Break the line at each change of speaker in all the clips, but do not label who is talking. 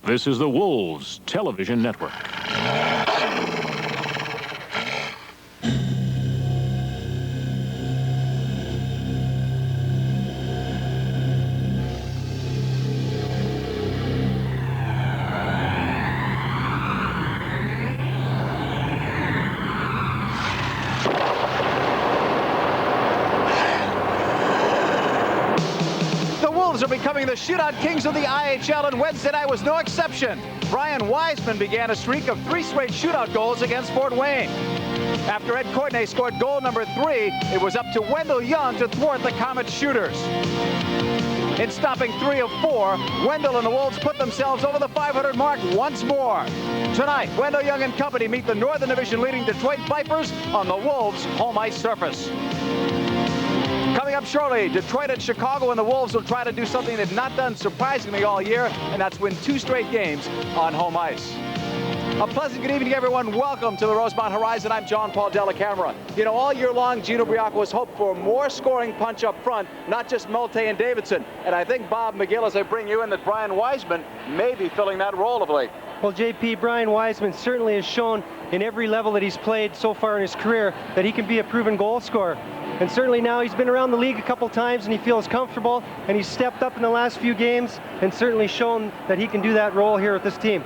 This is the Wolves Television Network.
Are becoming the shootout kings of the IHL, and Wednesday night was no exception. Brian Wiseman began a streak of 3 straight shootout goals against Fort Wayne. After Ed Courtney scored goal number 3, it was up to Wendell Young to thwart the Comet shooters. In stopping 3 of 4, Wendell and the Wolves put themselves over the 500 mark once more. Tonight, Wendell Young and company meet the Northern Division leading Detroit Vipers on the Wolves' home ice surface. Coming up shortly, Detroit and Chicago, and the Wolves will try to do something they've not done surprisingly all year, and that's win 2 straight games on home ice. A pleasant good evening, everyone. Welcome to the Rosemont Horizon. I'm John Paul Della Camera. You know, all year long, Gino Briaco has hoped for more scoring punch up front, not just Molte and Davidson. And I think, Bob McGill, as I bring you in, that Brian Wiseman may be filling that role of late.
Well, JP, Brian Wiseman certainly has shown in every level that he's played so far in his career that he can be a proven goal scorer. And certainly now he's been around the league a couple times and he feels comfortable, and he's stepped up in the last few games and certainly shown that he can do that role here with this team.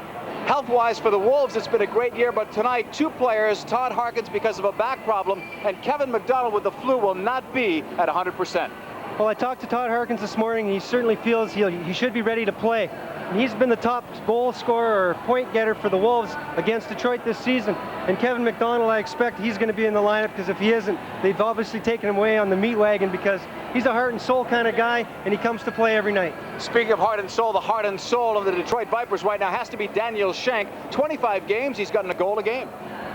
Health-wise for the Wolves, it's been a great year, but tonight 2 players, Todd Harkins because of a back problem, and Kevin McDonald with the flu, will not be at 100%.
Well, I talked to Todd Harkins this morning, and he certainly feels he should be ready to play. And he's been the top goal scorer or point getter for the Wolves against Detroit this season. And Kevin McDonald, I expect he's going to be in the lineup, because if he isn't, they've obviously taken him away on the meat wagon, because he's a heart and soul kind of guy, and he comes to play every night.
Speaking of heart and soul, the heart and soul of the Detroit Vipers right now has to be Daniel Shank. 25 games, he's gotten a goal a game.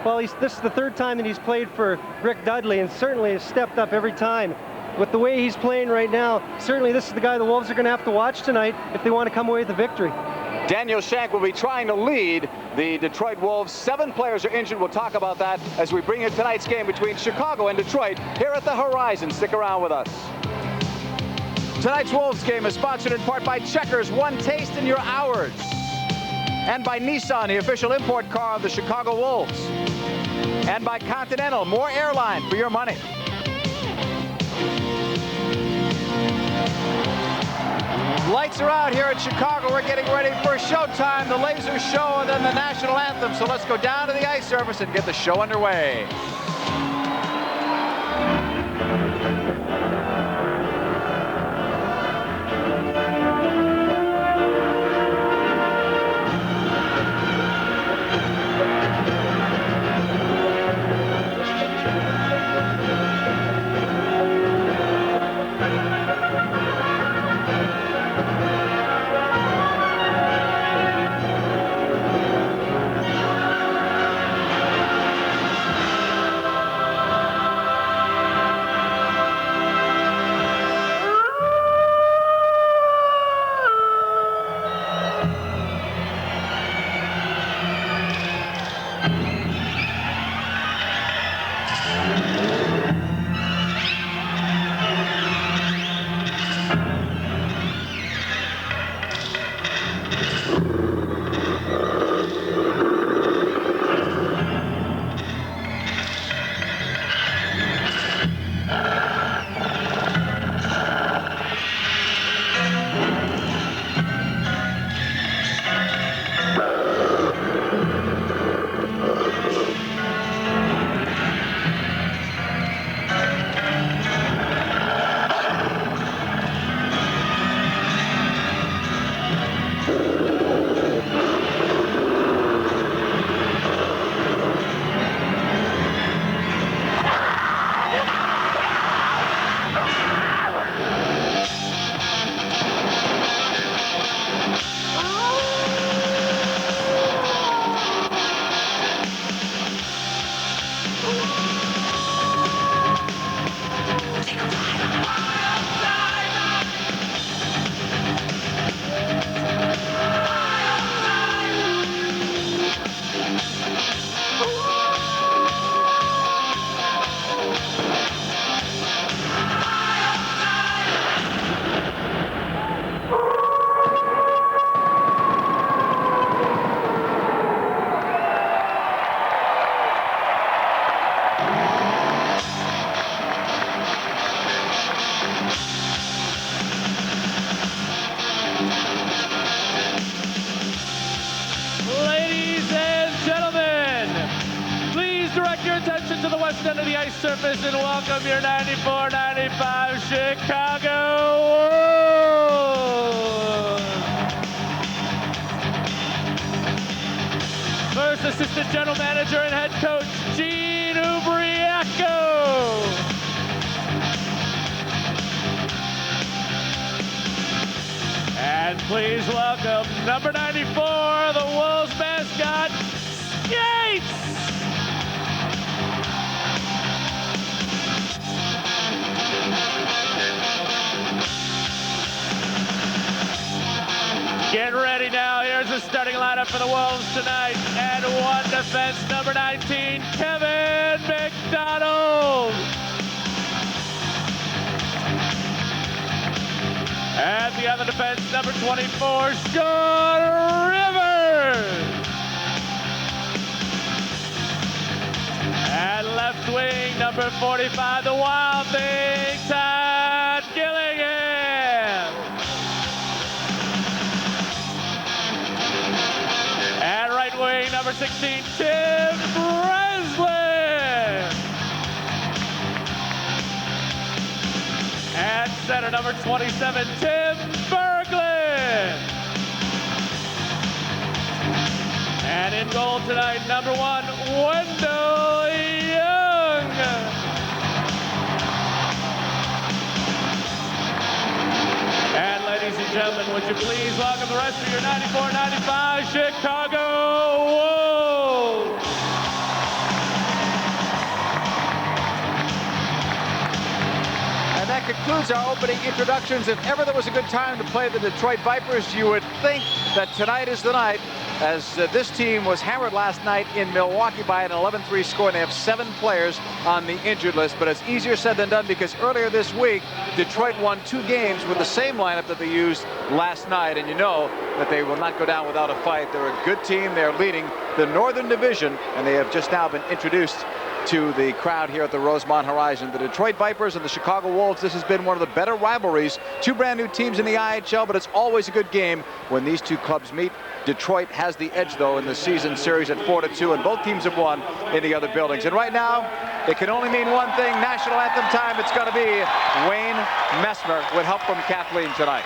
Well, this is the 3rd time that he's played for Rick Dudley, and certainly has stepped up every time. With the way he's playing right now, certainly this is the guy the Wolves are going to have to watch tonight if they want to come away with the victory.
Daniel Shank will be trying to lead the Detroit Wolves. 7 players are injured. We'll talk about that as we bring you tonight's game between Chicago and Detroit here at the Horizon. Stick around with us. Tonight's Wolves game is sponsored in part by Checkers, one taste in your hours, and by Nissan, the official import car of the Chicago Wolves, and by Continental, more airline for your money. Lights are out here in Chicago. We're getting ready for showtime, the laser show, and then the national anthem. So let's go down to the ice surface and get the show underway.
to the west end of the ice surface and welcome your 94-95 Chicago Wolves. First assistant general manager and head coach, Gene Ubriaco. And please welcome number 94, the Wolves mascot, Skates! Get ready now. Here's the starting lineup for the Wolves tonight. And one defense, number 19, Kevin McDonald. And the other defense, number 24, Sean Rivers. And left wing, number 45, the Wild Thing, Todd Gillingham. And right wing, number 16, Tim Breslin. And center, number 27, Tim Berglund. And in goal tonight, number 1, Wendell Young. And ladies and gentlemen, would you please welcome the rest of your 94-95 Chicago Wolves.
And that concludes our opening introductions. If ever there was a good time to play the Detroit Vipers, you would think that tonight is the night, as this team was hammered last night in Milwaukee by an 11-3 score, and they have 7 players on the injured list. But it's easier said than done, because earlier this week, Detroit won 2 games with the same lineup that they used last night, and you know that they will not go down without a fight. They're a good team. They're leading the Northern Division, and they have just now been introduced to the crowd here at the Rosemont Horizon. The Detroit Vipers and the Chicago Wolves, this has been one of the better rivalries. 2 brand new teams in the IHL, but it's always a good game when these 2 clubs meet. Detroit has the edge, though, in the season series at 4-2, and both teams have won in the other buildings. And right now, it can only mean one thing: national anthem time. It's going to be Wayne Messmer with help from Kathleen tonight.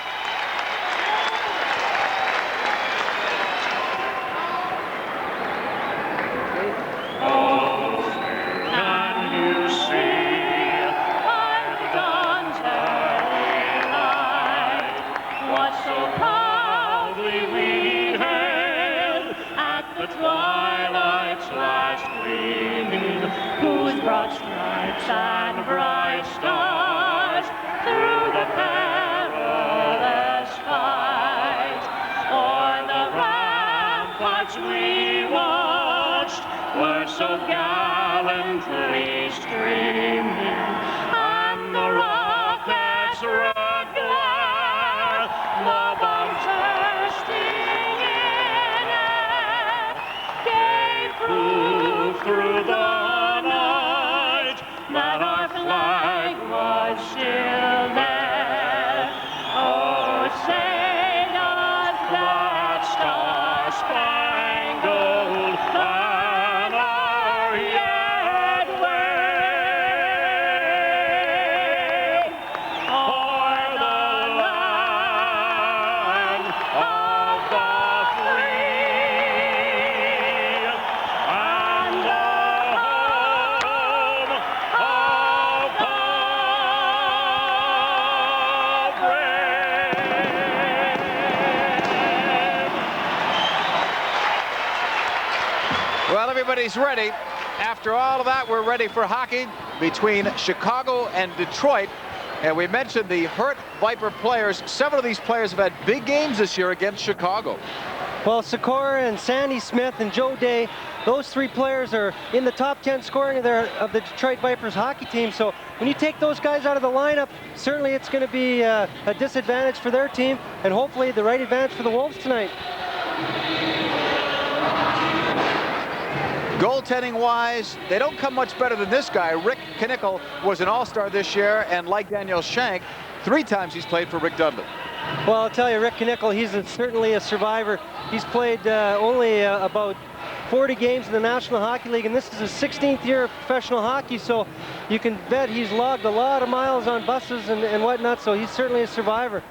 And bright stars through the perilous fight. O'er the ramparts we watched were so gallantly streaming, and the rockets' red glare, the bombs bursting in air, gave proof through the that our flag was still there. Oh, say does that star-spangled banner yet wave o'er the land of the free and the home
Well, everybody's ready. After all of that, we're ready for hockey between Chicago and Detroit. And we mentioned the hurt Viper players. Several of these players have had big games this year against Chicago.
Well, Sikora and Sandy Smith and Joe Day, those 3 players are in the top 10 scoring of the Detroit Vipers hockey team. So when you take those guys out of the lineup, certainly it's going to be a disadvantage for their team, and hopefully the right advantage for the Wolves tonight.
Goaltending-wise, they don't come much better than this guy. Rick Knickel was an all-star this year, and like Daniel Shank, 3 times he's played for Rick Dudley.
Well, I'll tell you, Rick Knickel, he's certainly a survivor. He's played only about 40 games in the National Hockey League, and this is his 16th year of professional hockey, so you can bet he's logged a lot of miles on buses and whatnot, so he's certainly a survivor.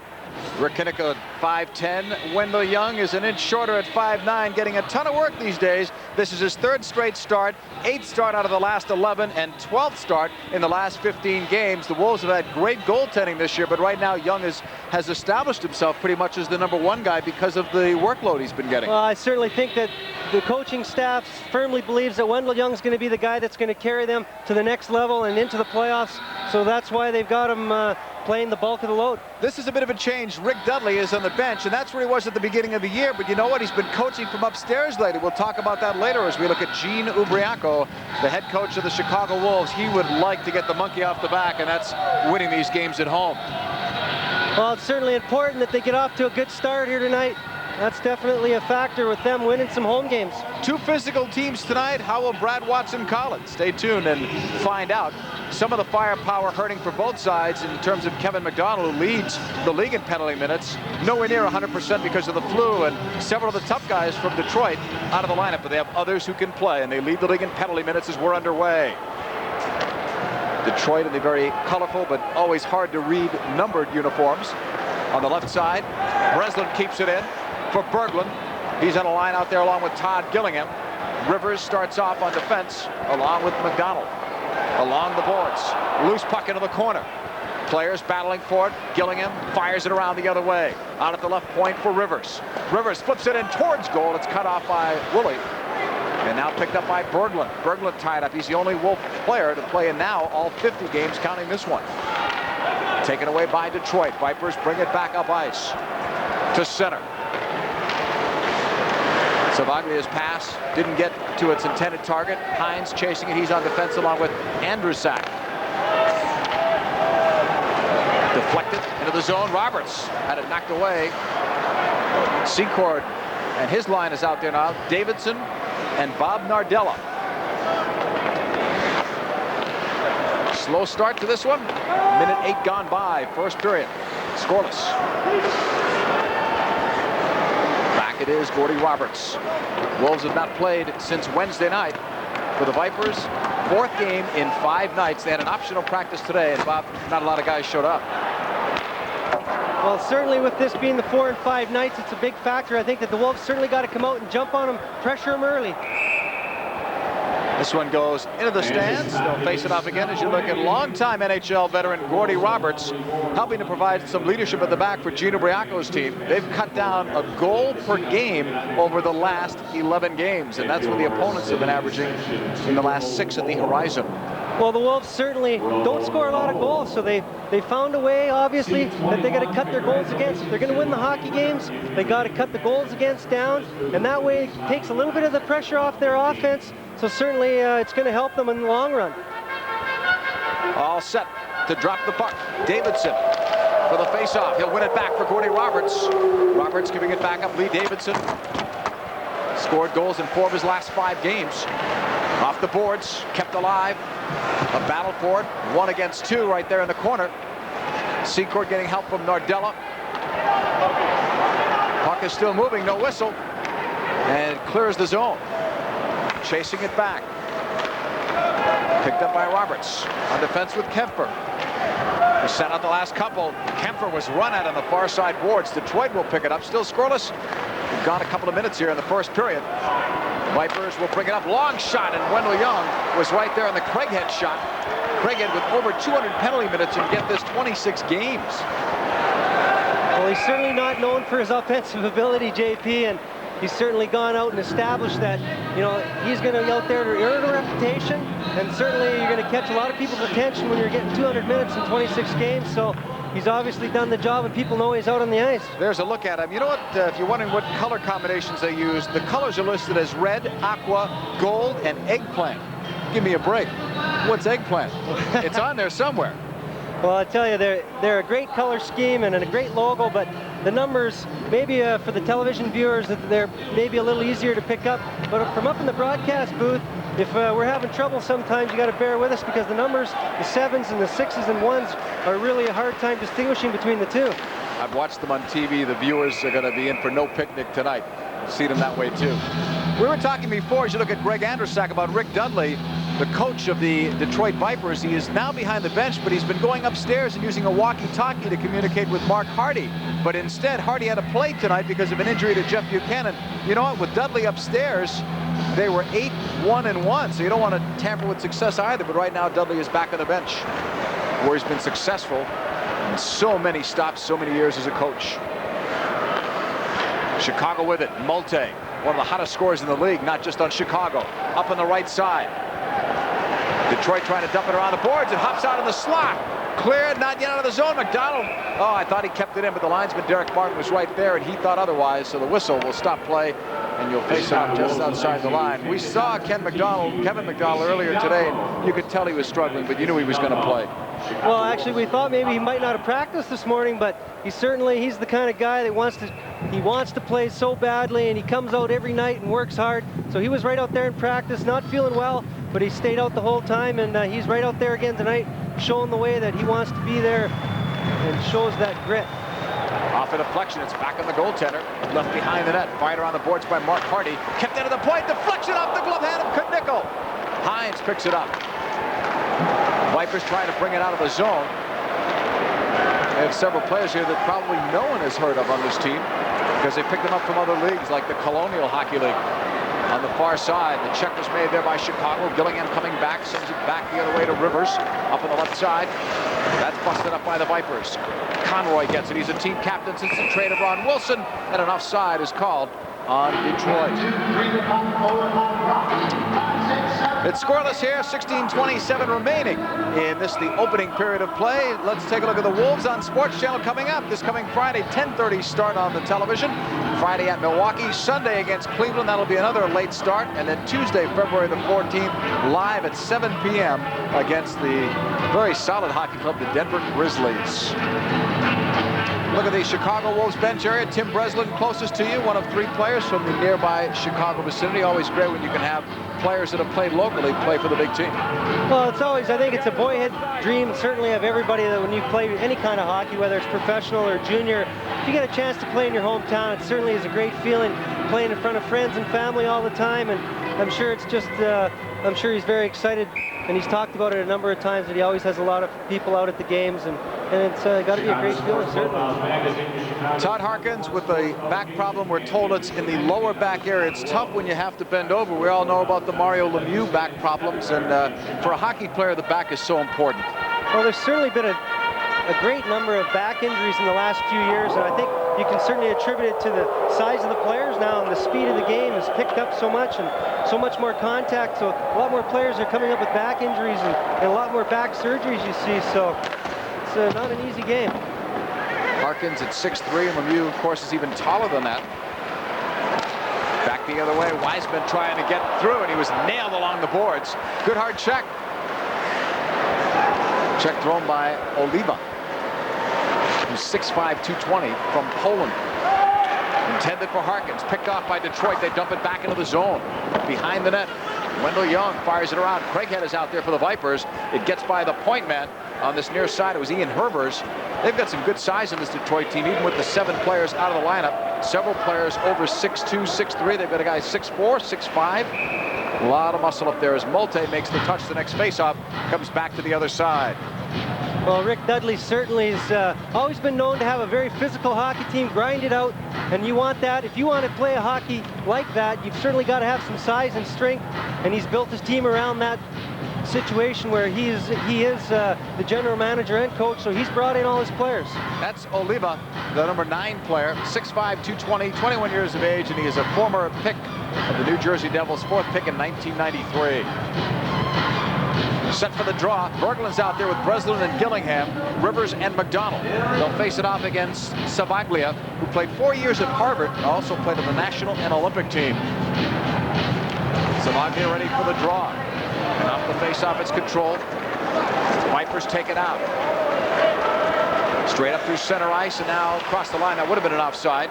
Rick Kinnick at 5'10". Wendell Young is an inch shorter at 5'9", getting a ton of work these days. This is his 3rd straight start, 8th start out of the last 11, and 12th start in the last 15 games. The Wolves have had great goaltending this year, but right now Young has established himself pretty much as the #1 guy because of the workload he's been getting.
Well, I certainly think that the coaching staff firmly believes that Wendell Young's going to be the guy that's going to carry them to the next level and into the playoffs, so that's why they've got him playing the bulk of the load.
This is a bit of a change. Rick Dudley is on the bench, and that's where he was at the beginning of the year, but you know what? He's been coaching from upstairs lately. We'll talk about that later as we look at Gene Ubriaco, the head coach of the Chicago Wolves. He would like to get the monkey off the back, and that's winning these games at home.
Well, it's certainly important that they get off to a good start here tonight. That's definitely a factor with them winning some home games. 2
physical teams tonight. How will Brad Watson call it? Stay tuned and find out. Some of the firepower hurting for both sides in terms of Kevin McDonald, who leads the league in penalty minutes. Nowhere near 100% because of the flu, and several of the tough guys from Detroit out of the lineup, but they have others who can play, and they lead the league in penalty minutes as we're underway. Detroit in the very colorful but always hard to read numbered uniforms. On the left side, Breslin keeps it in for Berglund. He's on a line out there along with Todd Gillingham. Rivers starts off on defense along with McDonald. Along the boards, loose puck into the corner. Players battling for it. Gillingham fires it around the other way. Out at the left point for Rivers. Rivers flips it in towards goal. It's cut off by Woolley. And now picked up by Berglund. Berglund tied up. He's the only Wolf player to play in now all 50 games, counting this one. Taken away by Detroit. Vipers bring it back up ice to center. Savaglia's pass didn't get to its intended target. Hines chasing it. He's on defense along with Andrusak. Deflected into the zone. Roberts had it knocked away. Secord and his line is out there now. Davidson and Bob Nardella. Slow start to this one. Minute 8 gone by. First period. Scoreless. Back it is Gordy Roberts. Wolves have not played since Wednesday night. For the Vipers, 4th game in 5 nights. They had an optional practice today, and Bob, not a lot of guys showed up.
Well, certainly with this being the 4 and 5 nights, it's a big factor. I think that the Wolves certainly got to come out and jump on them, pressure them early.
This one goes into the stands. They'll face it off again as you look at longtime NHL veteran Gordy Roberts, helping to provide some leadership at the back for Gene Ubriaco's team. They've cut down a goal per game over the last 11 games, and that's what the opponents have been averaging in the last 6 at the horizon.
Well, the Wolves certainly don't score a lot of goals, so they found a way, obviously, that they got to cut their goals against. If they're going to win the hockey games, they got to cut the goals against down, and that way it takes a little bit of the pressure off their offense. So certainly it's going to help them in the long run.
All set to drop the puck. Davidson for the faceoff. He'll win it back for Gordy Roberts. Roberts giving it back up. Lee Davidson scored goals in 4 of his last 5 games. Off the boards, kept alive. A battle for it. 1 against 2 right there in the corner. Secord getting help from Nardella. Puck is still moving, no whistle. And clears the zone. Chasing it back. Picked up by Roberts. On defense with Kemper. He sent out the last couple. Kemper was run at on the far side boards. Detroit will pick it up. Still scoreless. We've gone a couple of minutes here in the first period. Vipers will bring it up. Long shot, and Wendell Young was right there on the Craighead shot. Craighead with over 200 penalty minutes and get this 26 games.
Well, he's certainly not known for his offensive ability, JP, and he's certainly gone out and established that, you know, he's going to be out there to earn a reputation, and certainly you're going to catch a lot of people's attention when you're getting 200 minutes in 26 games, so he's obviously done the job and people know he's out on the ice.
There's a look at him. You know what, if you're wondering what color combinations they use, the colors are listed as red, aqua, gold, and eggplant. Give me a break. What's eggplant? It's on there somewhere.
Well, I tell you, they're a great color scheme and a great logo, but the numbers, maybe for the television viewers, they're maybe a little easier to pick up. But from up in the broadcast booth, if we're having trouble sometimes, you got to bear with us because the numbers, the 7s and the 6s and 1s, are really a hard time distinguishing between the two.
I've watched them on TV. The viewers are going to be in for no picnic tonight. See them that way too. We were talking before, as you look at Greg Andrusak, about Rick Dudley, the coach of the Detroit Vipers. He is now behind the bench, but he's been going upstairs and using a walkie-talkie to communicate with Mark Hardy. But instead, Hardy had to play tonight because of an injury to Jeff Buchanan. You know what? With Dudley upstairs, they were 8-1-1, so you don't want to tamper with success either. But right now, Dudley is back on the bench, where he's been successful in so many stops, so many years as a coach. Chicago with it. Multe, one of the hottest scorers in the league, not just on Chicago. Up on the right side. Detroit trying to dump it around the boards. It hops out in the slot. Cleared, not yet out of the zone. McDonald. Oh, I thought he kept it in, but the linesman Derek Martin was right there, and he thought otherwise. So the whistle will stop play, and you'll face it out just outside the line. We saw Kevin McDonald earlier today, and you could tell he was struggling, but you knew he was going to play.
Well, actually, we thought maybe he might not have practiced this morning, but he's the kind of guy that wants to play so badly, and he comes out every night and works hard. So he was right out there in practice, not feeling well, but he stayed out the whole time, and he's right out there again tonight, showing the way that he wants to be there and shows that grit.
Off a deflection, it's back on the goaltender. Left behind the net, fired around the boards by Mark Hardy. Kept into the point, deflection off the glove hand of Knickel. Hines picks it up. Vipers trying to bring it out of the zone. They have several players here that probably no one has heard of on this team because they picked them up from other leagues like the Colonial Hockey League. On the far side, the check was made there by Chicago. Gillingham coming back, sends it back the other way to Rivers. Up on the left side. That's busted up by the Vipers. Conroy gets it. He's a team captain since the trade of Ron Wilson. And an offside is called on Detroit. It's scoreless here, 16:27 remaining in the opening period of play. Let's take a look at the Wolves on Sports Channel coming up. This coming Friday, 10:30 start on the television. Friday at Milwaukee, Sunday against Cleveland. That'll be another late start. And then Tuesday, February the 14th, live at 7 p.m. against the very solid hockey club, the Denver Grizzlies. Look at the Chicago Wolves bench area. Tim Breslin closest to you, one of three players from the nearby Chicago vicinity. Always great when you can have players that have played locally play for the big team.
Well, I think it's a boyhood dream, certainly of everybody, that when you play any kind of hockey, whether it's professional or junior, if you get a chance to play in your hometown, it certainly is a great feeling, playing in front of friends and family all the time. And I'm sure it's just, I'm sure he's very excited, and he's talked about it a number of times, that he always has a lot of people out at the games, and it's got to be a great feeling, certainly.
Todd Harkins with a back problem. We're told it's in the lower back area. It's tough when you have to bend over. We all know about the Mario Lemieux back problems, and for a hockey player, the back is so important.
Well, there's certainly been a great number of back injuries in the last few years, and I think you can certainly attribute it to the size of the players now, and the speed of the game has picked up so much, and so much more contact, so a lot more players are coming up with back injuries and a lot more back surgeries, you see, so it's not an easy game.
Harkins at 6'3", and Lemieux, of course, is even taller than that. Back the other way, Wiseman trying to get through, and he was nailed along the boards. Good hard check. Check thrown by Oliva, who's 6'5", 220 from Poland. Intended for Harkins, picked off by Detroit. They dump it back into the zone. Behind the net, Wendell Young fires it around. Craighead is out there for the Vipers. It gets by the point man on this near side. It was Ian Herbers. They've got some good size in this Detroit team, even with the 7 players out of the lineup. Several players over 6'2", 6'3". They've got a guy 6'4", 6'5". A lot of muscle up there as Multe makes the touch. The next faceoff comes back to the other side.
Well, Rick Dudley certainly has always been known to have a very physical hockey team, grind it out, and you want that. If you want to play a hockey like that, you've certainly got to have some size and strength, and he's built his team around that situation where he is the general manager and coach, so he's brought in all his players.
That's Oliva, the number 9 player, 6'5", 220, 21 years of age, and he is a former pick of the New Jersey Devils, 4th pick in 1993. Set for the draw. Berglund's out there with Breslin and Gillingham, Rivers and McDonald. They'll face it off against Savaglia, who played 4 years at Harvard, also played on the national and Olympic team. Savaglia ready for the draw. And off the face-off, it's controlled. Vipers take it out. Straight up through center ice, and now across the line. That would have been an offside.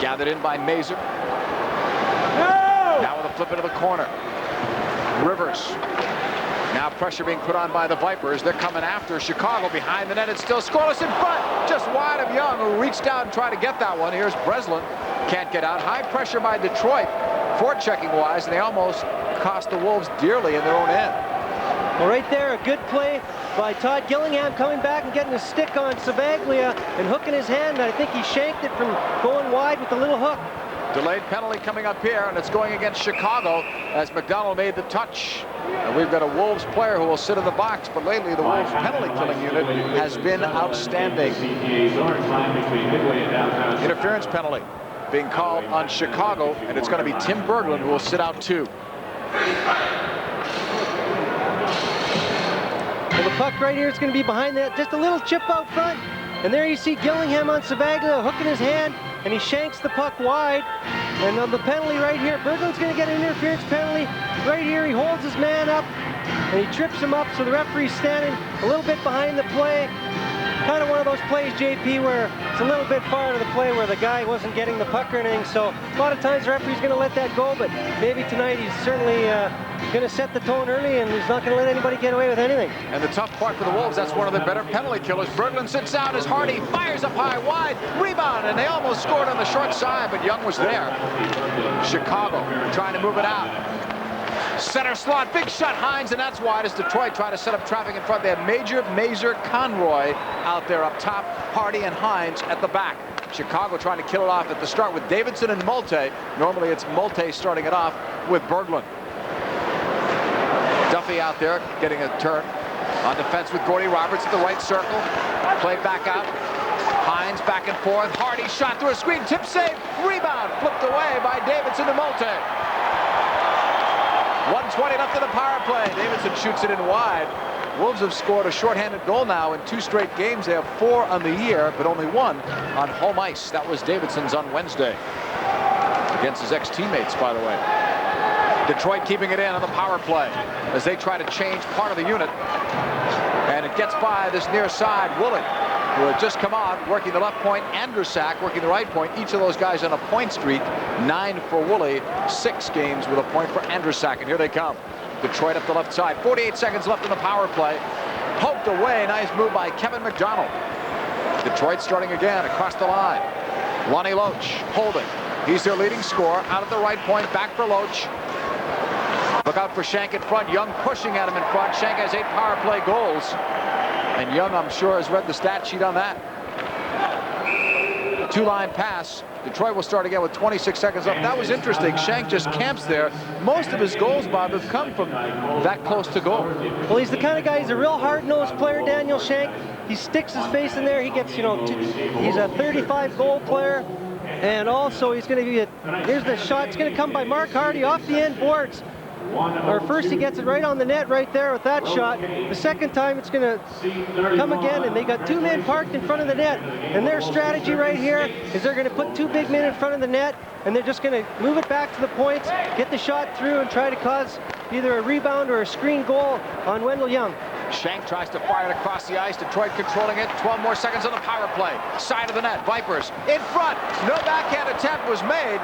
Gathered in by Mazur. Now with a flip into the corner. Rivers. Now pressure being put on by the Vipers. They're coming after Chicago behind the net. It's still scoreless in front. Just wide of Young, who reached out and tried to get that one. Here's Breslin. Can't get out. High pressure by Detroit. forechecking wise, and they almost cost the Wolves dearly in their own end.
Well, right there, a good play by Todd Gillingham coming back and getting a stick on Sabaglia and hooking his hand. I think he shanked it from going wide with a little hook.
Delayed penalty coming up here, and it's going against Chicago as McDonald made the touch. And we've got a Wolves player who will sit in the box, but lately the Wolves penalty killing unit has been outstanding. Interference penalty being called on Chicago, and it's going to be Tim Berglund who will sit out 2.
Well, the puck right here is going to be behind that, just a little chip out front. And there you see Gillingham on Sabaglia hooking his hand, and he shanks the puck wide. And on the penalty right here, Berglund's going to get an interference penalty. Right here, he holds his man up, and he trips him up, so the referee's standing a little bit behind the play. Kind of one of those plays, JP, where it's a little bit far to the play where the guy wasn't getting the puck or anything. So a lot of times the referee's going to let that go, but maybe tonight he's certainly going to set the tone early, and he's not going to let anybody get away with anything.
And the tough part for the Wolves, that's one of the better penalty killers. Berglund sits out as Hardy fires up high, wide, rebound, and they almost scored on the short side, but Young was there. Chicago trying to move it out. Center slot, big shot, Hines, and that's wide as Detroit try to set up traffic in front. They have Major, Mazer, Conroy out there up top, Hardy and Hines at the back. Chicago trying to kill it off at the start with Davidson and Molte. Normally it's Molte starting it off with Berglund. Duffy out there getting a turn on defense with Gordy Roberts at the right circle. Play back out. Hines back and forth. Hardy shot through a screen, tip save, rebound, flipped away by Davidson and Molte. 1:20 left in the power play. Davidson shoots it in wide. Wolves have scored a shorthanded goal now in 2 straight games. They have 4 on the year, but only 1 on home ice. That was Davidson's on Wednesday against his ex-teammates, by the way. Detroit keeping it in on the power play as they try to change part of the unit. And it gets by this near side. Woolley, who had just come on, working the left point. Andrusak working the right point. Each of those guys on a point streak. 9 for Woolley, 6 games with a point for Andrusak. And here they come. Detroit up the left side. 48 seconds left in the power play. Poked away. Nice move by Kevin McDonald. Detroit starting again across the line. Lonnie Loach holding. He's their leading scorer. Out at the right point. Back for Loach. Look out for Shank in front. Young pushing at him in front. Shank has 8 power play goals. And Young, I'm sure, has read the stat sheet on that. 2-line pass. Detroit will start again with 26 seconds left. That was interesting. Shank just camps there. Most of his goals, Bob, have come from that close to goal.
Well, he's the kind of guy, he's a real hard-nosed player, Daniel Shank. He sticks his face in there. He gets, he's a 35-goal player. And also, he's going to be here's the shot. It's going to come by Mark Hardy off the end boards. Or first he gets it right on the net right there with that shot. The second time it's going to come again, and they got 2 men parked in front of the net. And their strategy right here is they're going to put 2 big men in front of the net, and they're just going to move it back to the points, get the shot through, and try to cause either a rebound or a screen goal on Wendell Young.
Shank tries to fire it across the ice. Detroit controlling it. 12 more seconds on the power play. Side of the net. Vipers in front. No backhand attempt was made.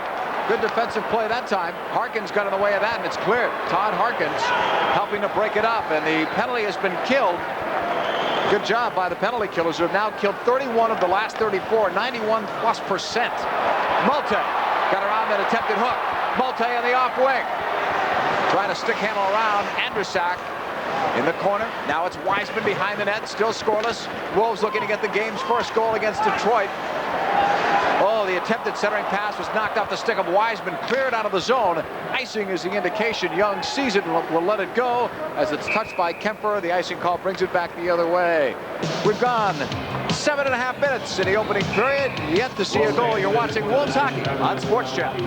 Good defensive play that time. Harkins got in the way of that, and it's cleared. Todd Harkins helping to break it up, and the penalty has been killed. Good job by the penalty killers, who have now killed 31 of the last 34, 91+%. Molte got around that attempted hook. Molte on the off wing. Trying to stick handle around. Andrusak in the corner. Now it's Wiseman behind the net, still scoreless. Wolves looking to get the game's first goal against Detroit. Oh, the attempted centering pass was knocked off the stick of Wiseman, cleared out of the zone. Icing is the indication. Young sees it and will let it go as it's touched by Kemper. The icing call brings it back the other way. We've gone 7.5 minutes in the opening period. Yet to see a goal. You're watching Wolves Hockey on Sports Channel.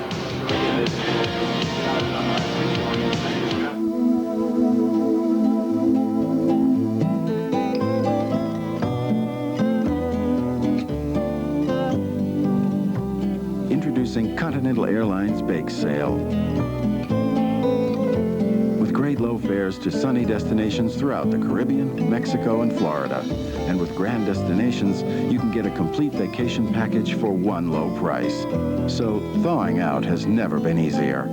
Introducing Continental Airlines Bake Sale. With great low fares to sunny destinations throughout the Caribbean, Mexico, and Florida. And with grand destinations, you can get a complete vacation package for one low price. So thawing out has never been easier.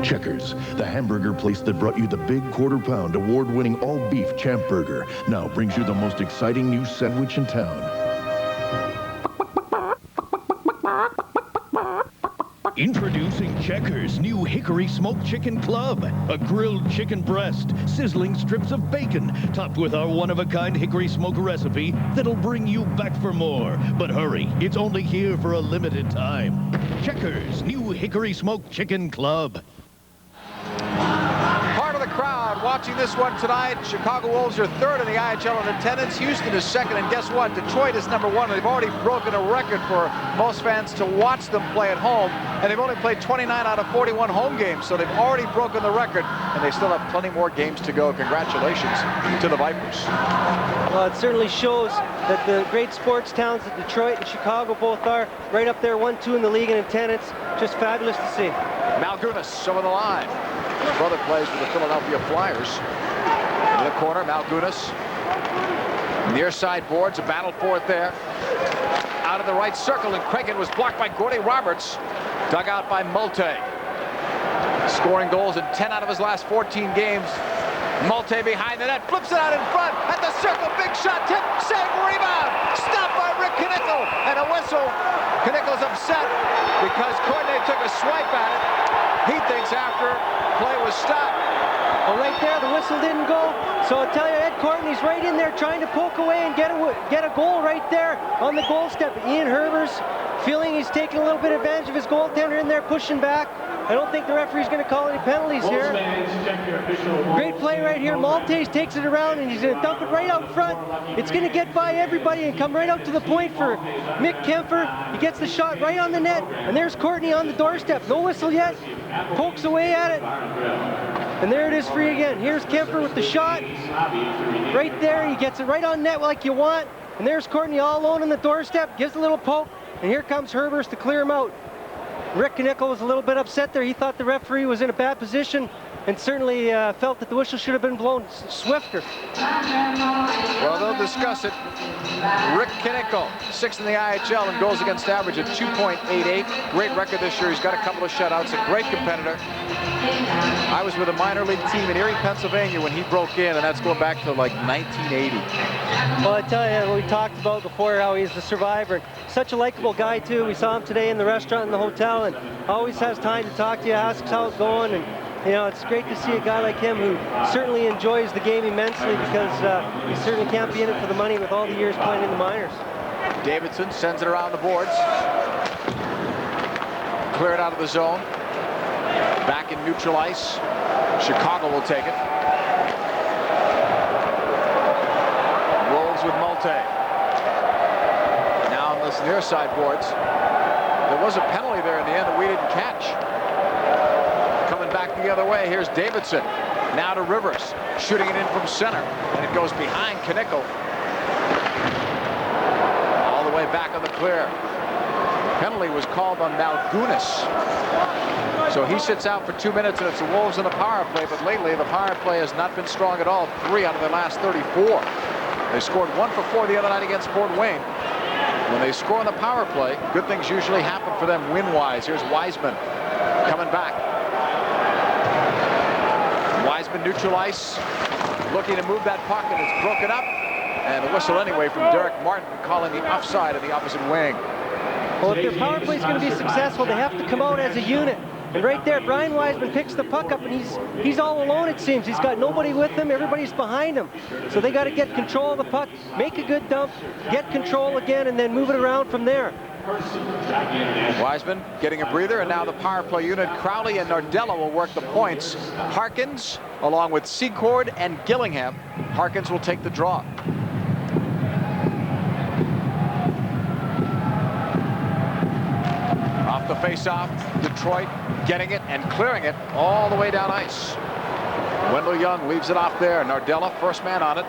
Checkers, the hamburger place that brought you the big quarter-pound award-winning all-beef Champ Burger, now brings you the most exciting new sandwich in town. Introducing Checkers' new Hickory Smoked Chicken Club. A grilled chicken breast, sizzling strips of bacon, topped with our one-of-a-kind hickory smoke recipe that'll bring you back for more. But hurry, it's only here for a limited time. Checkers' new Hickory Smoked Chicken Club.
Part of the crowd watching this one tonight. Chicago Wolves are third in the IHL in attendance. Houston is second, and guess what? Detroit is number one. They've already broken a record for most fans to watch them play at home, and they've only played 29 out of 41 home games, so they've already broken the record, and they still have plenty more games to go. Congratulations to the Vipers.
Well, it certainly shows that the great sports towns that Detroit and Chicago both are right up there, 1-2 in the league in attendance. Just fabulous to see.
Malgunas over the line. His brother plays for the Philadelphia Flyers. In the corner, Malgunas. Near side boards, a battle for it there. Out of the right circle, and Cragen was blocked by Gordy Roberts. Dug out by Multe. Scoring goals in 10 out of his last 14 games. Multe behind the net, flips it out in front, at the circle, big shot, tip, save, rebound, stopped by Rick Knickel, and a whistle. Knickel's upset because Courtney took a swipe at it. He thinks after play was stopped.
Well, right there, the whistle didn't go. So I'll tell you, Ed Courtney's right in there trying to poke away and get a goal right there on the goal step. Ian Herbers feeling he's taking a little bit of advantage of his goaltender in there, pushing back. I don't think the referee's going to call any penalties here. Great play right here. Maltese takes it around, and he's going to dump it right out front. It's going to get by everybody and come right out to the point for Mick Kemper. He gets the shot right on the net, and there's Courtney on the doorstep. No whistle yet. Pokes away at it. And there it is, free again. Here's Kemper with the shot. Right there, he gets it right on net like you want. And there's Courtney all alone on the doorstep, gives a little poke, and here comes Herbers to clear him out. Rick Knickel was a little bit upset there. He thought the referee was in a bad position and certainly felt that the whistle should have been blown swifter.
Well, they'll discuss it. Rick Knickel, sixth in the IHL and goals against average at 2.88. Great record this year. He's got a couple of shutouts, a great competitor. I was with a minor league team in Erie, Pennsylvania when he broke in, and that's going back to like 1980.
Well, I tell you, we talked about before how he's the survivor. Such a likable guy, too. We saw him today in the restaurant in the hotel, and always has time to talk to you, asks how it's going, and you know, it's great to see a guy like him who certainly enjoys the game immensely because he certainly can't be in it for the money with all the years playing in the minors.
Davidson sends it around the boards. Clear it out of the zone. Back in neutral ice. Chicago will take it. Wolves with Multe. Now on this near side boards. There was a penalty there in the end that we didn't catch. Coming back the other way, here's Davidson. Now to Rivers, shooting it in from center, and it goes behind Knickel. All the way back on the clear. Penalty was called on Malgunas. So he sits out for 2 minutes, and it's the Wolves in the power play, but lately the power play has not been strong at all. 3 out of their last 34. They scored 1 for 4 the other night against Fort Wayne. When they score on the power play, good things usually happen for them win-wise. Here's Wiseman coming back. Wiseman neutral ice, looking to move that puck, and it's broken up. And a whistle anyway from Derek Martin calling the offside of the opposite wing.
Well, if their power play is going to be successful, they have to come out as a unit. And right there, Brian Wiseman picks the puck up, and he's all alone, it seems. He's got nobody with him. Everybody's behind him. So they got to get control of the puck, make a good dump, get control again, and then move it around from there.
Wiseman getting a breather, and now the power play unit. Crowley and Nardella will work the points. Harkins, along with Secord and Gillingham. Harkins will take the draw. Off the face-off, Detroit getting it and clearing it all the way down ice. Wendell Young leaves it off there. Nardella, first man on it.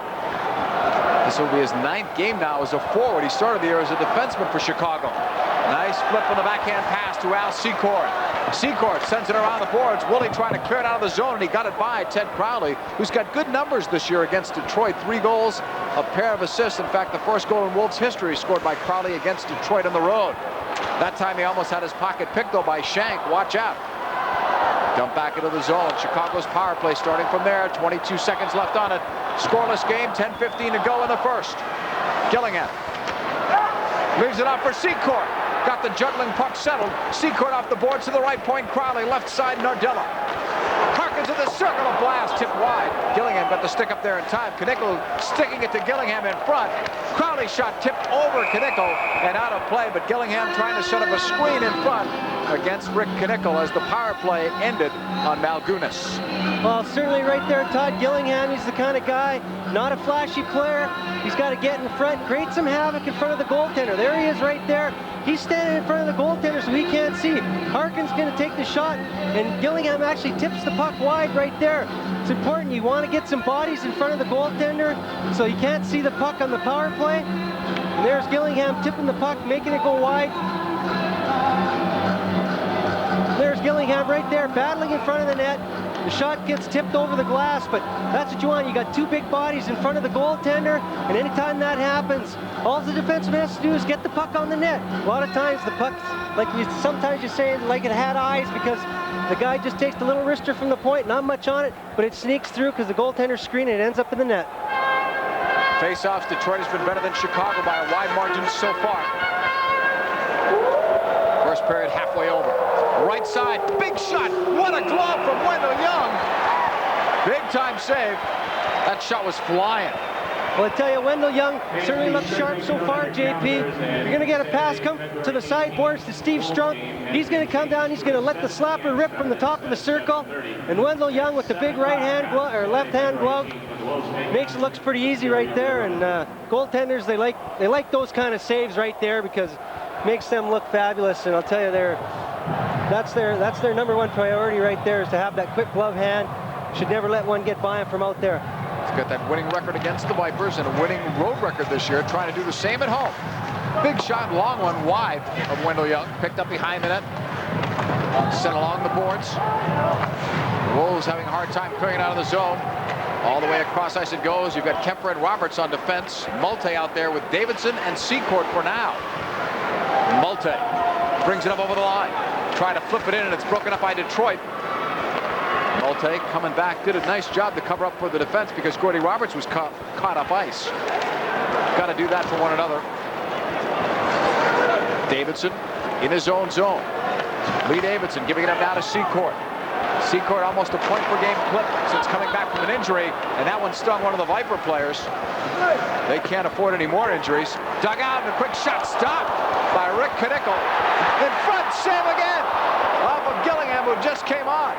This will be his 9th game now as a forward. He started the year as a defenseman for Chicago. Nice flip on the backhand pass to Al Secord. Secord sends it around the boards. Woolley trying to clear it out of the zone, and he got it by Ted Crowley, who's got good numbers this year against Detroit. 3 goals, a pair of assists. In fact, the first goal in Wolves history scored by Crowley against Detroit on the road. That time he almost had his pocket picked, though, by Shank. Watch out. Dump back into the zone. Chicago's power play starting from there. 22 seconds left on it. Scoreless game. 10:15 to go in the first. Gillingham leaves it up for Secord. got the juggling puck settled. Secord off the boards to the right point. Crowley left side. Nardella. Harkins in the circle, a blast, tipped wide. Gillingham got the stick up there in time. Knickel sticking it to Gillingham in front. Crowley shot tipped over Knickel and out of play, but Gillingham trying to set up a screen in front against Rick Knickel as the power play ended on Malgunas.
Well, certainly right there, Todd Gillingham, he's the kind of guy, not a flashy player. He's got to get in front, create some havoc in front of the goaltender. There he is right there. He's standing in front of the goaltender so he can't see. Harkins going to take the shot, and Gillingham actually tips the puck wide right there. It's important. You want to get some bodies in front of the goaltender so he can't see the puck on the power play. And there's Gillingham tipping the puck, making it go wide. There's Gillingham right there, battling in front of the net. The shot gets tipped over the glass, but that's what you want. You got two big bodies in front of the goaltender, and anytime that happens, all the defenseman has to do is get the puck on the net. A lot of times the puck, sometimes you say like it had eyes because the guy just takes the little wrister from the point, not much on it, but it sneaks through because the goaltender's screen and it ends up in the net.
Face-offs, Detroit has been better than Chicago by a wide margin so far. First period halfway over. Right side, big shot. What a glove from Wendell Young. Big time save. That shot was flying.
Well, I tell you, Wendell Young certainly looks sharp so far, JP. You're going to get a pass come to the sideboards to Steve Strunk. He's going to come down. He's going to let the slapper rip from the top of the circle. And Wendell Young with the big right-hand glove or left-hand glove makes it looks pretty easy right there. And goaltenders, they like those kind of saves right there because it makes them look fabulous. And I'll tell you, that's their number one priority right there, is to have that quick glove hand. Should never let one get by him from out there.
He's got that winning record against the Vipers and a winning road record this year, trying to do the same at home. Big shot, long one wide of Wendell Young, picked up behind the net, sent along the boards. The Wolves having a hard time clearing out of the zone. All the way across ice it goes. You've got Kemper and Roberts on defense. Multe out there with Davidson and Secord for now. Multe brings it up over the line. Trying to flip it in, and it's broken up by Detroit. Multe coming back, did a nice job to cover up for the defense because Gordy Roberts was caught up ice. Got to do that for one another. Davidson in his own zone. Lee Davidson giving it up now to Secord. Secord almost a point-per-game clip since coming back from an injury, and that one stung one of the Viper players. They can't afford any more injuries. Dug out, and a quick shot stopped by Rick Knickel. In front, save again off of Gillingham, who just came on.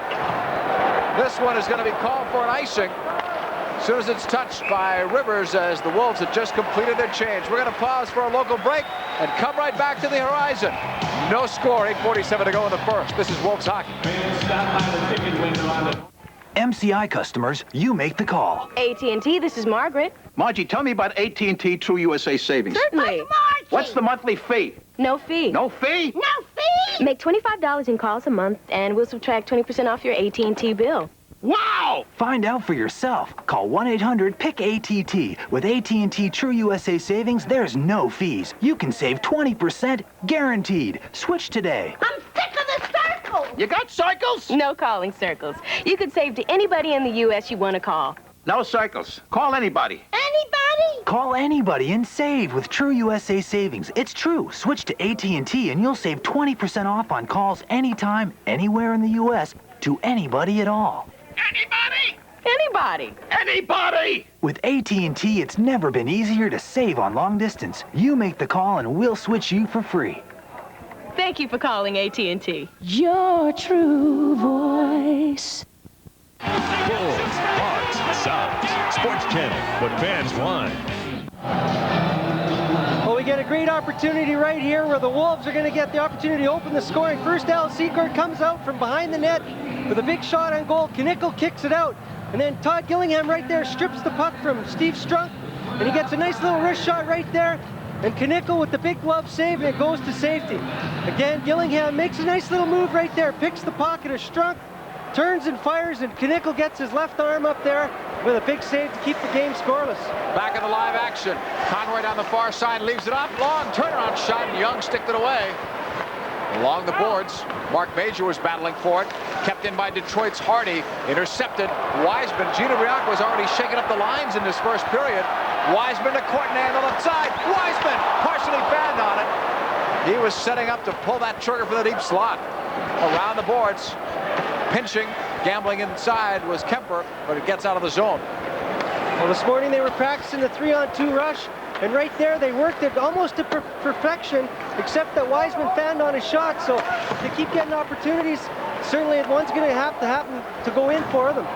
This one is going to be called for an icing as soon as it's touched by Rivers, as the Wolves had just completed their change. We're going to pause for a local break and come right back to the horizon. No score, 8:47 to go in the first. This is Wolves hockey.
MCI customers, you make the call.
AT&T, this is Margaret.
Margie, tell me about AT&T True USA Savings.
Certainly.
What's the monthly fee?
No fee.
No fee?
No fee! Make $25 in calls a month, and we'll subtract 20% off your AT&T bill.
Wow!
Find out for yourself. Call 1-800-PICK-ATT. With AT&T True USA Savings, there's no fees. You can save 20% guaranteed. Switch today.
I'm sick of the circle!
You got circles?
No calling circles. You could save to anybody in the U.S. you want to call.
No circles. Call anybody.
Anybody?
Call anybody and save with True USA Savings. It's true. Switch to AT&T and you'll save 20% off on calls anytime, anywhere in the U.S. to anybody at all.
Anybody?
Anybody.
Anybody!
With AT&T, it's never been easier to save on long distance. You make the call and we'll switch you for free.
Thank you for calling AT&T.
Your true voice.
Bulls, Hawks, Sounds, Sports Channel, what fans want.
Well, we get a great opportunity right here where the Wolves are going to get the opportunity to open the scoring. First, Al Secord comes out from behind the net with a big shot on goal. Knickel kicks it out. And then Todd Gillingham right there strips the puck from Steve Strunk. And he gets a nice little wrist shot right there. And Knickel with the big glove save, and it goes to safety. Again, Gillingham makes a nice little move right there. Picks the pocket of Strunk, turns and fires, and Knickel gets his left arm up there with a big save to keep the game scoreless.
Back in the live action. Conroy down the far side leaves it up. Long turnaround shot, and Young sticked it away. Along the boards, Mark Major was battling for it. Kept in by Detroit's Hardy. Intercepted. Wiseman. Gino Brianco was already shaking up the lines in this first period. Wiseman to Courtney on the left side. Wiseman partially banned on it. He was setting up to pull that trigger for the deep slot. Around the boards, pinching, gambling inside was Kuemper, but it gets out of the zone.
Well, this morning they were practicing the 3-on-2 rush, and right there they worked it almost to perfection, except that Wiseman fanned on his shot, so if they keep getting opportunities, certainly one's going to have to happen to go in for them.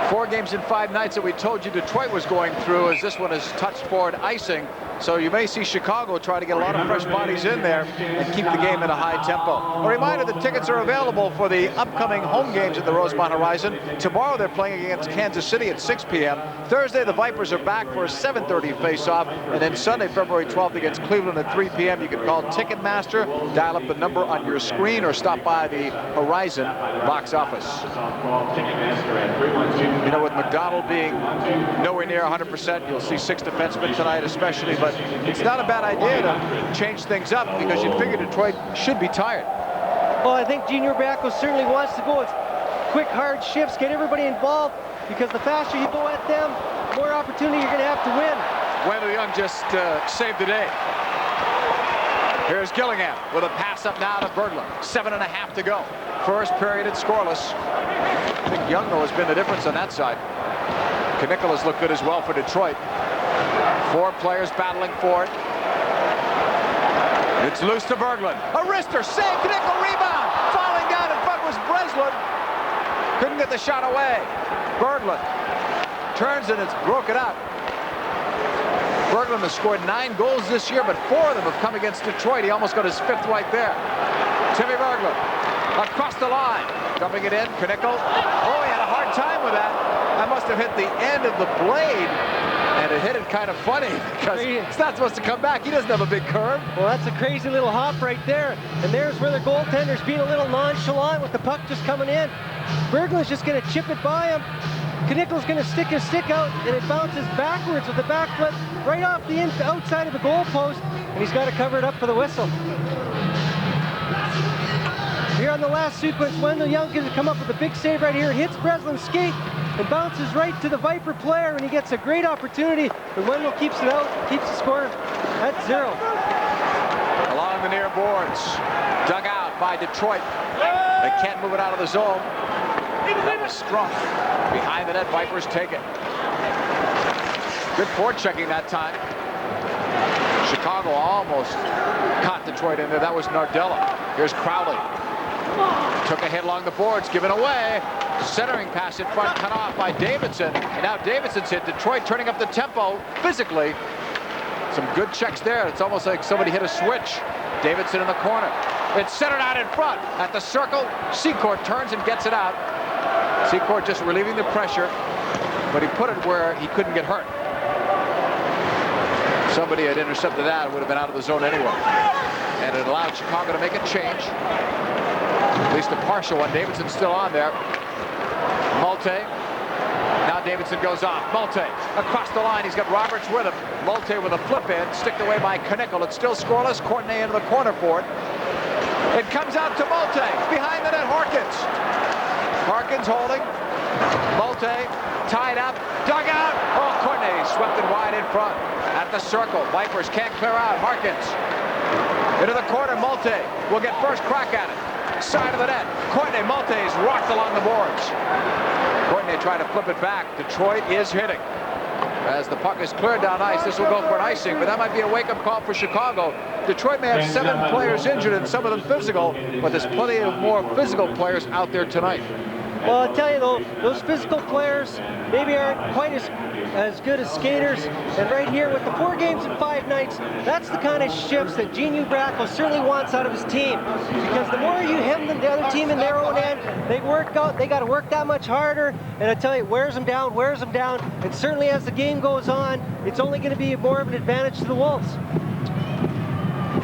4 games in 5 nights that we told you Detroit was going through, as this one has touched forward icing. So you may see Chicago try to get a lot of fresh bodies in there and keep the game at a high tempo. A reminder that tickets are available for the upcoming home games at the Rosemont Horizon. Tomorrow they're playing against Kansas City at 6 p.m. Thursday the Vipers are back for a 7:30 face-off. And then Sunday, February 12th against Cleveland at 3 p.m. You can call Ticketmaster, dial up the number on your screen, or stop by the Horizon box office. You know, with McDonald being nowhere near 100%, you'll see 6 defensemen tonight especially, but it's not a bad idea to change things up because you'd figure Detroit should be tired.
Well, I think Junior Bracco certainly wants to go with quick, hard shifts, get everybody involved, because the faster you go at them, the more opportunity you're going to have to win.
Wendell Young just saved the day. Here's Gillingham with a pass up now to Berglund. 7.5 to go. First period, it's scoreless. I think Young, though, has been the difference on that side. Knickle has looked good as well for Detroit. 4 players battling for it. It's loose to Berglund. A wrister, save, Knickle, rebound. Falling down in front was Breslin. Couldn't get the shot away. Berglund turns and it's broken up. Berglund has scored 9 goals this year, but 4 of them have come against Detroit. He almost got his 5th right there. Timmy Berglund across the line. Dumping it in, Knickle. Oh, he had a hard time with that. That must have hit the end of the blade. And it hit it kind of funny because it's not supposed to come back. He doesn't have a big curve.
Well, that's a crazy little hop right there. And there's where the goaltender's being a little nonchalant with the puck just coming in. Berglund's just going to chip it by him. Knickle's going to stick his stick out, and it bounces backwards with the back foot right off the outside of the goal post, and he's got to cover it up for the whistle. Here on the last sequence, Wendell Young going to come up with a big save right here, hits Breslin's skate, and bounces right to the Viper player, and he gets a great opportunity, but Wendell keeps it out, keeps the score at 0.
Along the near boards, dug out by Detroit. They can't move it out of the zone. That was strong. Behind the net, Vipers take it. Good forechecking that time. Chicago almost caught Detroit in there. That was Nardella. Here's Crowley. Took a hit along the boards, given away. Centering pass in front, cut off by Davidson. And now Davidson's hit. Detroit turning up the tempo physically. Some good checks there. It's almost like somebody hit a switch. Davidson in the corner. It's centered out in front. At the circle, Secord turns and gets it out. Secord just relieving the pressure, but he put it where he couldn't get hurt. Somebody had intercepted that, would have been out of the zone anyway. And it allowed Chicago to make a change. At least a partial one. Davidson's still on there. Malte. Now Davidson goes off. Malte across the line. He's got Roberts with him. Malte with a flip in. Sticked away by Knickle. It's still scoreless. Courtney into the corner for it. It comes out to Malte. Behind the net, Harkins. Harkins holding. Malte tied up. Dug out. Oh, Courtney swept it wide in front. At the circle. Vipers can't clear out. Harkins. Into the corner. Malte will get first crack at it. Side of the net. Courtney. Malte's rocked along the boards. Courtney tried to flip it back. Detroit is hitting. As the puck is cleared down ice, this will go for an icing, but that might be a wake-up call for Chicago. Detroit may have 7 players injured and some of them physical, but there's plenty of more physical players out there tonight.
Well, I'll tell you though, those physical players maybe aren't quite as good as skaters. And right here with the 4 games in 5 nights, that's the kind of shifts that Gene Bracco certainly wants out of his team. Because the more you hem the other team in their own end, they got to work that much harder. And I tell you, it wears them down. And certainly as the game goes on, it's only going to be more of an advantage to the Wolves.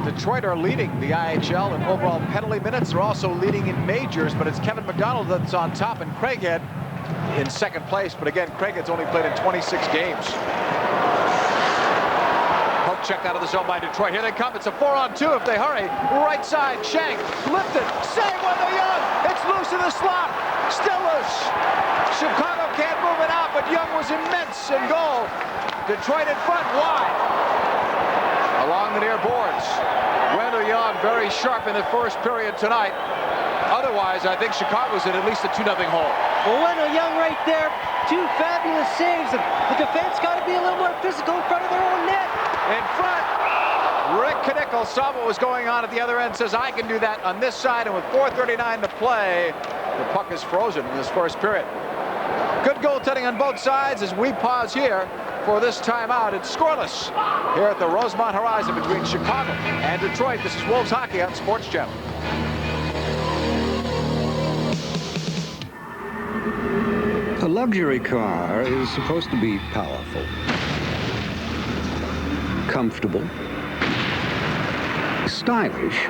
Detroit are leading the IHL in overall penalty minutes. They're also leading in majors, but it's Kevin McDonald that's on top and Craighead in second place. But again, Craighead's only played in 26 games. Poke checked out of the zone by Detroit. Here they come. It's a 4-on-2 if they hurry. Right side, Shank lifted. Save Wendell Young. It's loose in the slot. Still loose. Chicago can't move it out, but Young was immense in goal. Detroit in front, wide. A along the near boards. Wendell Young very sharp in the first period tonight. Otherwise, I think Chicago's in at least a 2-0 hole.
Well, Wendell Young right there. 2 fabulous saves. The defense got to be a little more physical in front of their own net.
In front. Rick Knickel saw what was going on at the other end, says I can do that on this side, and with 4:39 to play, the puck is frozen in this first period. Good goaltending on both sides as we pause here for this timeout. It's scoreless here at the Rosemont Horizon between Chicago and Detroit. This is Wolves Hockey on Sports Channel.
A luxury car is supposed to be powerful, comfortable, stylish,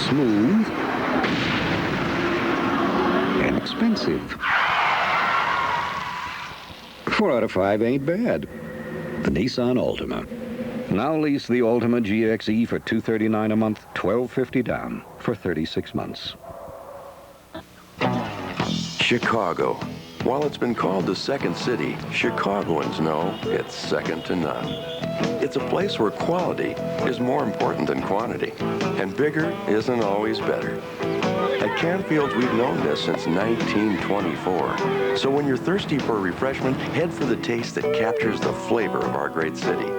smooth, and expensive. 4 out of 5 ain't bad. The Nissan Altima. Now lease the Altima GXE for $239 a month, $1,250 down for 36 months.
Chicago. While it's been called the second city, Chicagoans know it's second to none. It's a place where quality is more important than quantity, and bigger isn't always better. At Canfield's, we've known this since 1924. So when you're thirsty for refreshment, head for the taste that captures the flavor of our great city.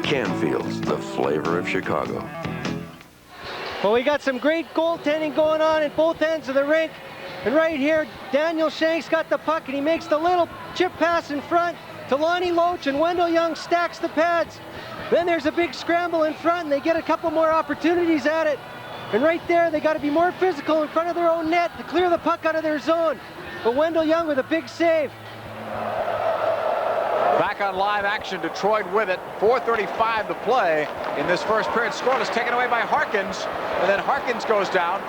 Canfield's, the flavor of Chicago.
Well, we got some great goaltending going on at both ends of the rink. And right here, Daniel Shanks got the puck, and he makes the little chip pass in front to Lonnie Loach, and Wendell Young stacks the pads. Then there's a big scramble in front, and they get a couple more opportunities at it. And right there, they got to be more physical in front of their own net to clear the puck out of their zone. But Wendell Young with a big save.
Back on live action, Detroit with it. 4:35 to play in this first period. Scoreless taken away by Harkins, and then Harkins goes down.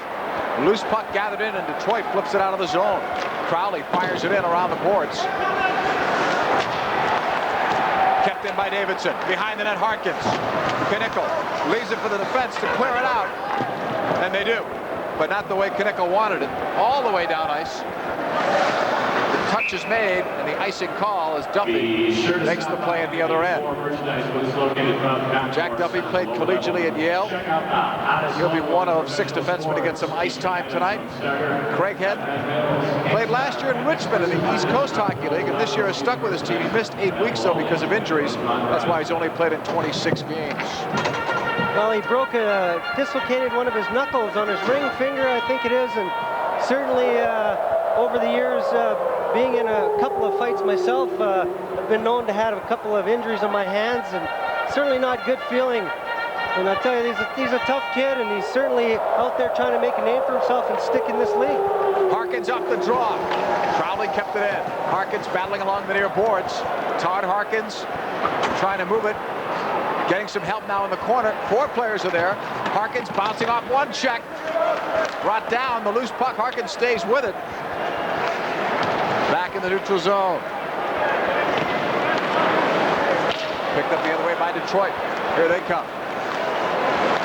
Loose puck gathered in, and Detroit flips it out of the zone. Crowley fires it in around the boards. Kept in by Davidson. Behind the net, Harkins. Knickel leaves it for the defense to clear it out. And they do, but not the way Knickel wanted it. All the way down ice. The touch is made, and the icing call as Duffy makes the play at the other end. Jack Duffy played collegiately at Yale. He'll be one of 6 defensemen to get some ice time tonight. Craighead played last year in Richmond in the East Coast Hockey League, and this year is stuck with his team. He missed 8 weeks, though, because of injuries. That's why he's only played in 26 games.
Well, he dislocated one of his knuckles on his ring finger, I think it is, and certainly over the years, being in a couple of fights myself, I've been known to have a couple of injuries on my hands, and certainly not good feeling. And I tell you, he's a tough kid, and he's certainly out there trying to make a name for himself and stick in this league.
Harkins off the draw. Crowley kept it in. Harkins battling along the near boards. Todd Harkins trying to move it. Getting some help now in the corner. 4 players are there. Harkins bouncing off one check. Brought down the loose puck. Harkins stays with it. Back in the neutral zone. Picked up the other way by Detroit. Here they come.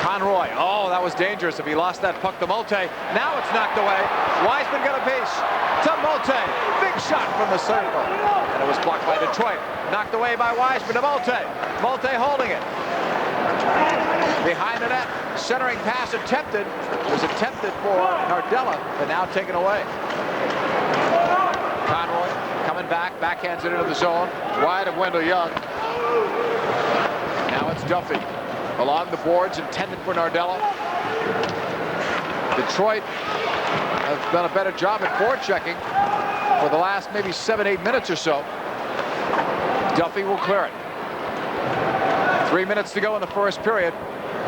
Conroy. Oh, that was dangerous if he lost that puck to Molte. Now it's knocked away. Wiseman got a piece to Molte. Big shot from the circle. And it was blocked by Detroit. Knocked away by Wiseman to Molte. Molte holding it. Behind the net. Centering pass attempted. It was attempted for Nardella, but now taken away. Conroy coming back. Backhands it into the zone. Wide of Wendell Young. Now it's Duffy. Along the boards, intended for Nardella. Detroit has done a better job at forechecking for the last maybe 7-8 minutes or so. Duffy will clear it. 3 minutes to go in the first period.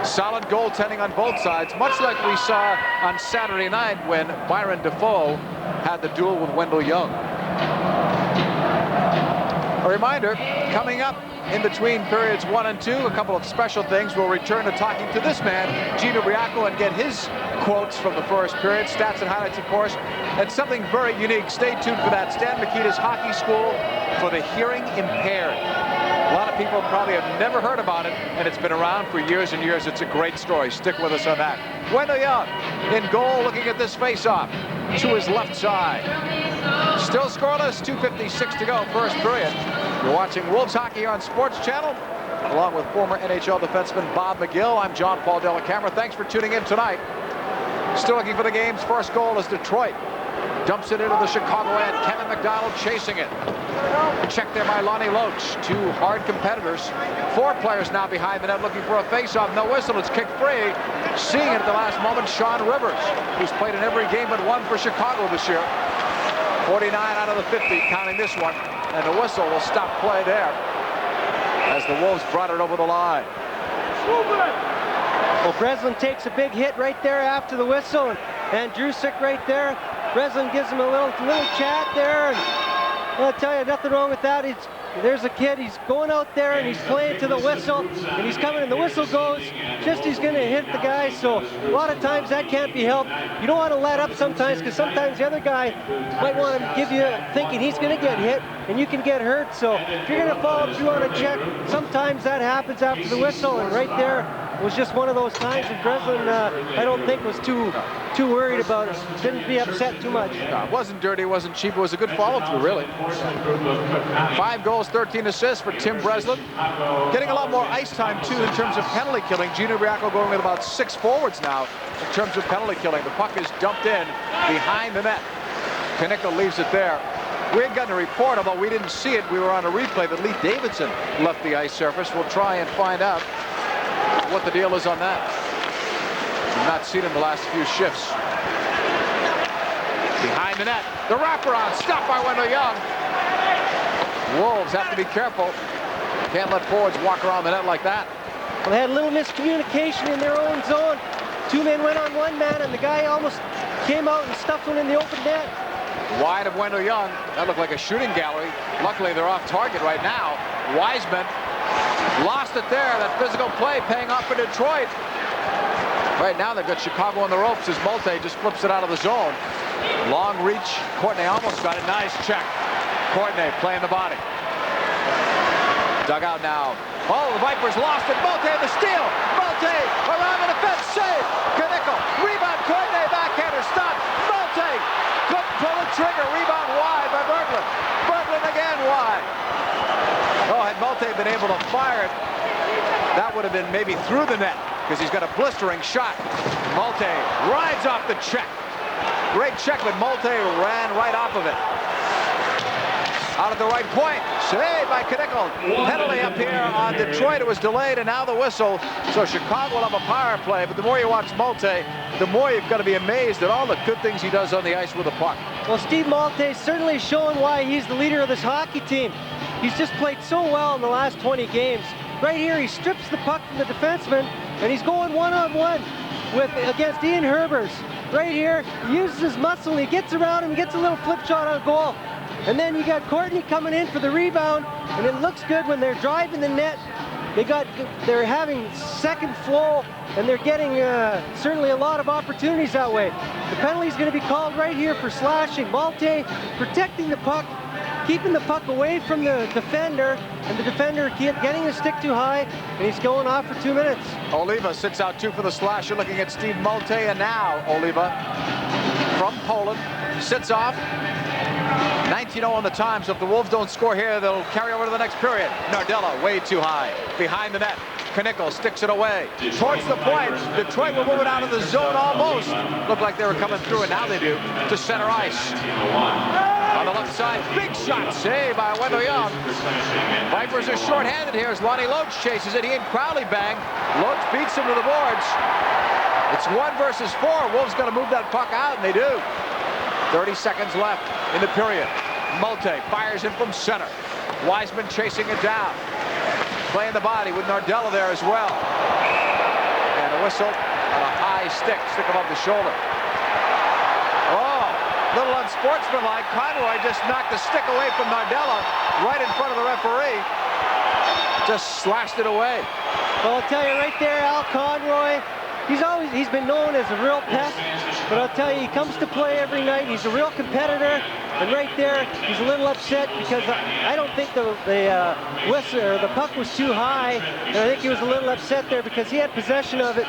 Solid goaltending on both sides, much like we saw on Saturday night when Byron Defoe had the duel with Wendell Young. A reminder, coming up in between periods 1 and 2, a couple of special things. We'll return to talking to this man, Gino Briaco, and get his quotes from the first period. Stats and highlights, of course, and something very unique. Stay tuned for that. Stan Mikita's Hockey School for the Hearing Impaired. A lot of people probably have never heard about it, and it's been around for years and years. It's a great story. Stick with us on that. Wendell Young in goal, looking at this face-off to his left side. Still scoreless, 2:56 to go, first period. You're watching Wolves Hockey on Sports Channel. along with former NHL defenseman Bob McGill. I'm John Paul Della Camera. Thanks for tuning in tonight. Still looking for the game's first goal as Detroit dumps it into the Chicago end. Kevin McDonald chasing it. Check there by Lonnie Loach. Two hard competitors. 4 players now behind the net looking for a face-off. No whistle. It's kicked free. Seeing it at the last moment, Sean Rivers, who's played in every game but one for Chicago this year. 49 out of the 50, counting this one. And the whistle will stop play there as the Wolves brought it over the line.
Well, Breslin takes a big hit right there after the whistle, and Drusik right there. Breslin gives him a little chat there, and I'll tell you, nothing wrong with that. There's a kid, he's going out there and he's playing to the whistle, and he's coming and the whistle goes, just he's gonna hit the guy, so a lot of times that can't be helped. You don't want to let up sometimes, because sometimes the other guy might want to give you, thinking he's gonna get hit, and you can get hurt, so if you're gonna follow through on a check, sometimes that happens after the whistle, and right there was just one of those times, and Breslin, I don't think was too worried about it. Didn't be upset too much.
No, it wasn't dirty, it wasn't cheap, it was a good follow-through, really. 5 goals, 13 assists for Tim Breslin. Getting a lot more ice time, too, in terms of penalty killing. Gino Briacco going with about 6 forwards now in terms of penalty killing. The puck is dumped in behind the net. Knickel leaves it there. We had gotten a report, although we didn't see it. We were on a replay that Lee Davidson left the ice surface. We'll try and find out what the deal is on that. We've not seen him the last few shifts. Behind the net, the wraparound, stopped by Wendell Young. Wolves have to be careful. Can't let forwards walk around the net like that.
Well, they had a little miscommunication in their own zone. 2 men went on 1 man, and the guy almost came out and stuffed one in the open net.
Wide of Wendell Young. That looked like a shooting gallery. Luckily, they're off target right now. Wiseman lost it there. That physical play paying off for Detroit. Right now, they've got Chicago on the ropes as Malte just flips it out of the zone. Long reach. Courtney almost got it. Nice check. Courtney playing the body. Dug out now. Oh, the Vipers lost it. Malte the steal. Malte around the defense. Save. Knickel. Rebound. Courtney. Backhander. Stop. Malte couldn't pull the trigger. Rebound wide by Berglund. Berglund again wide. Oh, had Malte been able to fire it, that would have been maybe through the net, because he's got a blistering shot. Malte rides off the check. Great check, but Malte ran right off of it. Out at the right point. Saved by Knickel. Penalty up here on Detroit. It was delayed, and now the whistle. So Chicago will have a power play, but the more you watch Malte, the more you've got to be amazed at all the good things he does on the ice with a puck.
Well, Steve Malte certainly showing why he's the leader of this hockey team. He's just played so well in the last 20 games. Right here, he strips the puck from the defenseman, and he's going one-on-one against Ian Herbers. Right here, he uses his muscle, and he gets around him, he gets a little flip shot on goal. And then you got Courtney coming in for the rebound, and it looks good when they're driving the net. They're having second flow, and they're getting certainly a lot of opportunities that way. The penalty is going to be called right here for slashing. Malte protecting the puck, keeping the puck away from the defender, and the defender getting the stick too high, and he's going off for 2 minutes.
Oliva sits out 2 for the slash. You're looking at Steve Malte, and now Oliva from Poland sits off. 19-0 on the time, so if the Wolves don't score here, they'll carry over to the next period. Nardella way too high. Behind the net. Knickel sticks it away. Towards the point. Detroit were moving out of the zone almost. Looked like they were coming through, and now they do, to center ice. On the left side, big shot saved by Wendell Young. Vipers are short-handed here as Lonnie Loach chases it. He and Crowley bang. Loach beats him to the boards. It's 1 versus 4. Wolves got to move that puck out, and they do. 30 seconds left in the period. Malte fires in from center. Wiseman chasing it down. Playing the body with Nardella there as well. And a whistle on a high stick above the shoulder. Oh, little unsportsmanlike. Conroy just knocked the stick away from Nardella right in front of the referee. Just slashed it away.
Well, I'll tell you right there, Al Conroy, he's been known as a real pest, but I'll tell you, he comes to play every night. He's a real competitor, and right there, he's a little upset because I don't think the whistle or the puck was too high, and I think he was a little upset there because he had possession of it.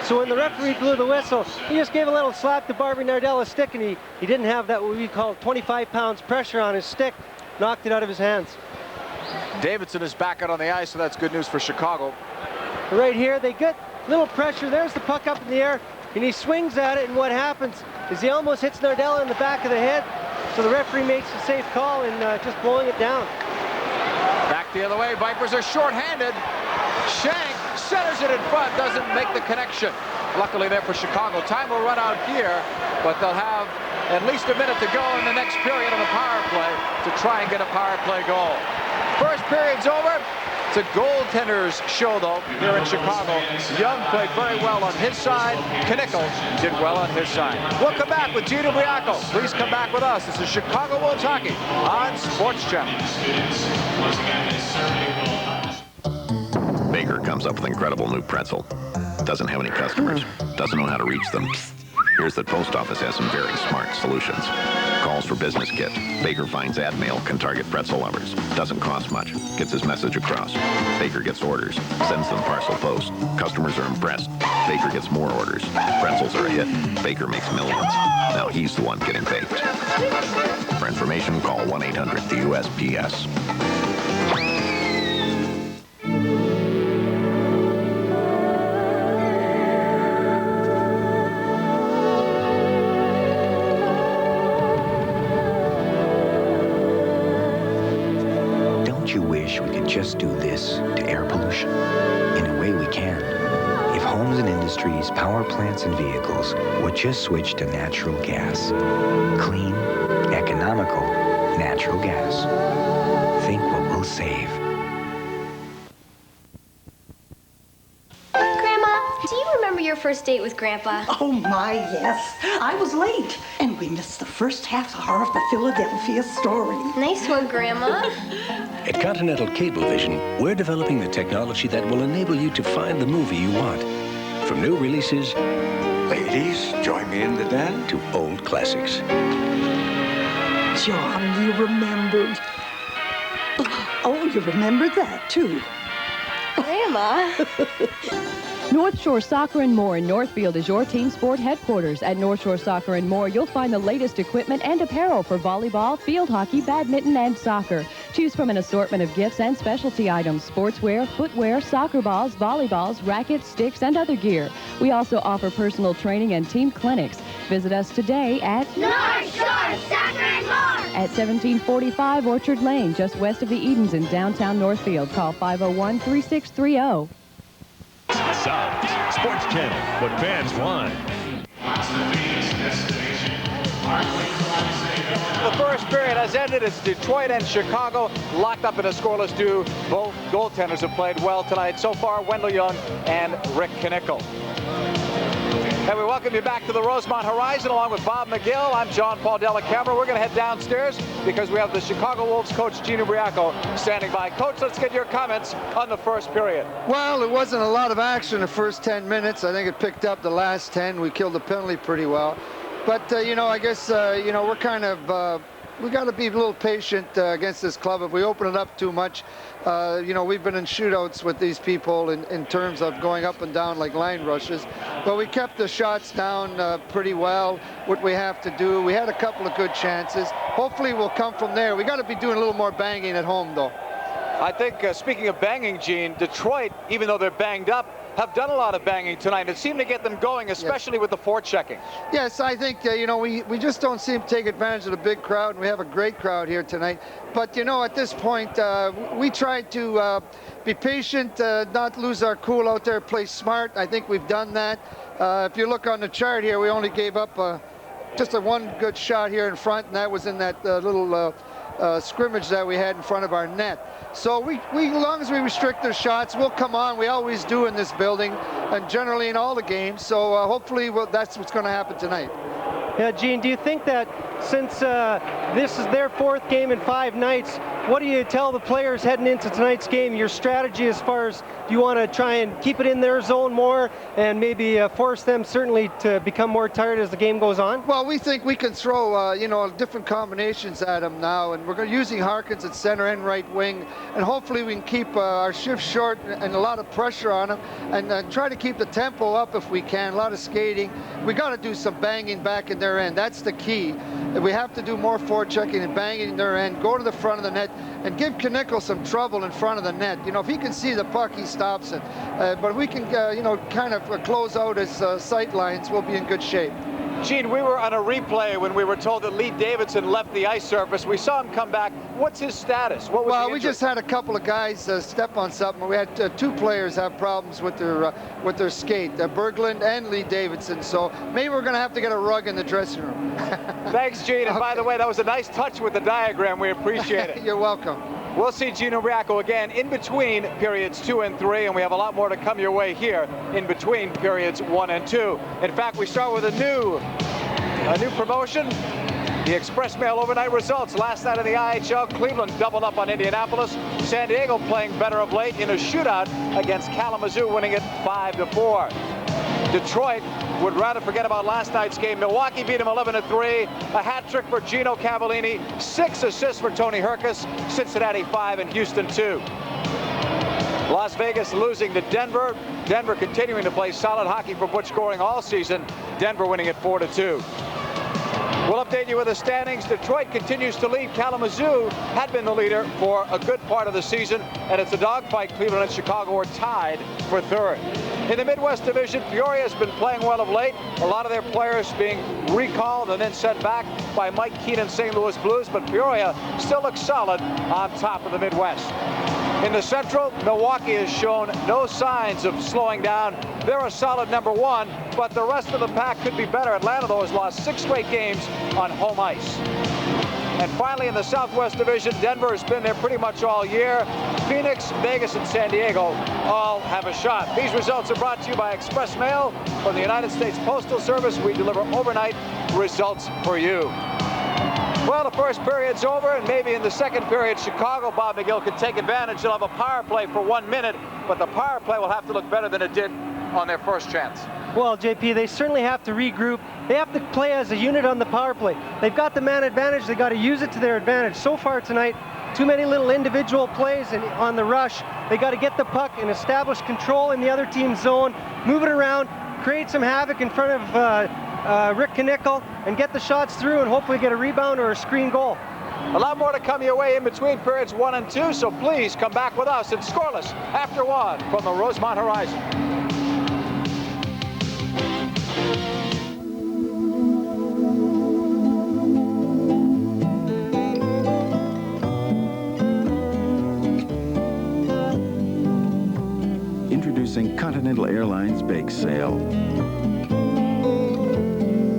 So when the referee blew the whistle, he just gave a little slap to Barbie Nardella's stick, and he didn't have that what we call 25 pounds pressure on his stick, knocked it out of his hands.
Davidson is back out on the ice, so that's good news for Chicago.
Right here, they get little pressure. There's the puck up in the air, and he swings at it, and what happens is he almost hits Nardella in the back of the head, so the referee makes a safe call and just blowing it down.
Back the other way, Vipers are shorthanded. Shank centers it in front, doesn't make the connection. Luckily there for Chicago. Time will run out here, but they'll have at least a minute to go in the next period on the power play to try and get a power play goal. First period's over. It's a goaltender's show, though, here in Chicago. Young played very well on his side. Knickel did well on his side. We'll come back with Gino Briaco. Please come back with us. This is Chicago Wolves Hockey on Sports Channel.
Baker comes up with incredible new pretzel. Doesn't have any customers. Doesn't know how to reach them. Here's that post office has some very smart solutions. Calls for business kit. Baker finds ad mail can target pretzel lovers. Doesn't cost much. Gets his message across. Baker gets orders. Sends them parcel post. Customers are impressed. Baker gets more orders. Pretzels are a hit. Baker makes millions. Now he's the one getting baked. For information, call 1-800-USPS.
You wish we could just do this to air pollution? In a way we can. If homes and industries, power plants and vehicles would just switch to natural gas. Clean, economical, natural gas. Think what we'll save.
Grandma, do you remember your first date with Grandpa?
Oh my, yes. I was late, and we missed the first half hour of the Philadelphia story.
Nice one, Grandma.
At Continental Cablevision, we're developing the technology that will enable you to find the movie you want. From new releases,
ladies, join me in the den,
to old classics.
John, you remembered. Oh, you remembered that, too.
Grandma.
North Shore Soccer and More in Northfield is your team sport headquarters. At North Shore Soccer and More, you'll find the latest equipment and apparel for volleyball, field hockey, badminton, and soccer. Choose from an assortment of gifts and specialty items, sportswear, footwear, soccer balls, volleyballs, rackets, sticks, and other gear. We also offer personal training and team clinics. Visit us today at
North Shore Soccer and More
at 1745 Orchard Lane, just west of the Edens in downtown Northfield. Call 501-3630.
South Sports Channel, what fans want.
The first period has ended. It's Detroit and Chicago locked up in a scoreless duel. Both goaltenders have played well tonight. So far, Wendell Young and Rick Knickel. And we welcome you back to the Rosemont Horizon along with Bob McGill. I'm John Paul Della Camera. We're going to head downstairs because we have the Chicago Wolves coach Gino Briaco standing by. Coach, let's get your comments on the first period.
Well, it wasn't a lot of action the first 10 minutes. I think it picked up the last 10. We killed the penalty pretty well. But, I guess, we're kind of, we got to be a little patient against this club. If we open it up too much, we've been in shootouts with these people in terms of going up and down like line rushes. But we kept the shots down pretty well, what we have to do. We had a couple of good chances. Hopefully we'll come from there. We got to be doing a little more banging at home, though.
I think, speaking of banging, Gene, Detroit, even though they're banged up, have done a lot of banging tonight. It seemed to get them going, especially with the forechecking.
Yes, I think, we just don't seem to take advantage of the big crowd, and we have a great crowd here tonight. But, at this point, we tried to be patient, not lose our cool out there, play smart. I think we've done that. If you look on the chart here, we only gave up just one good shot here in front, and that was in that little scrimmage that we had in front of our net. So we as long as we restrict their shots, we'll come on. We always do in this building, and generally in all the games. So hopefully that's what's going to happen tonight.
Yeah, Gene, do you think that since this is their fourth game in 5 nights, what do you tell the players heading into tonight's game? Your strategy as far as, do you want to try and keep it in their zone more and maybe force them certainly to become more tired as the game goes on?
Well, we think we can throw, different combinations at them now, and we're using Harkins at center and right wing, and hopefully we can keep our shift short and a lot of pressure on them, and try to keep the tempo up if we can. A lot of skating. We got to do some banging back in their end. That's the key. We have to do more forechecking and banging in their end. Go to the front of the net. and give Knickel some trouble in front of the net. You know, if he can see the puck, he stops it. But we can, you know, kind of close out his sight lines, we'll be in good shape.
Gene, we were on a replay when we were told that Lee Davidson left the ice surface. We saw him come back. What's his status? What was
well,
the
we
injury?
just had a couple of guys step on something. We had 2 players have problems with their skate, Berglund and Lee Davidson. So maybe we're going to have to get a rug in the dressing room.
Thanks, Gene. And by the way, that was a nice touch with the diagram. We appreciate it.
You're welcome.
We'll see Gino Briaco again in between periods 2 and 3, and we have a lot more to come your way here in between periods 1 and 2. In fact, we start with a new promotion. The Express Mail overnight results. Last night in the IHL, Cleveland doubled up on Indianapolis. San Diego playing better of late in a shootout against Kalamazoo, winning it 5-4. Detroit would rather forget about last night's game. Milwaukee beat him 11-3. A hat trick for Gino Cavallini. 6 assists for Tony Herkus. Cincinnati 5 and Houston 2. Las Vegas losing to Denver. Denver continuing to play solid hockey for Butch Goring all season. Denver winning it 4-2. We'll update you with the standings. Detroit continues to lead. Kalamazoo had been the leader for a good part of the season, and it's a dogfight. Cleveland and Chicago are tied for 3rd. In the Midwest Division, Peoria has been playing well of late. A lot of their players being recalled and then sent back by Mike Keenan's St. Louis Blues, but Peoria still looks solid on top of the Midwest. In the Central, Milwaukee has shown no signs of slowing down. They're a solid number 1, but the rest of the pack could be better. Atlanta, though, has lost 6 straight games on home ice. And finally, in the Southwest Division, Denver has been there pretty much all year. Phoenix, Vegas, and San Diego all have a shot. These results are brought to you by Express Mail from the United States Postal Service. We deliver overnight results for you. Well, the first period's over, and maybe in the second period, Chicago, Bob McGill, can take advantage. They'll have a power play for 1 minute, but the power play will have to look better than it did on their first chance.
Well, JP, they certainly have to regroup. They have to play as a unit on the power play. They've got the man advantage. They've got to use it to their advantage. So far tonight, too many little individual plays on the rush. They got to get the puck and establish control in the other team's zone, move it around, create some havoc in front of Rick Knickel, and get the shots through and hopefully get a rebound or a screen goal.
A lot more to come your way in between periods 1 and 2, so please come back with us. It's scoreless after 1 from the Rosemont Horizon.
Introducing Continental Airlines Bake Sale.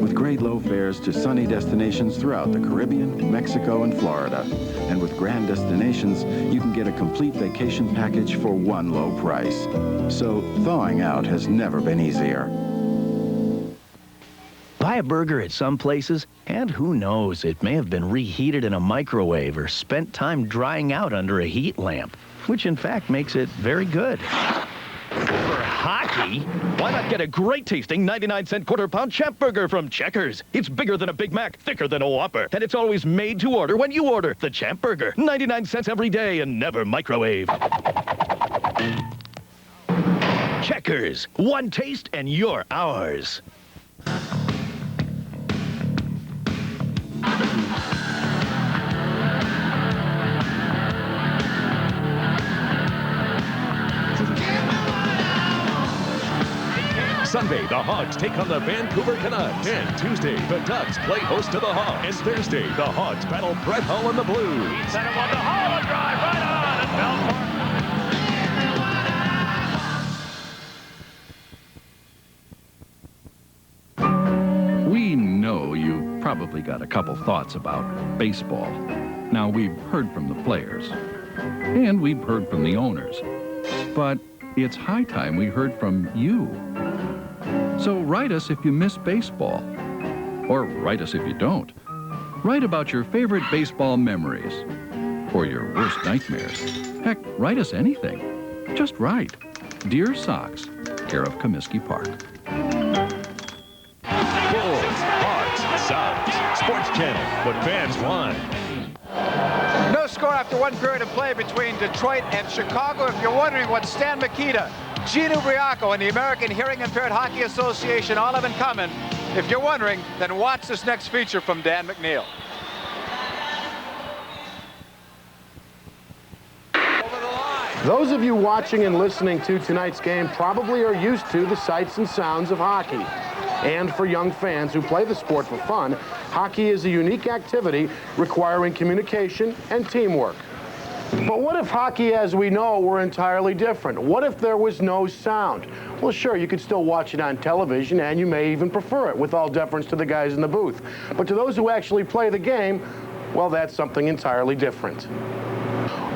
With great low fares to sunny destinations throughout the Caribbean, Mexico, and Florida. And with Grand Destinations, you can get a complete vacation package for one low price. So thawing out has never been easier.
Buy a burger at some places, and who knows, it may have been reheated in a microwave or spent time drying out under a heat lamp, which in fact makes it very good.
For hockey, why not get a great-tasting 99-cent quarter-pound Champ Burger from Checkers? It's bigger than a Big Mac, thicker than a Whopper, and it's always made to order when you order the Champ Burger. 99 cents every day and never microwave. Checkers, one taste and you're ours. Sunday, the Hogs take on the Vancouver Canucks. And Tuesday, the Ducks play host to the Hogs. And Thursday, the Hogs battle Brett Hull and the Blues.
He sent him on the Hull, a drive right on, and
We know you've probably got a couple thoughts about baseball. Now, we've heard from the players, and we've heard from the owners. But it's high time we heard from you. So write us if you miss baseball. Or write us if you don't. Write about your favorite baseball memories. Or your worst nightmares. Heck, write us anything. Just write. Dear Sox, care of Comiskey Park.
Bulls, Hawks, Sox, Sports Channel, but fans want.
No score after one period of play between Detroit and Chicago. If you're wondering what Stan Mikita, Gino Briaco, and the American Hearing Impaired Hockey Association all have in common, if you're wondering, then watch this next feature from Dan McNeil.
Those of you watching and listening to tonight's game probably are used to the sights and sounds of hockey. And for young fans who play the sport for fun, hockey is a unique activity requiring communication and teamwork. But what if hockey as we know were entirely different? What if there was no sound? Well, sure, you could still watch it on television, and you may even prefer it, with all deference to the guys in the booth. But to those who actually play the game, well, that's something entirely different.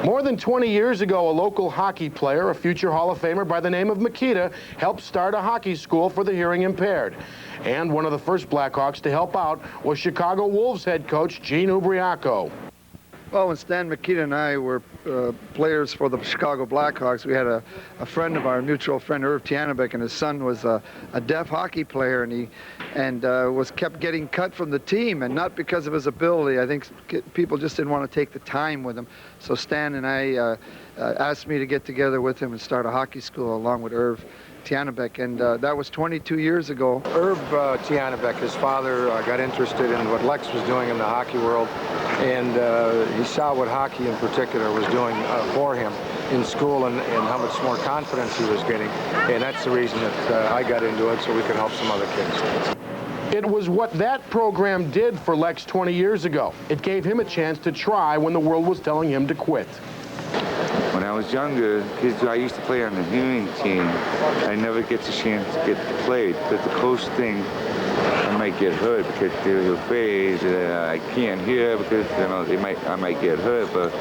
More than 20 years ago, a local hockey player, a future Hall of Famer by the name of Makita, helped start a hockey school for the hearing impaired. And one of the first Blackhawks to help out was Chicago Wolves head coach Gene Ubriaco.
Well, when Stan Makita and I were players for the Chicago Blackhawks, we had a friend of our mutual friend, Irv Tianabek, and his son was a deaf hockey player, and he kept getting cut from the team, and not because of his ability. I think people just didn't want to take the time with him. So Stan and I asked me to get together with him and start a hockey school along with Irv Tianabek, and that was 22 years ago.
Irv Tianabek, his father, got interested in what Lex was doing in the hockey world, and he saw what hockey in particular was doing for him in school and how much more confidence he was getting, and that's the reason that I got into it, so we could help some other kids.
It was what that program did for Lex 20 years ago. It gave him a chance to try when the world was telling him to quit.
When I was younger, because I used to play on the hearing team, I never get the chance to get to play. But the coach thinks I might get hurt because they're afraid I can't hear because I might get hurt, but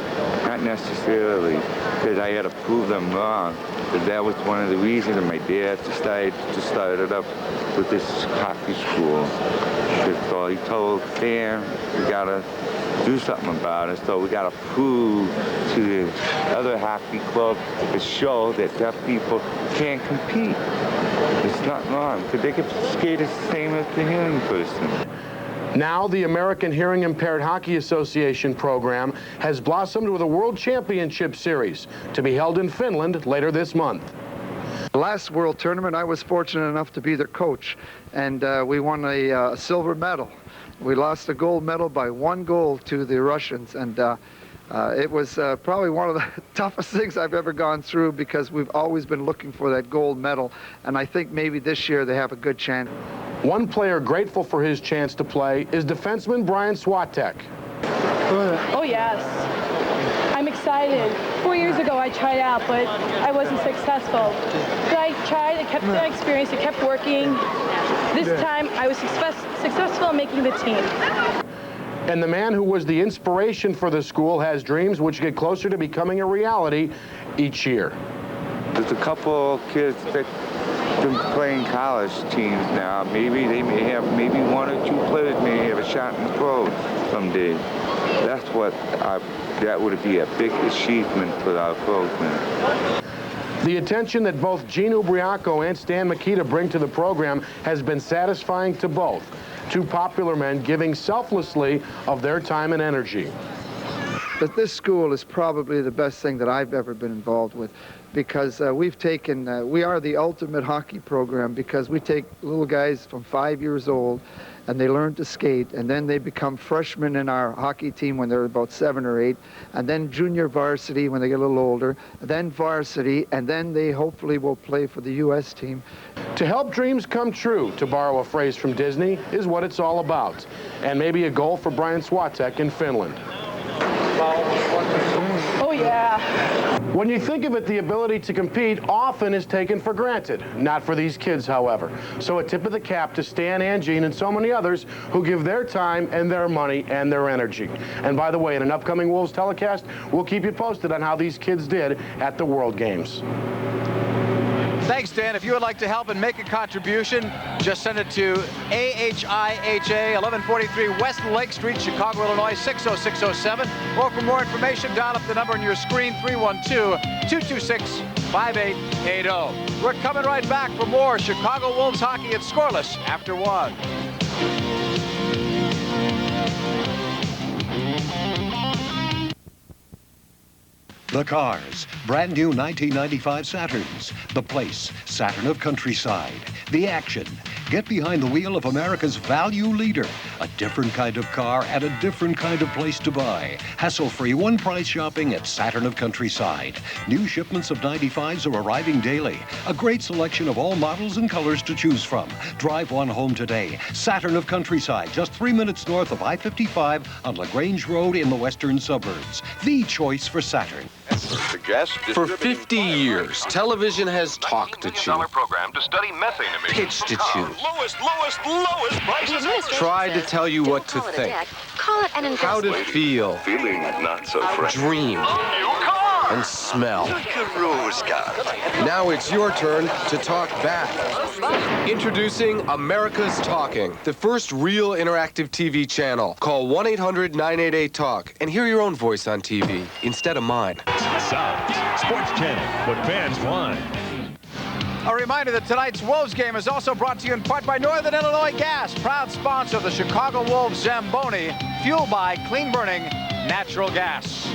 not necessarily because I had to prove them wrong. But that was one of the reasons that my dad decided to start it up with this hockey school. So he told Stan, we gotta do something about it, so we got to prove to the other hockey clubs to show that deaf people can compete. It's not wrong, because they can skate the same as the hearing person.
Now the American Hearing Impaired Hockey Association program has blossomed with a World Championship Series to be held in Finland later this month.
The last World Tournament, I was fortunate enough to be their coach, and we won a silver medal. We lost a gold medal by 1 goal to the Russians, and it was probably one of the toughest things I've ever gone through because we've always been looking for that gold medal, and I think maybe this year they have a good chance.
One player grateful for his chance to play is defenseman Brian Swatek.
Oh, yes. I'm excited. 4 years ago, I tried out, but I wasn't successful. But I tried, I kept the experience, I kept working. This time, I was successful in making the team.
And the man who was the inspiration for the school has dreams which get closer to becoming a reality each year.
There's a couple of kids that been playing college teams now. Maybe they may have, maybe 1 or 2 players may have a shot in the pro someday. That's what that would be a big achievement for our program.
The attention that both Gene Ubriaco and Stan Makita bring to the program has been satisfying to both. 2 popular men giving selflessly of their time and energy.
But this school is probably the best thing that I've ever been involved with, because we are the ultimate hockey program, because we take little guys from 5 years old and they learn to skate, and then they become freshmen in our hockey team when they're about 7 or 8, and then junior varsity when they get a little older, then varsity, and then they hopefully will play for the U.S. team.
To help dreams come true, to borrow a phrase from Disney, is what it's all about, and maybe a goal for Brian Swatek in Finland.
Oh, yeah.
When you think of it, the ability to compete often is taken for granted. Not for these kids, however. So a tip of the cap to Stan and Gene and so many others who give their time and their money and their energy. And by the way, in an upcoming Wolves telecast, we'll keep you posted on how these kids did at the World Games.
Thanks, Dan. If you would like to help and make a contribution, just send it to AHIHA, 1143 West Lake Street, Chicago, Illinois, 60607. Or for more information, dial up the number on your screen, 312-226-5880. We're coming right back for more Chicago Wolves hockey at Scoreless after 1.
The cars, brand new 1995 Saturns. The place, Saturn of Countryside. The action, Get behind the wheel of America's value leader. A different kind of car at a different kind of place to buy. Hassle-free one-price shopping at Saturn of Countryside. New shipments of 95s are arriving daily. A great selection of all models and colors to choose from. Drive one home today. Saturn of Countryside, just 3 minutes north of I-55 on LaGrange Road in the western suburbs. The choice for Saturn.
For 50 years, television has talked at you,
program to study methane emissions.
pitched at you,
Lowest prices.
tried to tell you what to think,
Call it an
how to feel,
Feeling not so fresh.
dream, and smell.
Rose garden.
Now it's your turn to talk back. Introducing America's Talking, the first real interactive TV channel. Call 1-800-988-TALK and hear your own voice on TV instead of mine.
Sounds Sports Channel, what fans want.
A reminder that tonight's Wolves game is also brought to you in part by Northern Illinois Gas, proud sponsor of the Chicago Wolves Zamboni, fueled by clean-burning natural gas.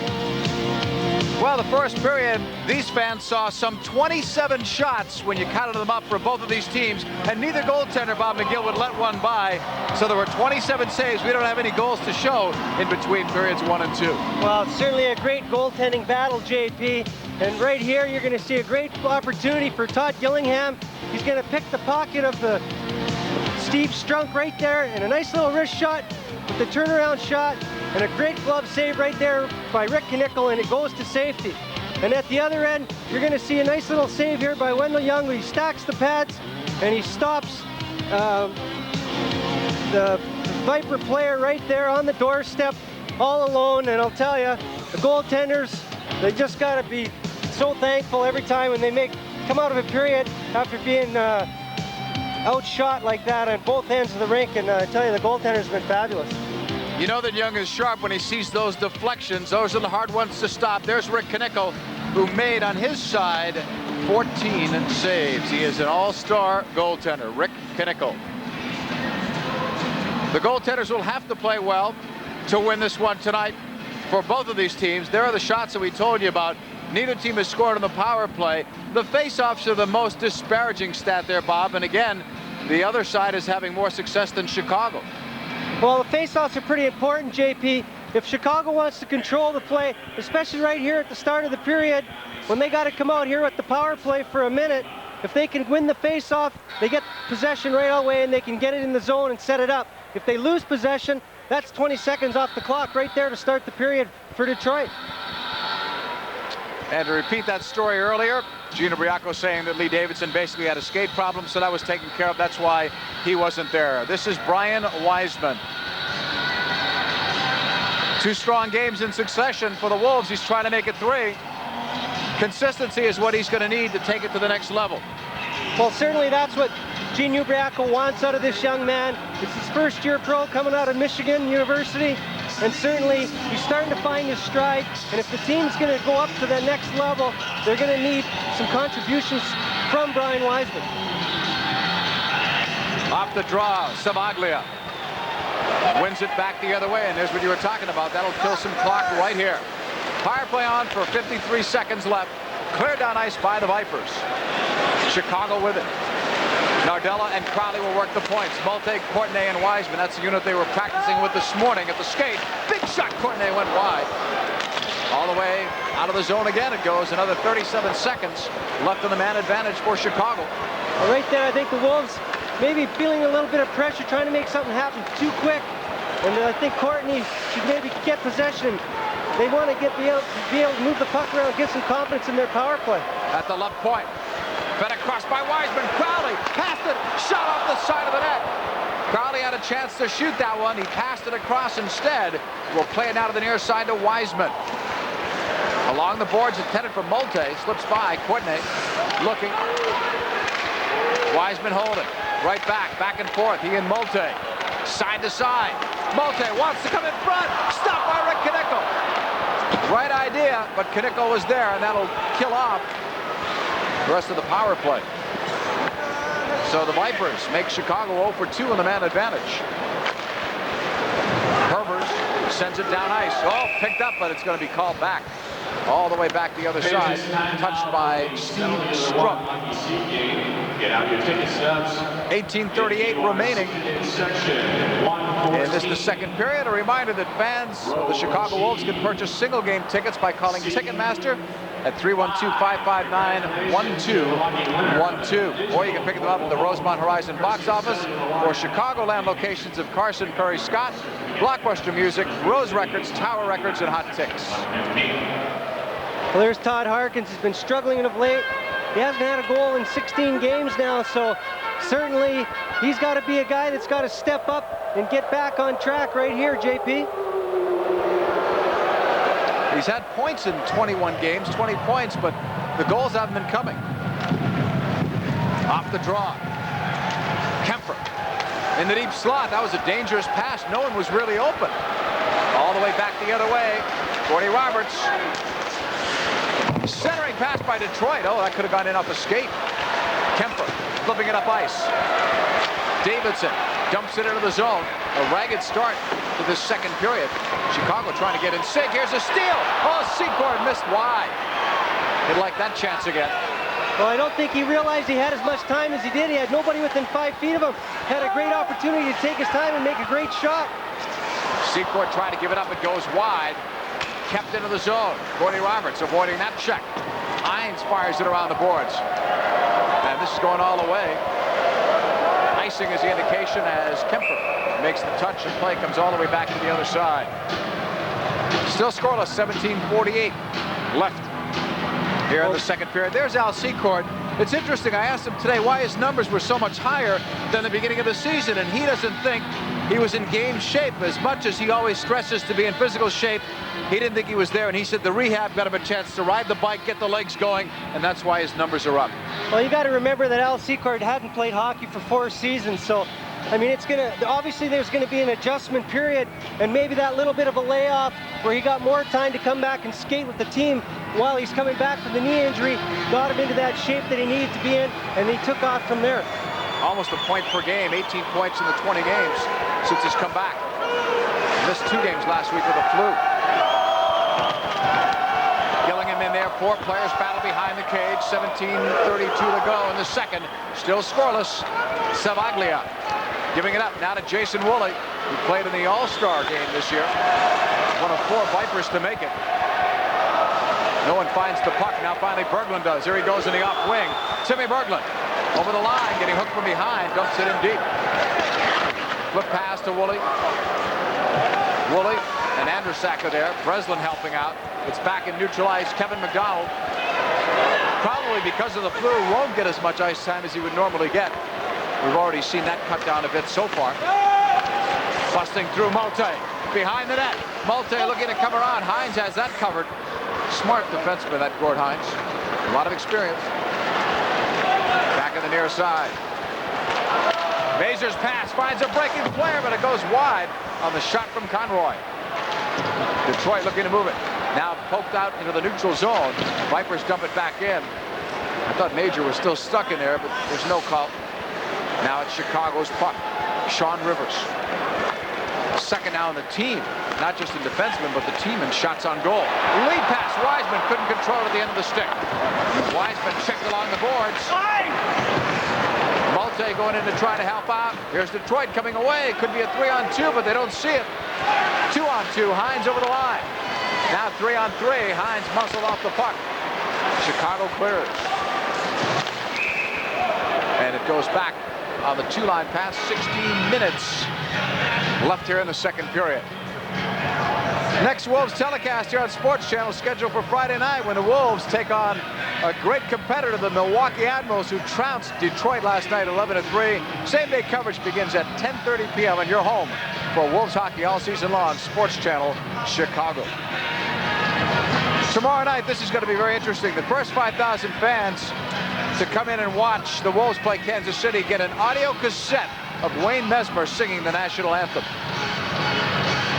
Well, the first period, these fans saw some 27 shots when you counted them up for both of these teams, and neither goaltender, Bob McGill, would let one by. So there were 27 saves. We don't have any goals to show in between periods 1 and 2.
Well, it's certainly a great goaltending battle, JP. And right here, you're going to see a great opportunity for Todd Gillingham. He's going to pick the pocket of the Steve Strunk right there, and a nice little wrist shot with the turnaround shot, and a great glove save right there by Rick Knickel, and it goes to safety. And at the other end, you're going to see a nice little save here by Wendell Young, where he stacks the pads, and he stops the Viper player right there on the doorstep, all alone. And I'll tell you, the goaltenders, they just got to be so thankful every time when they come out of a period after being outshot like that on both ends of the rink. And I tell you, the goaltender's been fabulous.
You know that Young is sharp when he sees those deflections. Those are the hard ones to stop. There's Rick Knickel, who made on his side 14 saves. He is an all-star goaltender, Rick Knickel. The goaltenders will have to play well to win this one tonight for both of these teams. There are the shots that we told you about. Neither team has scored on the power play. The face-offs are the most disparaging stat there, Bob. And again, the other side is having more success than Chicago.
Well, the face-offs are pretty important, JP. If Chicago wants to control the play, especially right here at the start of the period, when they got to come out here with the power play for a minute, if they can win the face-off, they get possession right away and they can get it in the zone and set it up. If they lose possession, that's 20 seconds off the clock right there to start the period for Detroit.
And to repeat that story earlier, Gino Briaco saying that Lee Davidson basically had a skate problem, so that was taken care of. That's why he wasn't there. This is Brian Wiseman. 2 strong games in succession for the Wolves. He's trying to make it 3. Consistency is what he's going to need to take it to the next level.
Well, certainly that's what Gino Briaco wants out of this young man. It's his first-year pro coming out of Michigan University. And certainly, he's starting to find his stride. And if the team's going to go up to the next level, they're going to need some contributions from Brian Wiseman.
Off the draw, Savaglia wins it back the other way. And there's what you were talking about. That'll kill some clock right here. Power play on for 53 seconds left. Cleared down ice by the Vipers. Chicago with it. Nardella and Crowley will work the points. Molte, Courtney, and Wiseman. That's the unit they were practicing with this morning at the skate. Big shot. Courtney went wide. All the way out of the zone again it goes. Another 37 seconds left in the man advantage for Chicago.
Well, right there, I think the Wolves maybe feeling a little bit of pressure, trying to make something happen too quick. And I think Courtney should maybe get possession. They want to be able to move the puck around, get some confidence in their power play.
At the left point. Fed across by Wiseman. Crowley passed it. Shot off the side of the net. Crowley had a chance to shoot that one. He passed it across instead. We'll play it now to the near side to Wiseman. Along the boards intended for Molte. Slips by. Courtney looking. Wiseman holding. Right back and forth. He and Molte. Side to side. Molte wants to come in front. Stopped by Rick Knickel. Right idea, but Knickel was there, and that'll kill off the rest of the power play. So the Vipers make Chicago 0 for 2 in the man advantage. Herbers sends it down ice. Oh, picked up, but it's going to be called back. All the way back the other side. Touched by Steve Strunk. Get out your ticket stubs. 18:38 remaining. And this is the second period. A reminder that fans of the Chicago Wolves can purchase single-game tickets by calling Ticketmaster at 312-559-1212. Or you can pick them up at the Rosemont Horizon box office or Chicagoland locations of Carson, Perry, Scott, Blockbuster Music, Rose Records, Tower Records, and Hot Tix.
Well, there's Todd Harkins. He's been struggling of late. He hasn't had a goal in 16 games now, so certainly he's got to be a guy that's got to step up and get back on track right here, JP.
He's had points in 21 games, 20 points, but the goals haven't been coming. Off the draw. Kemper in the deep slot. That was a dangerous pass. No one was really open. All the way back the other way. Gordy Roberts. Centering pass by Detroit. Oh, that could have gone in off a skate. Kemper flipping it up ice. Davidson dumps it into the zone. A ragged start to this second period. Chicago trying to get in sync. Here's a steal. Oh, Secord missed wide. He'd like that chance again.
Well, I don't think he realized he had as much time as he did. He had nobody within 5 feet of him. Had a great opportunity to take his time and make a great shot.
Secord trying to give it up. It goes wide. Kept into the zone. Gordy Roberts avoiding that check. Hines fires it around the boards. And this is going all the way. Icing is the indication as Kemper makes the touch and play comes all the way back to the other side. Still scoreless, 17:48 left here in the second period. There's Al Secord. It's interesting, I asked him today why his numbers were so much higher than the beginning of the season, and he doesn't think he was in game shape as much as he always stresses to be in physical shape. He didn't think he was there, and he said the rehab got him a chance to ride the bike, get the legs going, and that's why his numbers are up.
Well, you got to remember that Al Secord hadn't played hockey for 4 seasons, so I mean, it's gonna obviously there's gonna be an adjustment period, and maybe that little bit of a layoff where he got more time to come back and skate with the team while he's coming back from the knee injury got him into that shape that he needed to be in, and he took off from there.
Almost a point per game, 18 points in the 20 games since he's come back. Missed 2 games last week with a flu. Gillingham in there, 4 players battle behind the cage, 17:32 to go in the second. Still scoreless. Savaglia giving it up now to Jason Woolley, who played in the All-Star game this year. One of 4 Vipers to make it. No one finds the puck. Now finally Berglund does. Here he goes in the off wing. Timmy Berglund over the line, getting hooked from behind, dumps it in deep. Flip pass to Woolley. Woolley and Andrusak are there. Breslin helping out. It's back in neutral ice. Kevin McDonald, probably because of the flu, won't get as much ice time as he would normally get. We've already seen that cut down a bit so far. Busting through Malte. Behind the net. Malte looking to come around. Hines has that covered. Smart defenseman, that Gord Hines. A lot of experience. Back in the near side. Mazur's pass finds a breaking flare, but it goes wide on the shot from Conroy. Detroit looking to move it. Now poked out into the neutral zone. Vipers dump it back in. I thought Major was still stuck in there, but there's no call. Now it's Chicago's puck. Sean Rivers. Second now in the team. Not just in defenseman, but the team in shots on goal. Lead pass. Wiseman couldn't control it at the end of the stick. Wiseman checked along the boards. Malte going in to try to help out. Here's Detroit coming away. Could be a 3-on-2, but they don't see it. 2-on-2. Hines over the line. Now 3-on-3. Hines muscled off the puck. Chicago clears. And it goes back on the 2-line pass. 16 minutes left here in the second period. Next Wolves telecast here on Sports Channel, scheduled for Friday night when the Wolves take on a great competitor, the Milwaukee Admirals, who trounced Detroit last night 11-3. Same-day coverage begins at 10:30 p.m. on your home for Wolves hockey all season long, Sports Channel, Chicago. Tomorrow night, this is going to be very interesting. The first 5,000 fans to come in and watch the Wolves play Kansas City get an audio cassette of Wayne Mesmer singing the national anthem.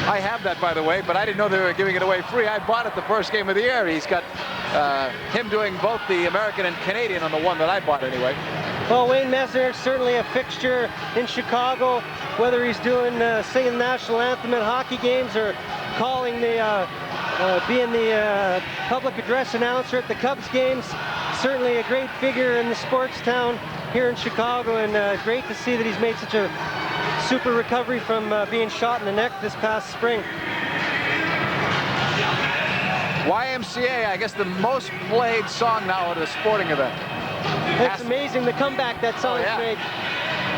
I have that, by the way, but I didn't know they were giving it away free. I bought it the first game of the year. He's got him doing both the American and Canadian on the one that I bought anyway.
Well, Wayne Mesmer is certainly a fixture in Chicago, whether he's doing singing the national anthem at hockey games or calling the being the public address announcer at the Cubs games. Certainly a great figure in the sports town here in Chicago, and great to see that he's made such a super recovery from being shot in the neck this past spring.
YMCA, I guess the most played song now at a sporting event.
It's amazing the comeback that song's made.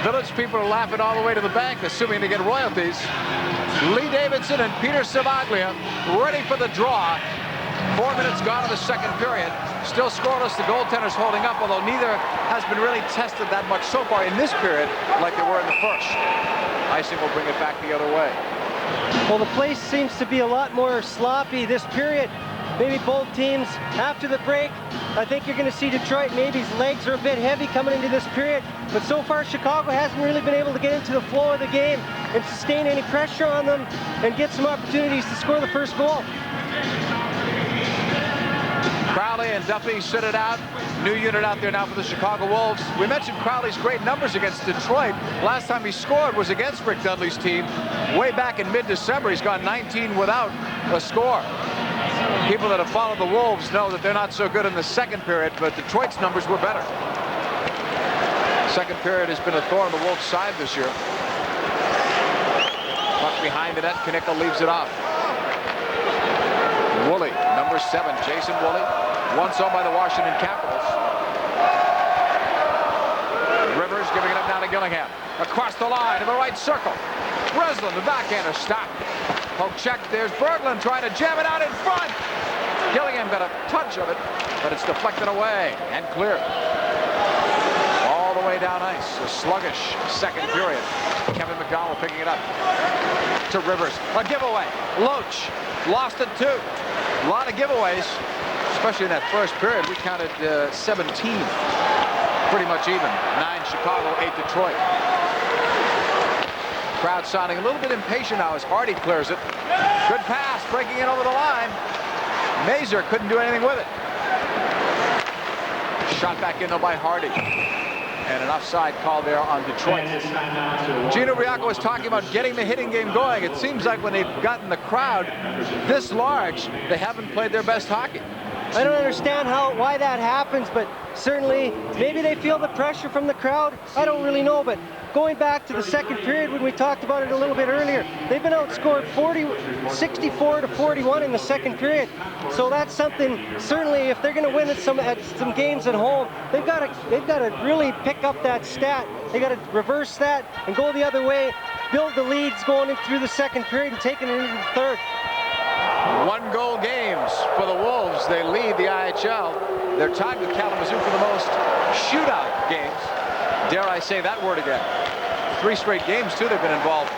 Village people are laughing all the way to the bank, assuming they get royalties. Lee Davidson and Peter Savaglia ready for the draw. 4 minutes gone in the second period. Still scoreless, the goaltenders holding up, although neither has been really tested that much so far in this period like they were in the first. Icing will bring it back the other way.
Well, the place seems to be a lot more sloppy this period. Maybe both teams after the break. I think you're going to see Detroit, maybe his legs are a bit heavy coming into this period. But so far, Chicago hasn't really been able to get into the flow of the game and sustain any pressure on them and get some opportunities to score the first goal.
Crowley and Duffy sit it out. New unit out there now for the Chicago Wolves. We mentioned Crowley's great numbers against Detroit. Last time he scored was against Rick Dudley's team way back in mid-December. He's gone 19 without a score. People that have followed the Wolves know that they're not so good in the second period, but Detroit's numbers were better. Second period has been a thorn on the Wolves' side this year. Puck behind the net, Knickel leaves it off. Woolley, number 7, Jason Woolley, once owned by the Washington Capitals. Rivers giving it up now to Gillingham. Across the line in the right circle. Breslin, the backhander, stopped. Poke check, there's Berglund trying to jam it out in front. Gillingham got a touch of it, but it's deflected away and clear. All the way down ice, a sluggish second period. Kevin McDonald picking it up to Rivers. A giveaway. Loach lost it too. A lot of giveaways, especially in that first period. We counted 17. Pretty much even. 9 Chicago, 8 Detroit. Crowd sounding a little bit impatient now as Hardy clears it. Good pass, breaking it over the line. Mazur couldn't do anything with it. Shot back in though by Hardy. And an offside call there on Detroit. Gino Riacco was talking about getting the hitting game going. It seems like when they've gotten the crowd this large, they haven't played their best hockey.
I don't understand why that happens, but certainly maybe they feel the pressure from the crowd. I don't really know, but going back to the second period when we talked about it a little bit earlier, they've been outscored 64-41 in the second period. So that's something, certainly if they're going to win at some games at home, they've got to really pick up that stat. They got to reverse that and go the other way, build the leads going in through the second period and taking it into the third.
1-goal games for the Wolves. They lead the IHL. They're tied with Kalamazoo for the most shootout games. Dare I say that word again. 3 straight games, too, they've been involved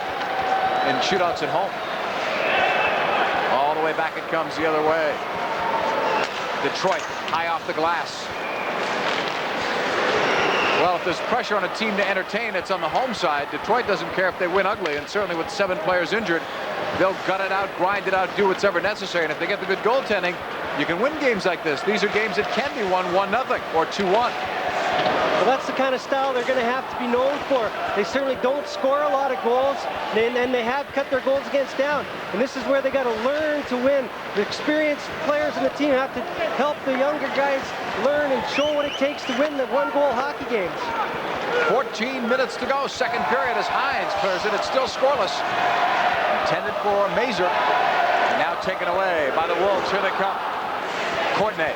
in shootouts at home. All the way back it comes the other way. Detroit, high off the glass. Well, if there's pressure on a team to entertain, it's on the home side. Detroit doesn't care if they win ugly, and certainly with 7 players injured, they'll gut it out, grind it out, do whatever necessary. And if they get the good goaltending, you can win games like this. These are games that can be won 1-0 or 2-1.
Well, that's the kind of style they're going to have to be known for. They certainly don't score a lot of goals, and they have cut their goals against down. And this is where they got to learn to win. The experienced players in the team have to help the younger guys learn and show what it takes to win the 1-goal hockey games.
14 minutes to go, second period as Hines clears it. It's still scoreless. Intended for Mazur. Now taken away by the Wolves. Here they come. Courtney.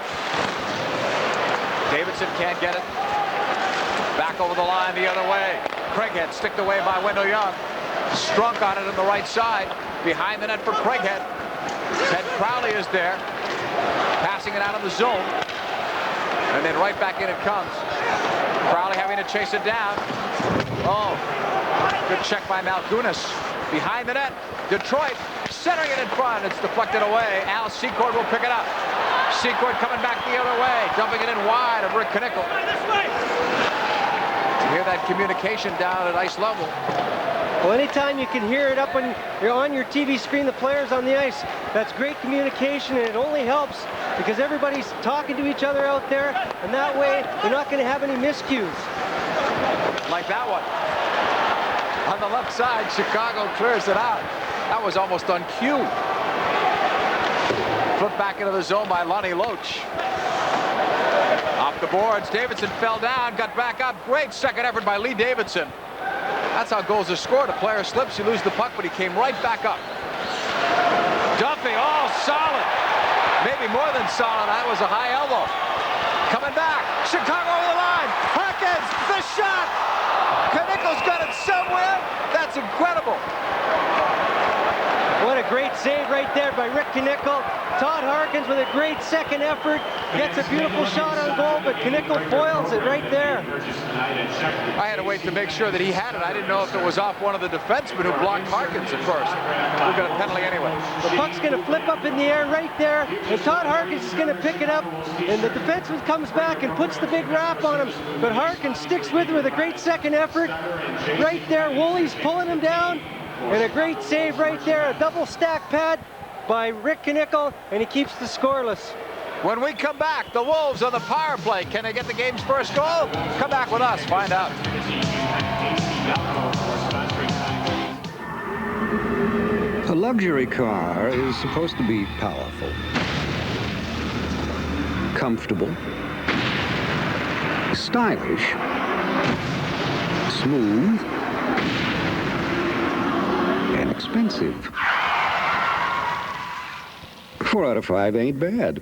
Davidson can't get it. Back over the line the other way. Craighead sticked away by Wendell Young. Strunk on it on the right side. Behind the net for Craighead. Ted Crowley is there. Passing it out of the zone. And then right back in it comes. Crowley having to chase it down. Oh, good check by Malkunas. Behind the net, Detroit centering it in front. It's deflected away. Al Secord will pick it up. Secord coming back the other way, dumping it in wide of Rick Knickel. You hear that communication down at ice level.
Well, anytime you can hear it up when you're on your TV screen, the players on the ice, that's great communication, and it only helps because everybody's talking to each other out there, and that way they're not going to have any miscues.
Like that one. On the left side, Chicago clears it out. That was almost on cue. Flipped back into the zone by Lonnie Loach. Off the boards, Davidson fell down, got back up. Great second effort by Lee Davidson. That's how goals are scored. A player slips, you lose the puck, but he came right back up. Duffy, oh, solid. Maybe more than solid. That was a high elbow. Coming back. Chicago over the line. Harkins, the shot. Knickel's got it somewhere. That's incredible.
What a great save right there by Rick Knickel. Todd Harkins with a great second effort. Gets a beautiful shot on goal, but Knickel foils it right there.
I had to wait to make sure that he had it. I didn't know if it was off one of the defensemen who blocked Harkins at first. We'll get a penalty anyway.
The puck's going to flip up in the air right there, and Todd Harkins is going to pick it up, and the defenseman comes back and puts the big wrap on him, but Harkins sticks with it with a great second effort. Right there, Wooley's pulling him down, and a great save right there, a double stack pad by Rick Knickel, and he keeps the scoreless.
When we come back, the Wolves on the power play. Can they get the game's first goal? Come back with us, find out.
A luxury car is supposed to be powerful, comfortable, stylish, smooth, and expensive. 4 out of 5 ain't bad.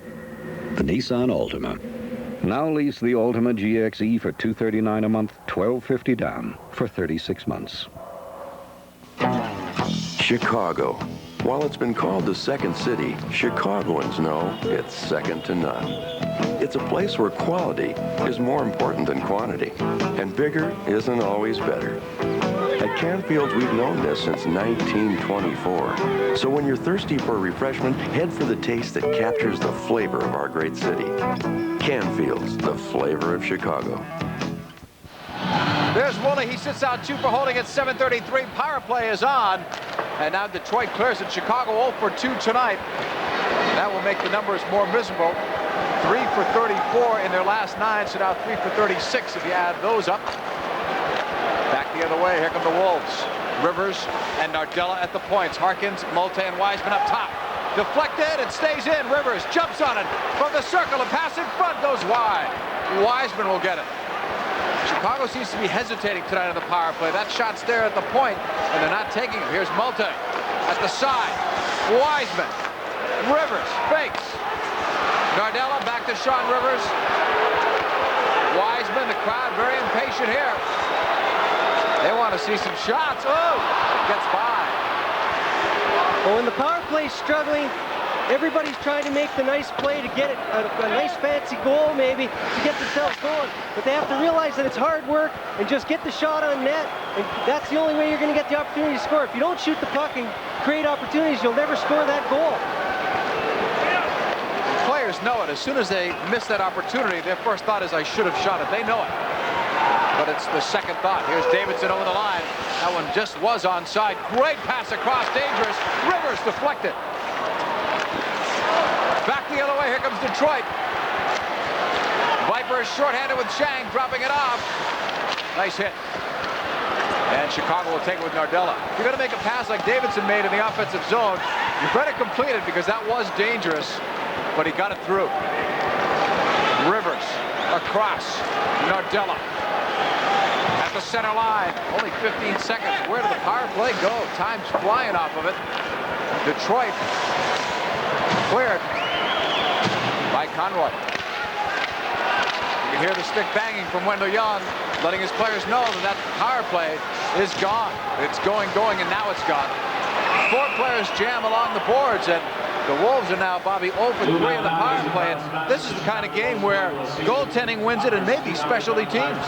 The Nissan Altima. Now lease the Altima GXE for $239 a month, $1,250 down for 36 months.
Chicago. While it's been called the second city, Chicagoans know it's second to none. It's a place where quality is more important than quantity, and bigger isn't always better. At Canfield's, we've known this since 1924. So when you're thirsty for refreshment, head for the taste that captures the flavor of our great city. Canfield's, the flavor of Chicago.
There's Woolley. He sits out 2 for holding at 7:33. Power play is on. And now Detroit clears it. Chicago 0 for 2 tonight. That will make the numbers more miserable. 3 for 34 in their last 9, so now 3 for 36 if you add those up. Back the other way, here come the Wolves. Rivers and Nardella at the points. Harkins, Molte, and Wiseman up top. Deflected, it stays in. Rivers jumps on it from the circle. A pass in front goes wide. Wiseman will get it. Chicago seems to be hesitating tonight on the power play. That shot's there at the point, and they're not taking it. Here's Molte at the side. Wiseman. Rivers fakes. Nardella back to Sean Rivers. Wiseman, the crowd very impatient here. They want to see some shots. Oh, gets by.
Well, when the power play's struggling, everybody's trying to make the nice play to get it, a nice fancy goal maybe, to get themselves going. But they have to realize that it's hard work and just get the shot on net. And that's the only way you're going to get the opportunity to score. If you don't shoot the puck and create opportunities, you'll never score that goal.
Players know it. As soon as they miss that opportunity, their first thought is, I should have shot it. They know it. But it's the second thought. Here's Davidson over the line. That one just was onside. Great pass across, dangerous. Rivers deflected. Back the other way, here comes Detroit. Viper is shorthanded with Shang, dropping it off. Nice hit. And Chicago will take it with Nardella. If you're going to make a pass like Davidson made in the offensive zone, you better complete it because that was dangerous, but he got it through. Rivers across. Nardella at the center line. Only 15 seconds. Where did the power play go? Time's flying off of it. Detroit cleared by Conroy. You can hear the stick banging from Wendell Young, letting his players know that power play is gone. It's going, and now it's gone. 4 players jam along the boards, and the Wolves are now, Bobby, 0 for 3 in the power play. And this is the kind of game where goaltending wins it and maybe specialty teams.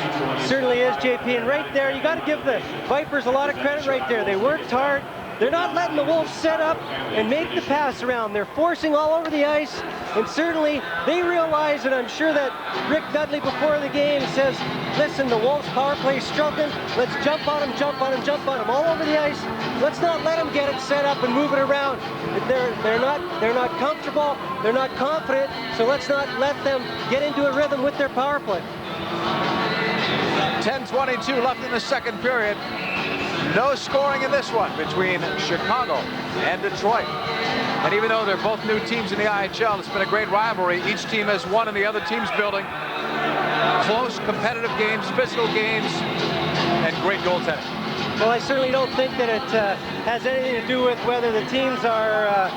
Certainly is, JP. And right there, you got to give the Vipers a lot of credit right there. They worked hard. They're not letting the Wolves set up and make the pass around. They're forcing all over the ice, and certainly they realize, and I'm sure that Rick Dudley before the game says, listen, the Wolves power play is struggling. Let's jump on them, jump on them, jump on them all over the ice. Let's not let them get it set up and move it around. They're not comfortable, they're not confident, so let's not let them get into a rhythm with their power play.
10:22 left in the second period. No scoring in this one between Chicago and Detroit. And even though they're both new teams in the IHL, it's been a great rivalry. Each team has won in the other team's building. close, competitive games, physical games, and great goaltending.
Well, I certainly don't think that it has anything to do with whether the teams are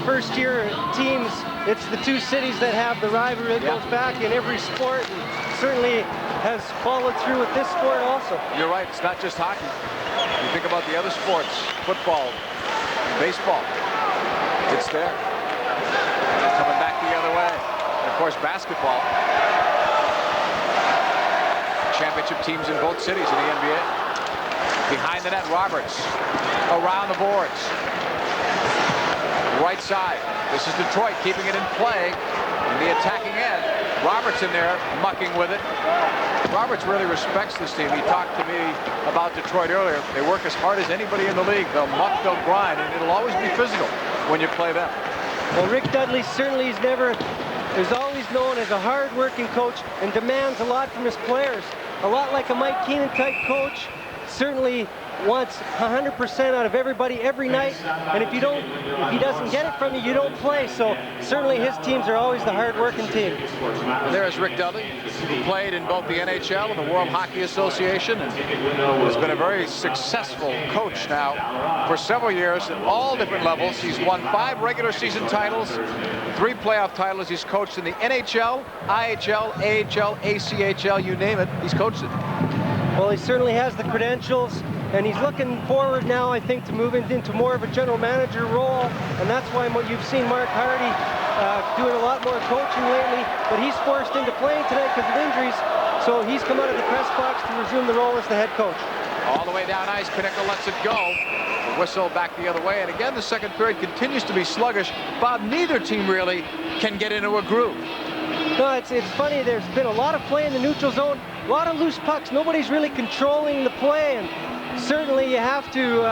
first-year teams. It's the two cities that have the rivalry that goes back in every sport, and certainly has followed through with this sport also.
You're right, it's not just hockey. You think about the other sports, football, baseball, it's there. Coming back the other way. And of course, basketball. Championship teams in both cities in the NBA. Behind the net, Roberts. Around the boards. Right side. This is Detroit keeping it in play in the attacking end. Roberts in there, mucking with it. Roberts really respects this team. He talked to me about Detroit earlier. They work as hard as anybody in the league. They'll muck, they'll grind, and it'll always be physical when you play them.
Well, Rick Dudley certainly is always known as a hard-working coach and demands a lot from his players. A lot like a Mike Keenan type coach, certainly wants 100% out of everybody every night, and if he doesn't get it from you, you don't play. So certainly his teams are always the hard-working team.
There's Rick Dudley, who played in both the NHL and the World Hockey Association, and has been a very successful coach now for several years at all different levels. He's won 5 regular season titles, 3 playoff titles. He's coached in the NHL, IHL, AHL, ACHL, you name it, he's coached it.
Well, he certainly has the credentials, and he's looking forward now, I think, to moving into more of a general manager role, and that's why you've seen Mark Hardy doing a lot more coaching lately, but he's forced into playing tonight because of injuries, so he's come out of the press box to resume the role as the head coach.
All the way down ice, Knickle lets it go. The whistle back the other way, and again, the second period continues to be sluggish. Bob, neither team really can get into a groove.
No, it's funny. There's been a lot of play in the neutral zone, a lot of loose pucks. Nobody's really controlling the play, and certainly you have to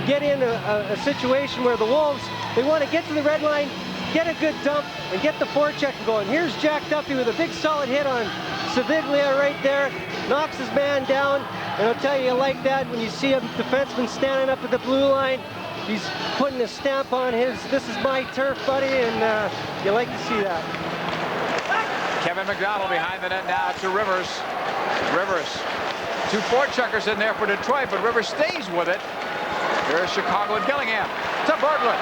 get in a situation where the Wolves, they want to get to the red line, get a good dump, and get the forecheck going. Here's Jack Duffy with a big solid hit on Saviglia right there, knocks his man down, and I'll tell you, you like that when you see a defenseman standing up at the blue line. He's putting a stamp on his, this is my turf, buddy, and you like to see that.
Kevin McDonald behind the net now to Rivers. Rivers. 2 forecheckers in there for Detroit, but Rivers stays with it. Here's Chicago and Gillingham to Berglund.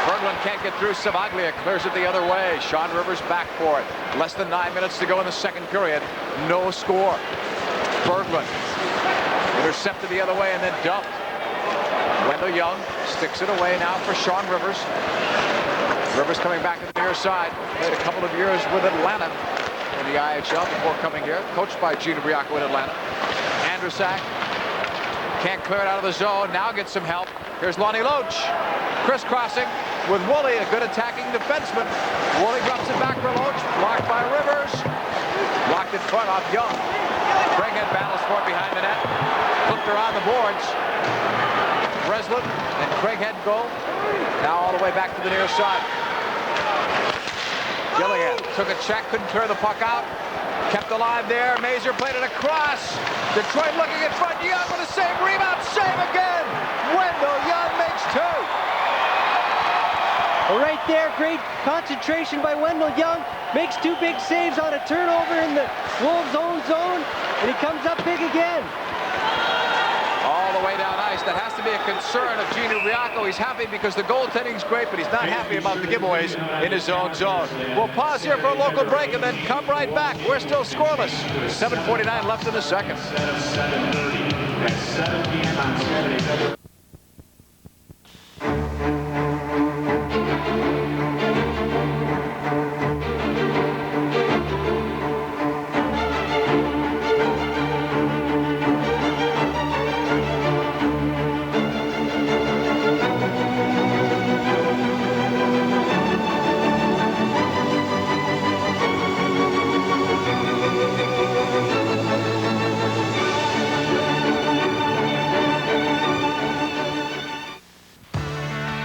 Berglund can't get through. Savaglia clears it the other way. Sean Rivers back for it. Less than 9 minutes to go in the second period. No score. Berglund intercepted the other way and then dumped. Wendell Young sticks it away now for Sean Rivers. Rivers coming back to the near side. Played a couple of years with Atlanta in the IHL before coming here. Coached by Gino Briaco in Atlanta. Andrusak can't clear it out of the zone. Now gets some help. Here's Lonnie Loach. Crisscrossing with Woolley, a good attacking defenseman. Woolley drops it back for Loach. Blocked by Rivers. Blocked in front off Young. Craighead battles for it behind the net. Flipped around the boards. Breslin and Craighead go. Now all the way back to the near side. Gilligan took a check, couldn't clear the puck out. Kept alive there. Mazur played it across. Detroit looking in front. Young with a save. Rebound. Save again. Wendell Young makes 2.
Well, right there, great concentration by Wendell Young. Makes 2 big saves on a turnover in the Wolves' own zone. And he comes up big again.
All the way down ice. That has to be a concern of Gino Briaco. He's happy because the goaltending's great, but he's not happy about the giveaways in his own zone. We'll pause here for a local break and then come right back. We're still scoreless. 7:49 left in the second.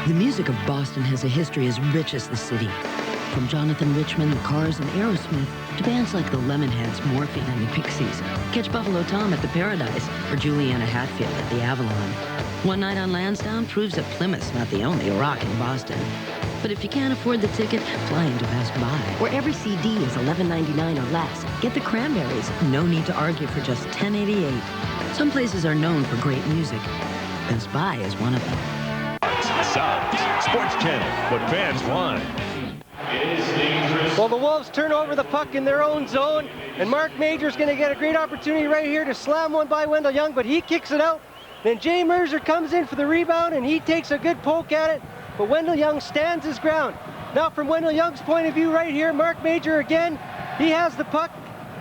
The music of Boston has a history as rich as the city. From Jonathan Richman, the Cars, and Aerosmith, to bands like the Lemonheads, Morphine, and the Pixies. Catch Buffalo Tom at the Paradise, or Juliana Hatfield at the Avalon. One Night on Lansdowne proves that Plymouth's not the only rock in Boston. But if you can't afford the ticket, fly into Best Buy, where every CD is $11.99 or less. Get the Cranberries. No need to argue for just $10.88. Some places are known for great music. Best Buy is one of them.
Sounds, Sports Channel, what fans want.
Well, the Wolves turn over the puck in their own zone, and Mark Major's going to get a great opportunity right here to slam one by Wendell Young, but he kicks it out. Then Jay Mercer comes in for the rebound, and he takes a good poke at it, but Wendell Young stands his ground. Now from Wendell Young's point of view right here, Mark Major again, he has the puck.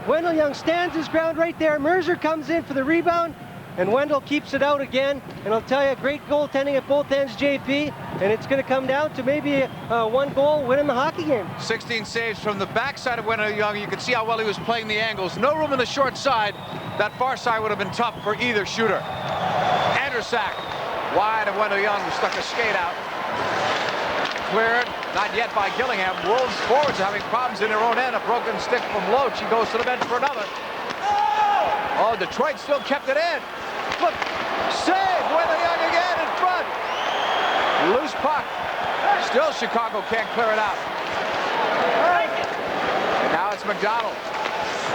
Wendell Young stands his ground right there. Mercer comes in for the rebound, and Wendell keeps it out again. And I'll tell you, great goaltending at both ends, JP, and it's going to come down to maybe one goal winning the hockey game.
16 saves from the backside of Wendell Young. You can see how well he was playing the angles. No room in the short side. That far side would have been tough for either shooter. Andersack wide of Wendell Young, who stuck a skate out. Cleared, not yet by Gillingham. Wolves forwards are having problems in their own end. A broken stick from Loach. He goes to the bench for another. Oh, Detroit still kept it in. Look, save, Wendell Young again in front. Loose puck. Still Chicago can't clear it out. And now it's McDonald.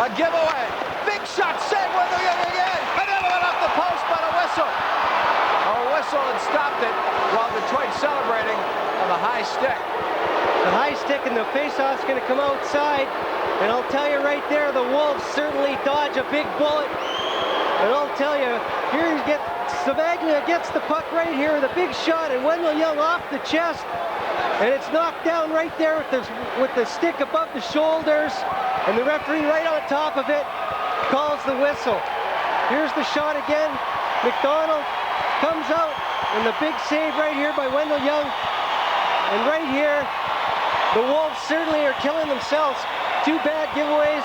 A giveaway. Big shot, save, Wendell Young again. Another one off the post, but a whistle. A whistle and stopped it while Detroit celebrating on the high stick.
The high stick and the faceoff's going to come outside. And I'll tell you right there, the Wolves certainly dodge a big bullet. And I'll tell you, here you get Savaglia gets the puck right here with a big shot, and Wendell Young off the chest. And it's knocked down right there with the stick above the shoulders. And the referee right on top of it calls the whistle. Here's the shot again. McDonald comes out, and the big save right here by Wendell Young. And right here, the Wolves certainly are killing themselves. Two bad giveaways.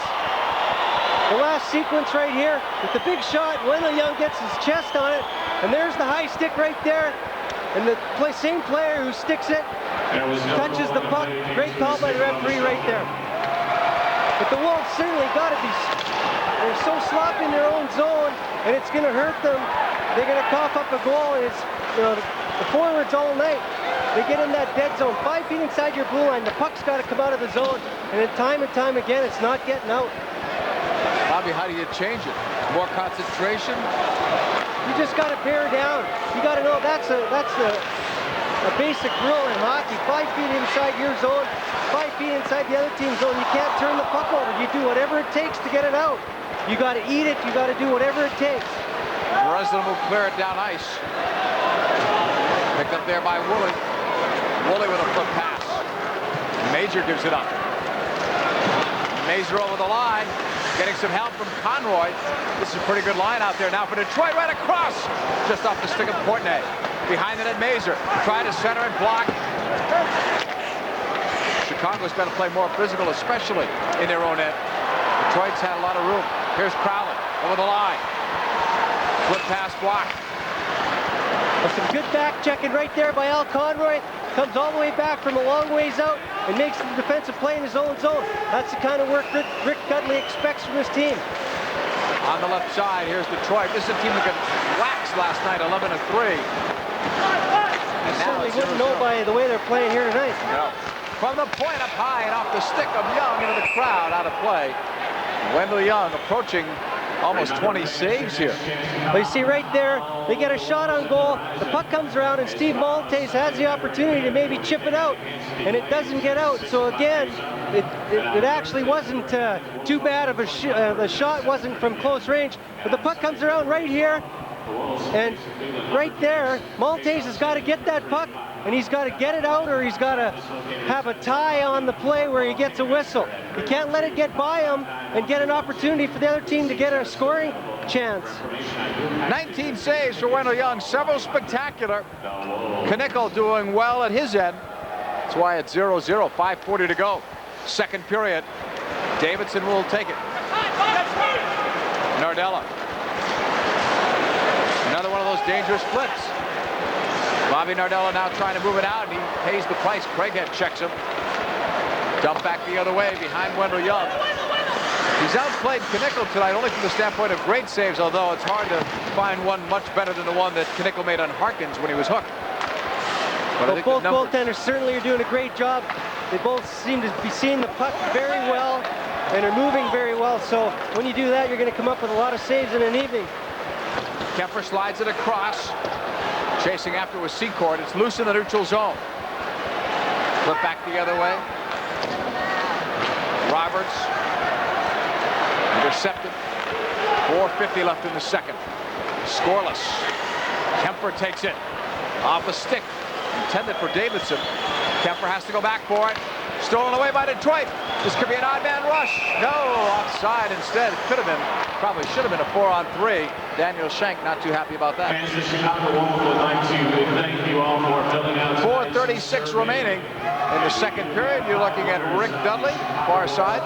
The last sequence right here with the big shot, Wendell Young gets his chest on it, and there's the high stick right there. And the same player who sticks it touches the puck. Great call by the referee right there. But the Wolves certainly got to be, they're so sloppy in their own zone, and it's going to hurt them. They're going to cough up a goal, and it's, you know, the forwards all night. They get in that dead zone, 5 feet inside your blue line. The puck's got to come out of the zone, and time again, it's not getting out.
Bobby, how do you change it? More concentration?
You just got to bear down. You got to know that's a basic rule in hockey. 5 feet inside your zone, 5 feet inside the other team's zone. You can't turn the puck over. You do whatever it takes to get it out. You got to eat it. You got to do whatever it takes.
Breslin will clear it down ice. Picked up there by Woolley. Woolley with a flip pass. Major gives it up. Mazur over the line. Getting some help from Conroy. This is a pretty good line out there now for Detroit. Right across. Just off the stick of Portnoy. Behind it at Mazur. Trying to center and block. Chicago's got to play more physical, especially in their own end. Detroit's had a lot of room. Here's Crowley over the line. Flip pass blocked.
Well, some good back checking right there by Al Conroy. Comes all the way back from a long ways out and makes the defensive play in his own zone. That's the kind of work Rick Dudley expects from his team.
On the left side, here's Detroit. This is a team that got waxed last night, 11-3.
You certainly wouldn't know by the way they're playing here tonight.
No. From the point up high and off the stick of Young into the crowd, out of play. Wendell Young approaching almost 20 saves here.
Well, you see right there, they get a shot on goal. The puck comes around, and Steve Maltese has the opportunity to maybe chip it out, and it doesn't get out. So again, it actually wasn't too bad of the shot wasn't from close range, but the puck comes around right here, and right there, Maltese has got to get that puck, and he's got to get it out, or he's got to have a tie on the play where he gets a whistle. He can't let it get by him and get an opportunity for the other team to get a scoring chance.
19 saves for Wendell Young, several spectacular. Knickel doing well at his end. That's why it's 0-0, 5:40 to go. Second period. Davidson will take it. Nardella. Another one of those dangerous flips. Bobby Nardella now trying to move it out, and he pays the price. Craighead checks him. Dump back the other way behind Wendell Young. He's outplayed Knickel tonight only from the standpoint of great saves, although it's hard to find one much better than the one that Knickel made on Harkins when he was hooked.
Well, both goaltenders certainly are doing a great job. They both seem to be seeing the puck very well and are moving very well. So when you do that, you're going to come up with a lot of saves in an evening.
Kemper slides it across. Chasing after with Secord. It's loose in the neutral zone. Flip back the other way. Roberts. Intercepted. 4:50 left in the second. Scoreless. Kemper takes it. Off a stick. Intended for Davidson. Kemper has to go back for it. Stolen away by Detroit. This could be an odd man rush. No, offside instead. It could have been, probably should have been a 4-on-3. Daniel Schenk not too happy about that. 4:36 remaining in the second period. You're looking at Rick Dudley, far side.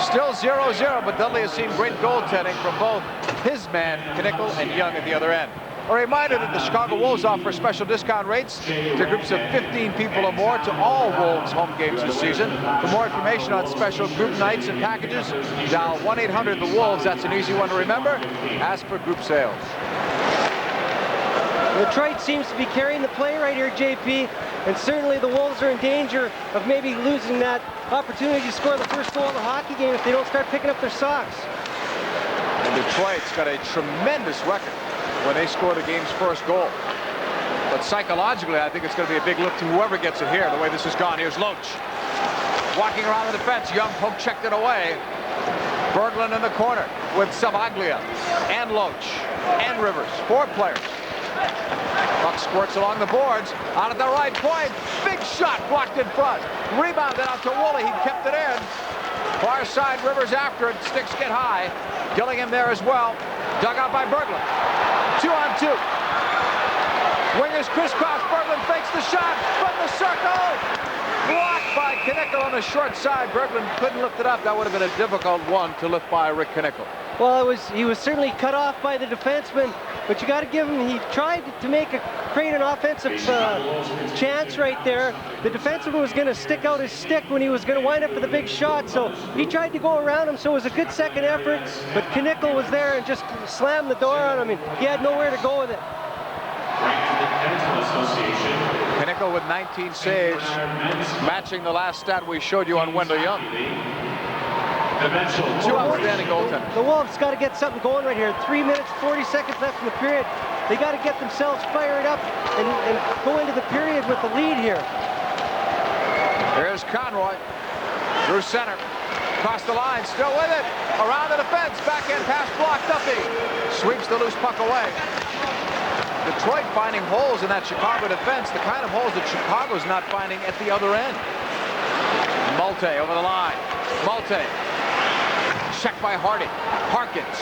Still 0-0, but Dudley has seen great goaltending from both his man, Knickel, and Young at the other end. A reminder that the Chicago Wolves offer special discount rates to groups of 15 people or more to all Wolves home games this season. For more information on special group nights and packages, dial 1-800-THE-WOLVES. That's an easy one to remember. Ask for group sales.
Detroit seems to be carrying the play right here, JP, and certainly the Wolves are in danger of maybe losing that opportunity to score the first goal of the hockey game if they don't start picking up their socks.
And Detroit's got a tremendous record when they score the game's first goal. But psychologically, I think it's going to be a big lift to whoever gets it here, the way this has gone. Here's Loach. Walking around the defense. Young poke checked it away. Berglund in the corner with Savaglia and Loach and Rivers. 4 players. Puck squirts along the boards. Out at the right point. Big shot blocked in front. Rebounded out to Woolley. He kept it in. Far side, Rivers after it. Sticks get high. Gillingham there as well. Dug out by Berglund. 2-on-2. Wingers crisscross. Berglund fakes the shot from the circle. Blocked by Knickel on the short side. Berglund couldn't lift it up. That would have been a difficult one to lift by Rick Knickel.
Well, he was certainly cut off by the defenseman, but you got to give him, he tried to create an offensive chance right there. The defenseman was going to stick out his stick when he was going to wind up with a big shot, so he tried to go around him, so it was a good second effort, but Knickel was there and just slammed the door on him, and he had nowhere to go with it.
Knickel with 19 saves, matching the last stat we showed you on Wendell Young. 2 outstanding goaltenders.
The Wolves got to get something going right here. 3 minutes, 40 seconds left in the period. They got to get themselves fired up and go into the period with the lead here.
Here's Conroy. Through center. Across the line. Still with it. Around the defense. Backhand pass blocked. Duffy sweeps the loose puck away. Detroit finding holes in that Chicago defense. The kind of holes that Chicago's not finding at the other end. Malte over the line. Malte. Checked by Hardy. Harkins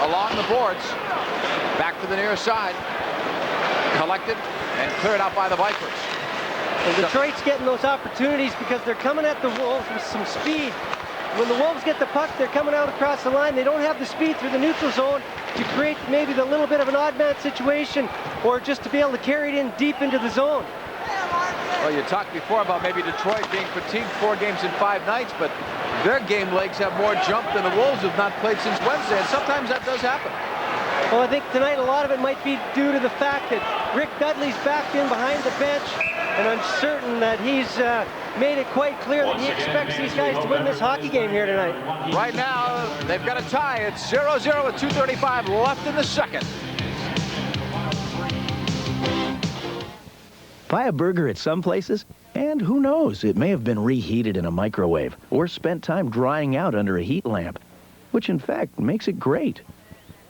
along the boards. Back to the near side. Collected and cleared out by the Vipers.
And Detroit's getting those opportunities because they're coming at the Wolves with some speed. When the Wolves get the puck, they're coming out across the line. They don't have the speed through the neutral zone to create maybe the little bit of an odd man situation or just to be able to carry it in deep into the zone.
Well, you talked before about maybe Detroit being fatigued 4 games in 5 nights, but their game legs have more jump than the Wolves have not played since Wednesday, and sometimes that does happen.
Well, I think tonight a lot of it might be due to the fact that Rick Dudley's backed in behind the bench, and I'm certain that he's made it quite clear that he expects these guys to win this hockey game here tonight.
Right now, they've got a tie. It's 0-0 with 2:35 left in the second.
Buy a burger at some places, and who knows, it may have been reheated in a microwave or spent time drying out under a heat lamp, which in fact makes it great.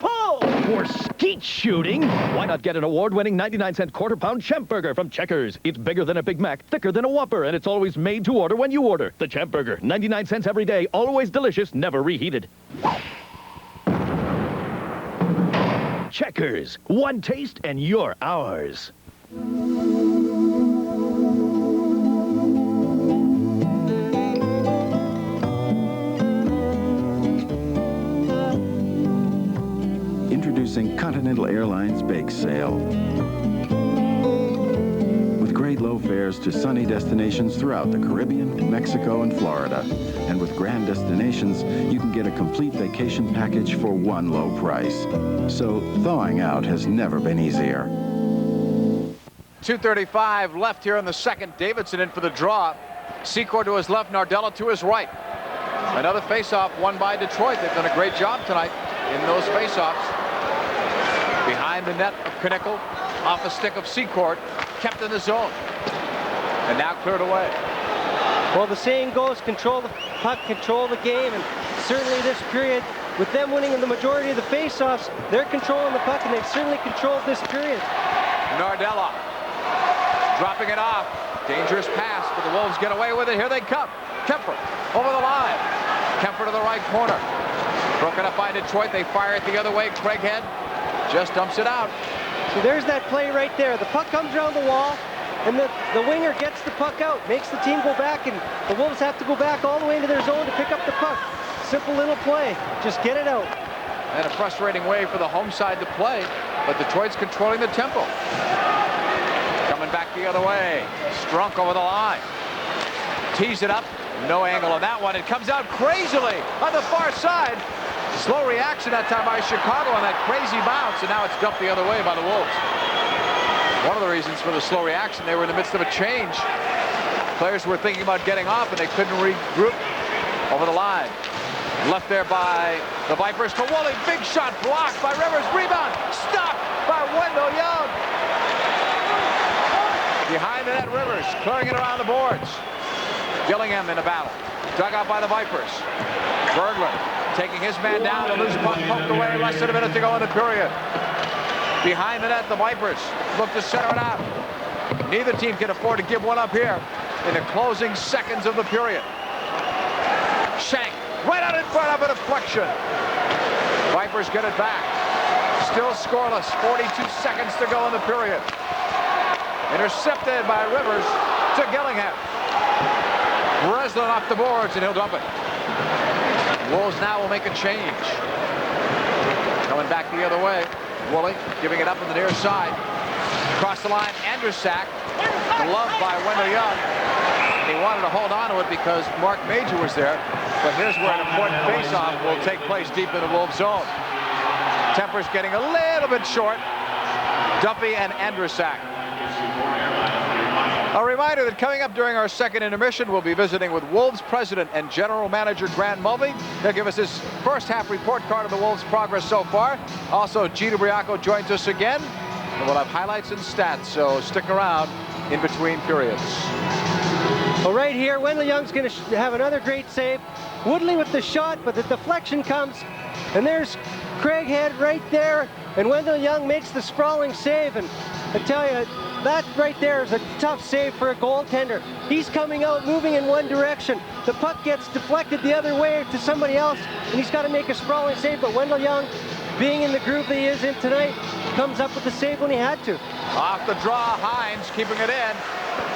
Oh, for skeet shooting, why not get an award-winning 99-cent quarter-pound Champ Burger from Checkers? It's bigger than a Big Mac, thicker than a Whopper, and it's always made to order when you order. The Champ Burger, 99 cents every day, always delicious, never reheated. Checkers, one taste and you're ours.
Introducing Continental Airlines Bake Sale. With great low fares to sunny destinations throughout the Caribbean, Mexico, and Florida. And with Grand Destinations, you can get a complete vacation package for one low price. So thawing out has never been easier.
2:35 left here in the second. Davidson in for the draw. Secord to his left, Nardella to his right. Another faceoff won by Detroit. They've done a great job tonight in those faceoffs. Behind the net of Knickel, off the stick of Secord, kept in the zone. And now cleared away.
Well, the saying goes, control the puck, control the game, and certainly this period, with them winning in the majority of the faceoffs, they're controlling the puck, and they've certainly controlled this period.
Nardella dropping it off. Dangerous pass, but the Wolves get away with it. Here they come. Kemper over the line. Kemper to the right corner. Broken up by Detroit. They fire it the other way. Craighead just dumps it out.
So there's that play right there. The puck comes around the wall, and the winger gets the puck out, makes the team go back, and the Wolves have to go back all the way into their zone to pick up the puck. Simple little play. Just get it out.
And a frustrating way for the home side to play, but Detroit's controlling the tempo. Coming back the other way. Strunk over the line. Tees it up. No angle on that one. It comes out crazily on the far side. Slow reaction that time by Chicago on that crazy bounce, and now it's dumped the other way by the Wolves. One of the reasons for the slow reaction, they were in the midst of a change. Players were thinking about getting off, and they couldn't regroup over the line. Left there by the Vipers to Woolley. Big shot blocked by Rivers. Rebound stopped by Wendell Young. Behind the net, Rivers clearing it around the boards. Gillingham in a battle. Dug out by the Vipers. Berglund taking his man down. The loose puck poked away. Less than a minute to go in the period. Behind the net, the Vipers look to center it out. Neither team can afford to give one up here in the closing seconds of the period. Shank right out in front of a deflection. Vipers get it back. Still scoreless. 42 seconds to go in the period. Intercepted by Rivers to Gillingham. Breslin off the boards, and he'll dump it. Wolves now will make a change. Coming back the other way. Woolley giving it up on the near side. Across the line, Andrusak. Gloved by Wendell Young. And he wanted to hold on to it because Mark Major was there. But here's where an important faceoff will take place deep in the Wolves zone. Temper's getting a little bit short. Duffy and Andrusak. A reminder that coming up during our second intermission, we'll be visiting with Wolves president and general manager Grant Mulvey. He'll give us his first half report card of the Wolves' progress so far. Also, Gino Briaco joins us again, and we'll have highlights and stats, so stick around in between periods.
Well, right here, Wendell Young's going to have another great save. Woodley with the shot, but the deflection comes, and there's Craighead right there, and Wendell Young makes the sprawling save, and I tell you, that right there is a tough save for a goaltender. He's coming out, moving in one direction. The puck gets deflected the other way to somebody else, and he's got to make a sprawling save. But Wendell Young, being in the groove that he is in tonight, comes up with the save when he had to.
Off the draw, Hines keeping it in.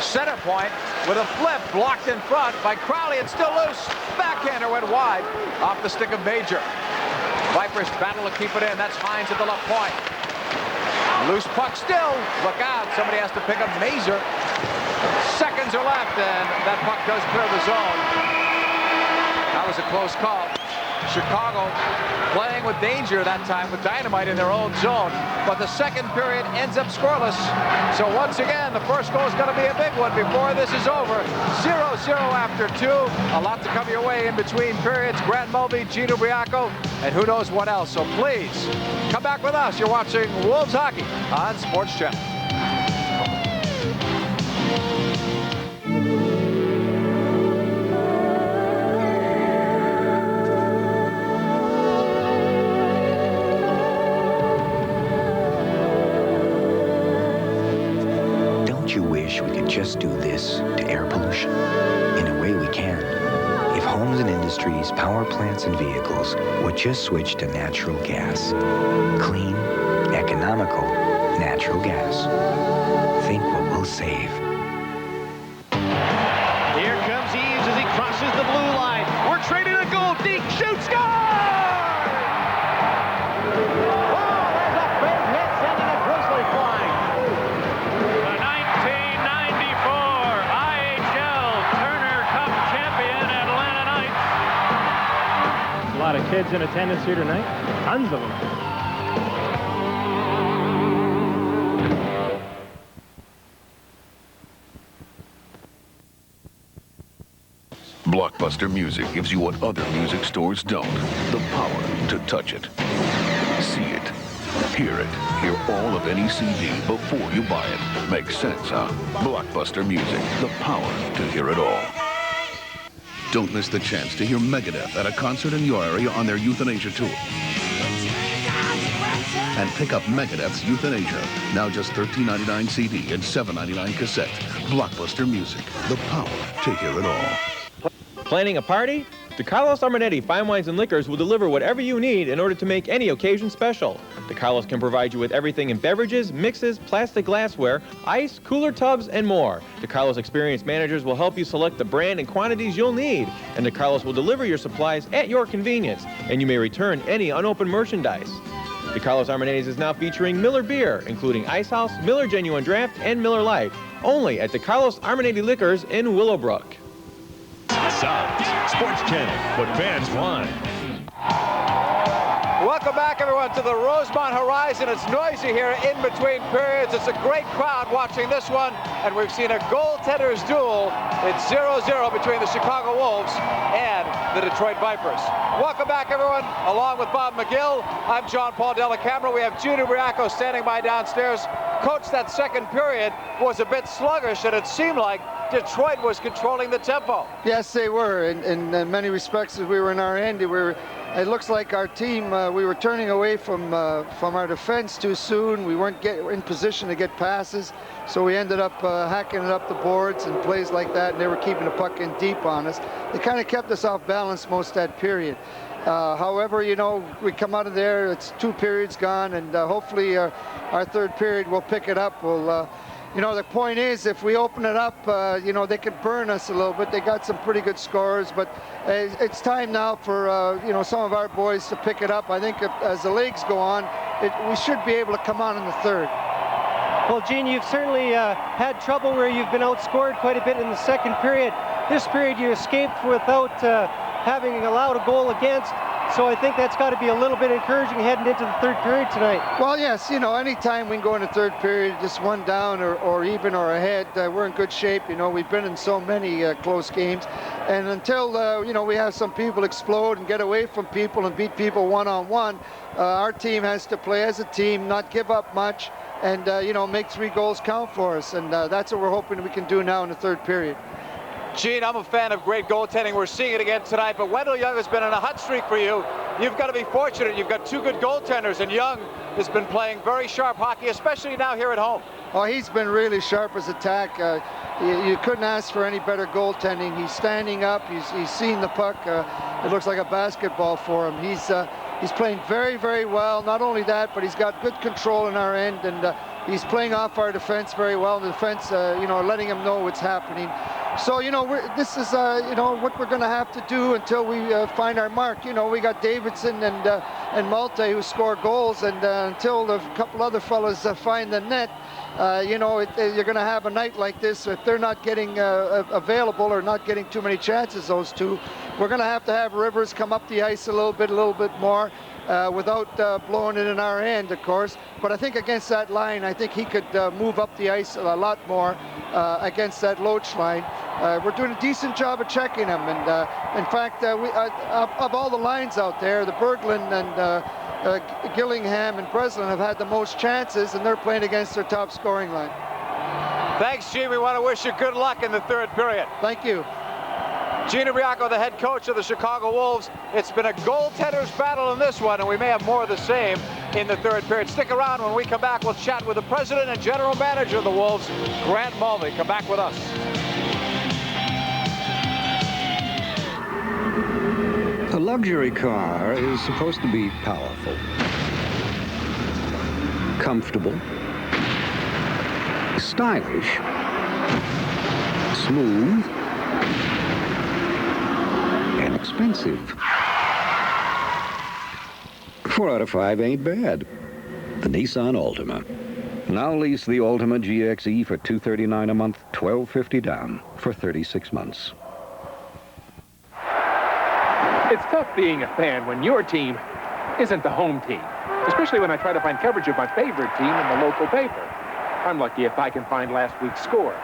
Center point with a flip, blocked in front by Crowley. It's still loose. Backhander went wide off the stick of Major. Vipers battle to keep it in. That's Hines at the left point. Loose puck still. Look out. Somebody has to pick up Mazur. Seconds are left, and that puck does clear the zone. That was a close call. Chicago playing with danger that time with dynamite in their own zone. But the second period ends up scoreless. So once again, the first goal is going to be a big one before this is over. 0-0 after 2. A lot to come your way in between periods. Grant Mulvey, Gino Briaco, and who knows what else. So please, come back with us. You're watching Wolves Hockey on Sports Channel.
Don't you wish we could just do this to air pollution? In a way we can. If homes and industries, power plants and vehicles would just switch to natural gas. Clean, economical, natural gas. Think what we'll save.
Here comes Eaves as he crosses the blue line. We're trading a goal. Deep shoots, score!
A lot of kids in attendance here tonight. Tons of them.
Blockbuster Music gives you what other music stores don't. The power to touch it, see it, hear it. Hear all of any CD before you buy it. Makes sense, huh? Blockbuster Music, the power to hear it all.
Don't miss the chance to hear Megadeth at a concert in your area on their Euthanasia tour. And pick up Megadeth's Euthanasia, now just $13.99 CD and $7.99 cassette. Blockbuster Music, the power to hear it all.
Planning a party? DeCarlos Armanetti Fine Wines and Liquors will deliver whatever you need in order to make any occasion special. DeCarlos can provide you with everything in beverages, mixes, plastic glassware, ice, cooler tubs, and more. DeCarlos experienced managers will help you select the brand and quantities you'll need, and DeCarlos will deliver your supplies at your convenience, and you may return any unopened merchandise. DeCarlos Armanetti's is now featuring Miller Beer, including Ice House, Miller Genuine Draft, and Miller Lite, only at DeCarlos Armanetti Liquors in Willowbrook.
South Sports Channel, what fans want.
Welcome back, everyone, to the Rosemont Horizon. It's noisy here in between periods. It's a great crowd watching this one, and we've seen a goaltenders duel. It's 0-0 between the Chicago Wolves and the Detroit Vipers. Welcome back, everyone. Along with Bob McGill, I'm John Paul Della Camera. We have Gino Briaco standing by downstairs. Coach, that second period was a bit sluggish, and it seemed like Detroit was controlling the tempo.
Yes, they were. In many respects, as we were in our end, it looks like our team, we were turning away from our defense too soon. We weren't in position to get passes, so we ended up hacking it up the boards and plays like that, and they were keeping the puck in deep on us. It kind of kept us off balance most of that period. However, you know, we come out of there, it's 2 periods gone, and hopefully our third period will pick it up. You know, the point is, if we open it up, you know, they could burn us a little bit. They got some pretty good scores, but it's time now for, you know, some of our boys to pick it up. I think as the leagues go on, we should be able to come on in the third.
Well, Gene, you've certainly had trouble where you've been outscored quite a bit in the second period. This period you escaped without having allowed a goal against. So I think that's got to be a little bit encouraging heading into the third period tonight.
Well, yes, you know, anytime we can go into third period, just one down or even or ahead, we're in good shape. You know, we've been in so many close games. And until, you know, we have some people explode and get away from people and beat people one-on-one, our team has to play as a team, not give up much, and, you know, make 3 goals count for us. And that's what we're hoping we can do now in the third period.
Gene, I'm a fan of great goaltending. We're seeing it again tonight, but Wendell Young has been on a hot streak for you. You've got to be fortunate. You've got 2 good goaltenders, and Young has been playing very sharp hockey, especially now here at home.
Oh, he's been really sharp as attack. You couldn't ask for any better goaltending. He's standing up. He's seeing the puck. It looks like a basketball for him. He's playing very, very well. Not only that, but he's got good control in our end, and he's playing off our defense very well. The defense, you know, letting him know what's happening. So, you know, this is, you know, what we're going to have to do until we find our mark. You know, we got Davidson and Malte who score goals, and until a couple other fellas find the net, you know, you're going to have a night like this. If they're not getting available or not getting too many chances, those two, we're going to have Rivers come up the ice a little bit more. Without blowing it in our end, of course. But I think against that line, I think he could move up the ice a lot more against that Loach line. We're doing a decent job of checking him. And in fact, of all the lines out there, the Berglund and Gillingham and Breslin have had the most chances, and they're playing against their top scoring line.
Thanks, Gene. We want to wish you good luck in the third period.
Thank you.
Gino Briaco, the head coach of the Chicago Wolves. It's been a goaltenders battle in this one, and we may have more of the same in the third period. Stick around. When we come back, we'll chat with the president and general manager of the Wolves, Grant Mulvey. Come back with us.
A luxury car is supposed to be powerful, comfortable, stylish, smooth, and expensive. 4 out of 5 ain't bad. The Nissan Altima. Now lease the Altima GXE for $239 a month, $1,250 down for 36 months.
It's tough being a fan when your team isn't the home team, especially when I try to find coverage of my favorite team in the local paper. I'm lucky if I can find last week's score.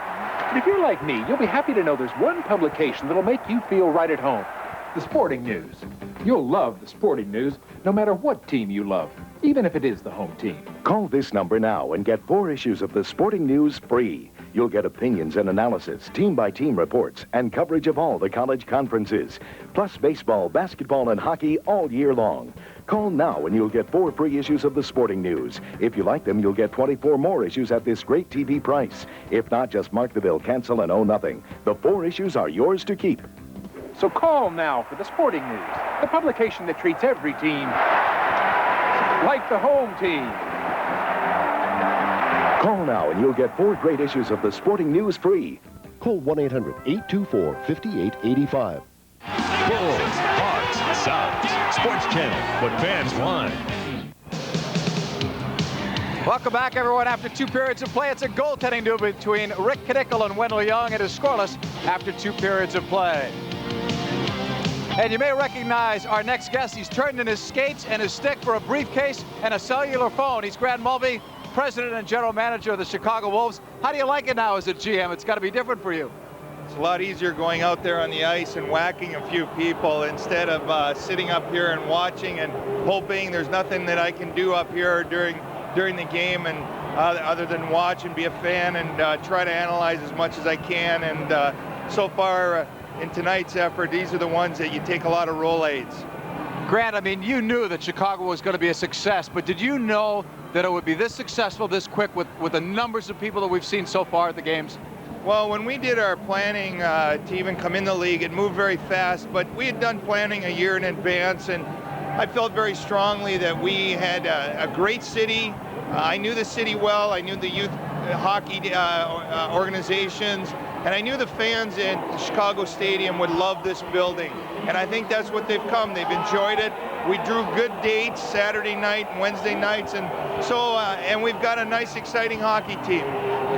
But if you're like me, you'll be happy to know there's one publication that'll make you feel right at home. The Sporting News. You'll love the Sporting News, no matter what team you love, even if it is the home team.
Call this number now and get 4 issues of the Sporting News free. You'll get opinions and analysis, team-by-team reports, and coverage of all the college conferences, plus baseball, basketball, and hockey all year long. Call now and you'll get 4 free issues of the Sporting News. If you like them, you'll get 24 more issues at this great TV price. If not, just mark the bill, cancel, and owe nothing. The 4 issues are yours to keep.
So call now for the Sporting News, the publication that treats every team like the home team.
Call now and you'll get 4 great issues of the Sporting News free.
Call 1-800-824-5885.
Bulls, Hawks, Sounds. Sports Channel, what fans want.
Welcome back, everyone. After 2 periods of play, it's a goaltending duel between Rick Knickel and Wendell Young. It is scoreless after 2 periods of play. And you may recognize our next guest. He's turned in his skates and his stick for a briefcase and a cellular phone. He's Grant Mulvey, president and general manager of the Chicago Wolves. How do you like it now as a GM? It's got to be different for you.
It's a lot easier going out there on the ice and whacking a few people instead of sitting up here and watching and hoping there's nothing that I can do up here during the game and other than watch and be a fan and try to analyze as much as I can. And so far in tonight's effort, these are the ones that you take a lot of roll aids.
Grant, I mean, you knew that Chicago was going to be a success, but did you know that it would be this successful this quick with the numbers of people that we've seen so far at the games?
Well, when we did our planning to even come in the league, it moved very fast, but we had done planning a year in advance, and I felt very strongly that we had a great city. I knew the city well. I knew the youth hockey organizations, and I knew the fans in the Chicago Stadium would love this building. And I think that's what they've come. They've enjoyed it. We drew good dates Saturday night and Wednesday nights, and so and we've got a nice, exciting hockey team.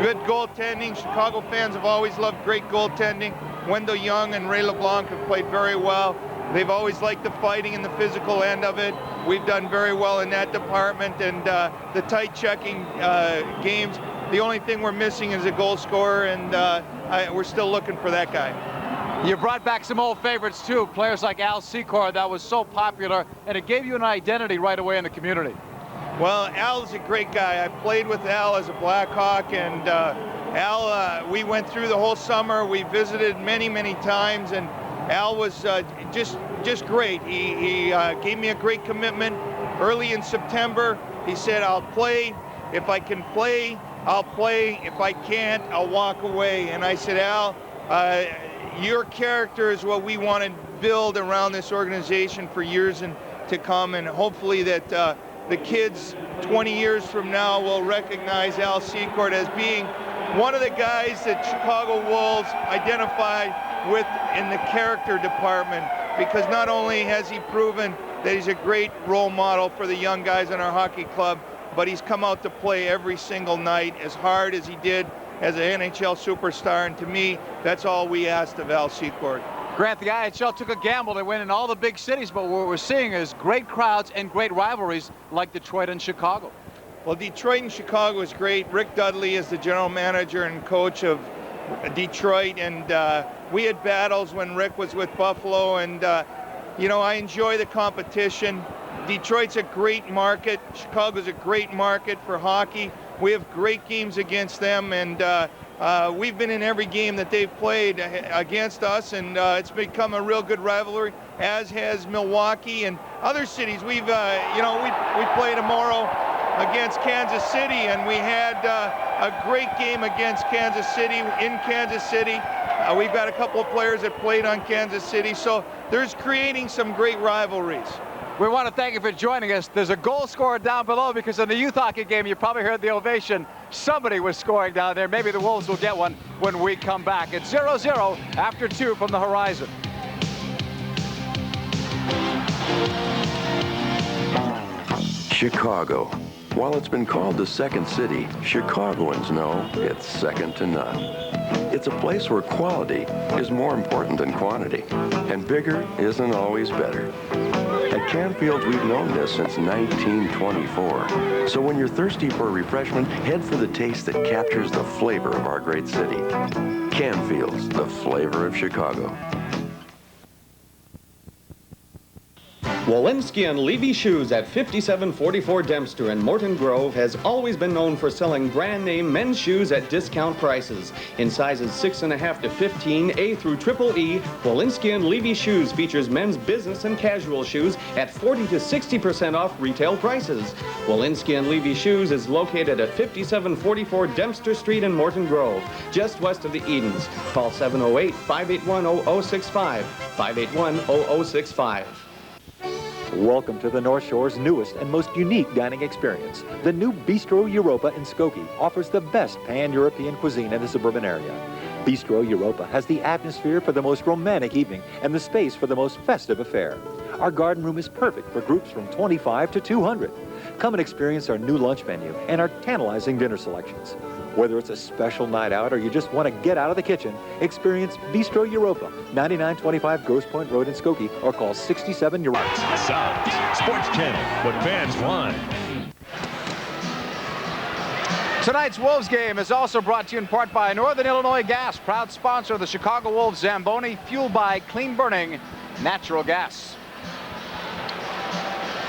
Good goaltending. Chicago fans have always loved great goaltending. Wendell Young and Ray LeBlanc have played very well. They've always liked the fighting and the physical end of it. We've done very well in that department, and the tight checking games. The only thing we're missing is a goal scorer, and we're still looking for that guy.
You brought back some old favorites, too, players like Al Secor, that was so popular, and it gave you an identity right away in the community.
Well, Al's a great guy. I played with Al as a Blackhawk, and Al, we went through the whole summer. We visited many, many times, and Al was just great. He gave me a great commitment. Early in September, he said, I'll play. If I can play, I'll play. If I can't, I'll walk away. And I said, Al, your character is what we want to build around this organization for years to come, and hopefully that the kids 20 years from now will recognize Al Secor as being one of the guys that Chicago Wolves identify with in the character department, because not only has he proven that he's a great role model for the young guys in our hockey club, but he's come out to play every single night as hard as he did as an NHL superstar, and to me, that's all we asked of Al Secor.
Grant, the IHL took a gamble. They win in all the big cities, but what we're seeing is great crowds and great rivalries like Detroit and Chicago.
Well, Detroit and Chicago is great. Rick Dudley is the general manager and coach of Detroit, and we had battles when Rick was with Buffalo, and you know, I enjoy the competition. Detroit's a great market. Chicago's a great market for hockey. We have great games against them, and we've been in every game that they've played against us, and it's become a real good rivalry, as has Milwaukee and other cities. We've, you know, we play tomorrow against Kansas City, and we had a great game against Kansas City in Kansas City. We've got a couple of players that played on Kansas City, so there's creating some great rivalries.
We want to thank you for joining us. There's a goal scorer down below, because in the youth hockey game, you probably heard the ovation. Somebody was scoring down there. Maybe the Wolves will get one when we come back. It's 0-0 after 2 from the horizon.
Chicago. While it's been called the second city, Chicagoans know it's second to none. It's a place where quality is more important than quantity, and bigger isn't always better. At Canfield, we've known this since 1924. So when you're thirsty for a refreshment, head for the taste that captures the flavor of our great city. Canfield's the flavor of Chicago.
Walensky and Levy Shoes at 5744 Dempster in Morton Grove has always been known for selling brand name men's shoes at discount prices. In sizes 6.5 to 15, A through triple E, Walensky and Levy Shoes features men's business and casual shoes at 40 to 60% off retail prices. Walensky and Levy Shoes is located at 5744 Dempster Street in Morton Grove, just west of the Edens. Call 708-581-0065, 581-0065.
Welcome to the North Shore's newest and most unique dining experience. The new Bistro Europa in Skokie offers the best pan-European cuisine in the suburban area. Bistro Europa has the atmosphere for the most romantic evening and the space for the most festive affair. Our garden room is perfect for groups from 25 to 200. Come and experience our new lunch menu and our tantalizing dinner selections. Whether it's a special night out or you just want to get out of the kitchen, experience Bistro Europa, 9925 Grosse Pointe Road in Skokie, or call 67 Europa.
Sounds, Sports Channel, what fans want.
Tonight's Wolves game is also brought to you in part by Northern Illinois Gas, proud sponsor of the Chicago Wolves Zamboni, fueled by clean-burning natural gas.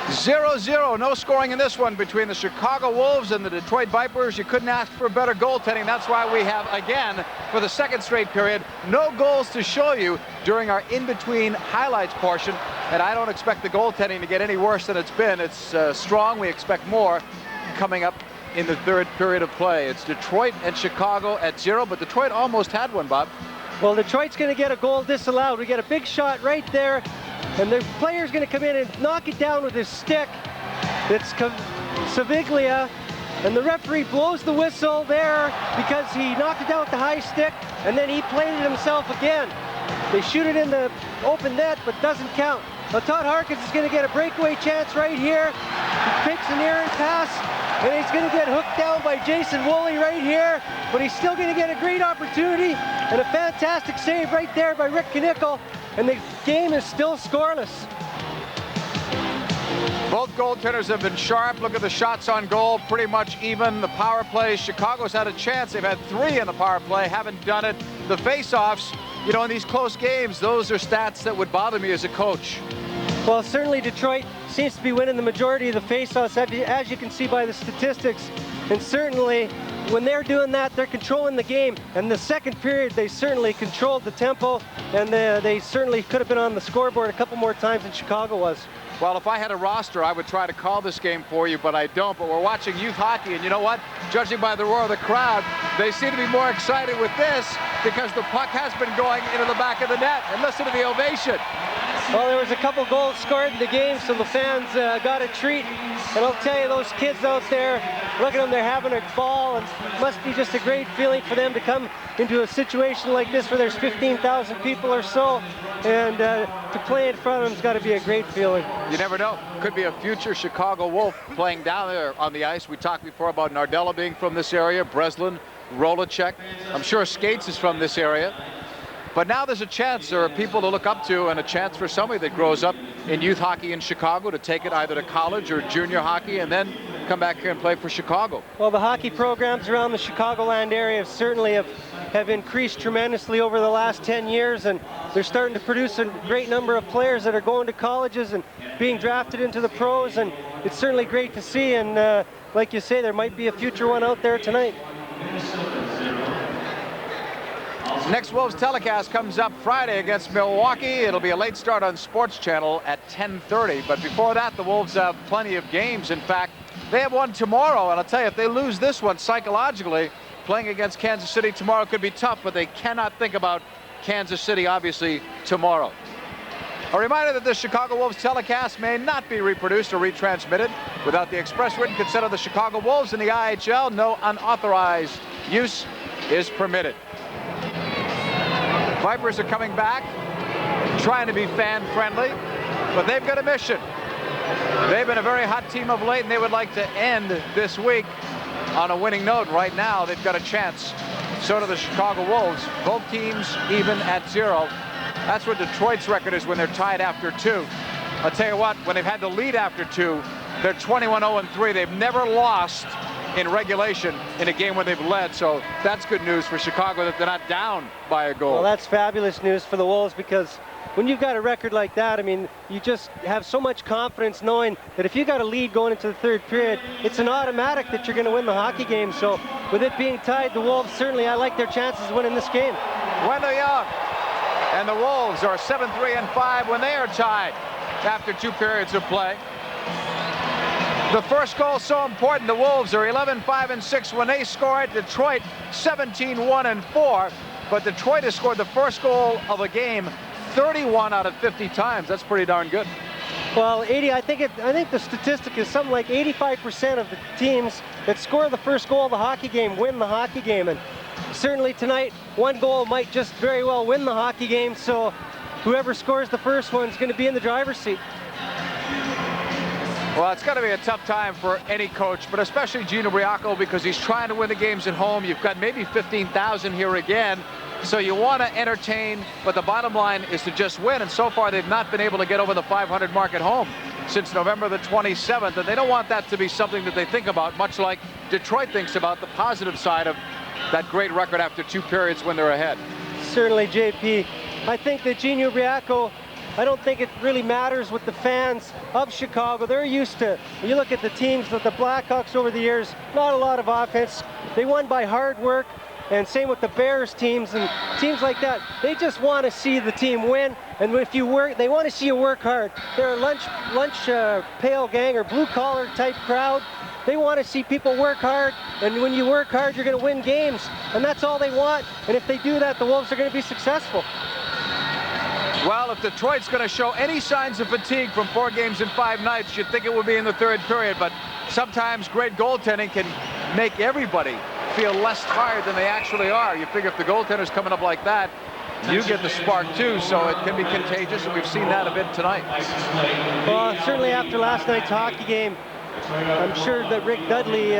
0-0, no scoring in this one between the Chicago Wolves and the Detroit Vipers. You couldn't ask for better goaltending. That's why we have, again, for the second straight period, no goals to show you during our in-between highlights portion. And I don't expect the goaltending to get any worse than it's been. It's strong. We expect more coming up in the third period of play. It's Detroit and Chicago at 0, but Detroit almost had one, Bob.
Well, Detroit's going to get a goal disallowed. We get a big shot right there, and the player's going to come in and knock it down with his stick. It's Saviglia, and the referee blows the whistle there because he knocked it down with the high stick, and then he played it himself again. They shoot it in the open net, but doesn't count. Now Todd Harkins is going to get a breakaway chance right here. He picks an errant pass, and he's going to get hooked down by Jason Woolley right here, but he's still going to get a great opportunity and a fantastic save right there by Rick Knickel, and the game is still scoreless.
Both goaltenders have been sharp. Look at the shots on goal, pretty much even. The power play, Chicago's had a chance. They've had 3 in the power play, haven't done it. The face-offs, you know, in these close games, those are stats that would bother me as a coach.
Well, certainly Detroit seems to be winning the majority of the face-offs, as you can see by the statistics. And certainly, when they're doing that, they're controlling the game. And the second period, they certainly controlled the tempo, and they certainly could have been on the scoreboard a couple more times than Chicago was.
Well, if I had a roster, I would try to call this game for you, but I don't. But we're watching youth hockey, and you know what? Judging by the roar of the crowd, they seem to be more excited with this because the puck has been going into the back of the net. And listen to the ovation.
Well, there was a couple goals scored in the game, so the fans got a treat. And I'll tell you, those kids out there, look at them, they're having a ball, and it must be just a great feeling for them to come into a situation like this where there's 15,000 people or so, and to play in front of them's got to be a great feeling.
You never know. Could be a future Chicago Wolf playing down there on the ice. We talked before about Nardella being from this area, Breslin, Rolacek. I'm sure Skates is from this area. But now there's a chance. There are people to look up to, and a chance for somebody that grows up in youth hockey in Chicago to take it either to college or junior hockey and then come back here and play for Chicago.
Well, the hockey programs around the Chicagoland area certainly have increased tremendously over the last 10 years, and they're starting to produce a great number of players that are going to colleges and being drafted into the pros, and it's certainly great to see, and like you say, there might be a future one out there tonight.
Next Wolves telecast comes up Friday against Milwaukee. It'll be a late start on Sports Channel at 10:30. But before that, the Wolves have plenty of games. In fact, they have one tomorrow. And I'll tell you, if they lose this one psychologically, playing against Kansas City tomorrow could be tough. But they cannot think about Kansas City, obviously, tomorrow. A reminder that the Chicago Wolves telecast may not be reproduced or retransmitted without the express written consent of the Chicago Wolves and the IHL. No unauthorized use is permitted. Vipers are coming back, trying to be fan-friendly, but they've got a mission. They've been a very hot team of late, and they would like to end this week on a winning note. Right now, they've got a chance. So do the Chicago Wolves. Both teams even at 0. That's what Detroit's record is when they're tied after 2. I'll tell you what, when they've had the lead after 2, they're 21-0-3. They've never lost in regulation in a game when they've led. So that's good news for Chicago that they're not down by a goal.
Well, that's fabulous news for the Wolves, because when you've got a record like that, I mean, you just have so much confidence knowing that if you got a lead going into the third period, it's an automatic that you're going to win the hockey game. So with it being tied, the Wolves, certainly I like their chances of winning this game.
Wendell Young and the Wolves are 7-3-5 when they are tied after 2 periods of play. The first goal is so important. The Wolves are 11-5-6 when they score it. Detroit 17-1-4, but Detroit has scored the first goal of a game 31 out of 50 times. That's pretty darn good.
Well, 80. I think the statistic is something like 85% of the teams that score the first goal of the hockey game win the hockey game, and certainly tonight, one goal might just very well win the hockey game. So whoever scores the first one is going to be in the driver's seat.
Well, it's got to be a tough time for any coach, but especially Gino Briaco, because he's trying to win the games at home. You've got maybe 15,000 here again, so you want to entertain, but the bottom line is to just win, and so far they've not been able to get over the 500 mark at home since November the 27th, and they don't want that to be something that they think about, much like Detroit thinks about the positive side of that great record after 2 periods when they're ahead.
Certainly, JP. I think that Gino Briaco, I don't think it really matters with the fans of Chicago. They're used to, you look at the teams with the Blackhawks over the years, not a lot of offense. They won by hard work, and same with the Bears teams and teams like that. They just want to see the team win, and if you work, they want to see you work hard. They're a lunch pail gang or blue collar type crowd. They want to see people work hard, and when you work hard, you're going to win games, and that's all they want. And if they do that, the Wolves are going to be successful.
Well, if Detroit's going to show any signs of fatigue from 4 games in 5 nights, you'd think it would be in the third period, but sometimes great goaltending can make everybody feel less tired than they actually are. You figure if the goaltender's coming up like that, you get the spark too, so it can be contagious, and we've seen that a bit tonight.
Well, certainly after last night's hockey game, I'm sure that Rick Dudley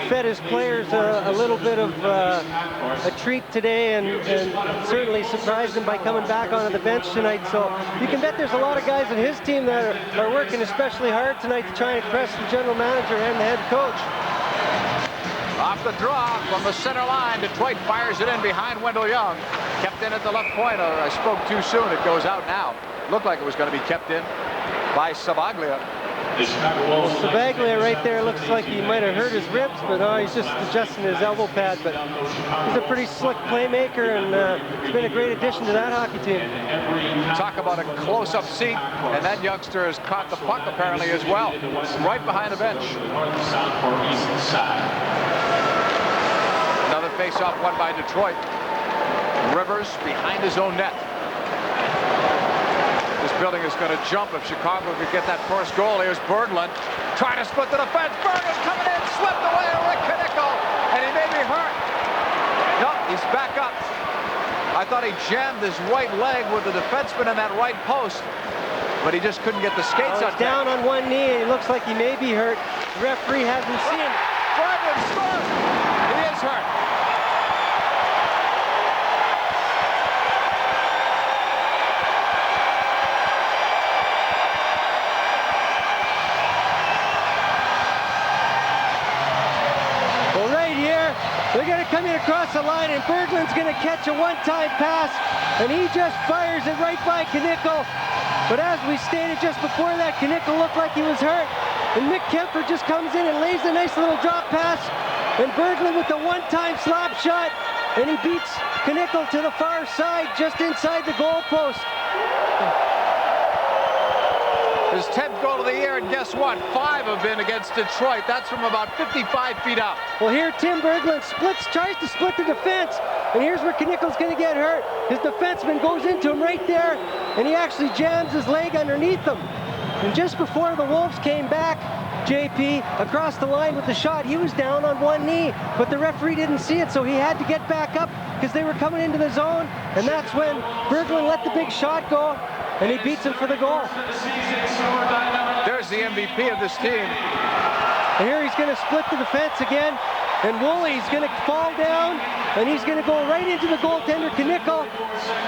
fed his players a little bit of a treat today, and certainly surprised them by coming back onto the bench tonight. So you can bet there's a lot of guys on his team that are working especially hard tonight to try and impress the general manager and the head coach.
Off the draw from the center line, Detroit fires it in behind Wendell Young. Kept in at the left point. I spoke too soon. It goes out now. Looked like it was going to be kept in by Sabaglia.
Well, Sabaglia right there looks like he might have hurt his ribs, but he's just adjusting his elbow pad. But he's a pretty slick playmaker, and he's been a great addition to that hockey team.
Talk about a close-up seat, and that youngster has caught the puck apparently as well, right behind the bench. Another face-off won by Detroit. Rivers behind his own net. This building is going to jump if Chicago could get that first goal. Here's Berglund trying to split the defense. Berglund coming in, slipped away to Rick Knickel, and he may be hurt. No, he's back up. I thought he jammed his right leg with the defenseman in that right post, but he just couldn't get the skates
He's
up.
Down on one knee, and it looks like he may be hurt. The referee hasn't seen him.
Berglund scores. He is hurt.
They're going to come in across the line, and Berglund's going to catch a one-time pass, and he just fires it right by Knickel. But as we stated just before that, Knickel looked like he was hurt, and Mick Kemper just comes in and lays a nice little drop pass, and Berglund with the one-time slap shot, and he beats Knickel to the far side, just inside the goal post.
His 10th goal of the year, and guess what? 5 have been against Detroit. That's from about 55 feet out.
Well, here Tim Berglund tries to split the defense, and here's where Knickel's going to get hurt. His defenseman goes into him right there, and he actually jams his leg underneath him. And just before the Wolves came back, JP, across the line with the shot, he was down on one knee, but the referee didn't see it, so he had to get back up because they were coming into the zone, and that's when Berglund let the big shot go, and he beats him for the goal.
There's the MVP of this team.
And here he's going to split the defense again, and Woolley's going to fall down, and he's going to go right into the goaltender, Knickel,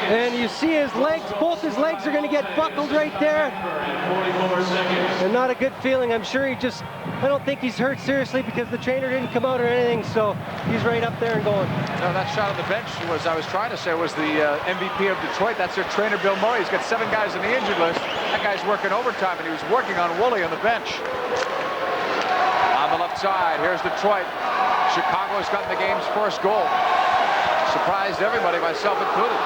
and you see his legs, both his legs are going to get buckled right there, and not a good feeling. I'm sure he just I don't think he's hurt seriously because the trainer didn't come out or anything, so he's right up there and going.
No, that shot on the bench was, I was trying to say, was the MVP of Detroit. That's their trainer, Bill Murray. He's got 7 guys on the injured list. That guy's working overtime, and he was working on Woolley on the bench. On the left side, here's Detroit. Chicago's gotten the game's first goal. Surprised everybody, myself included.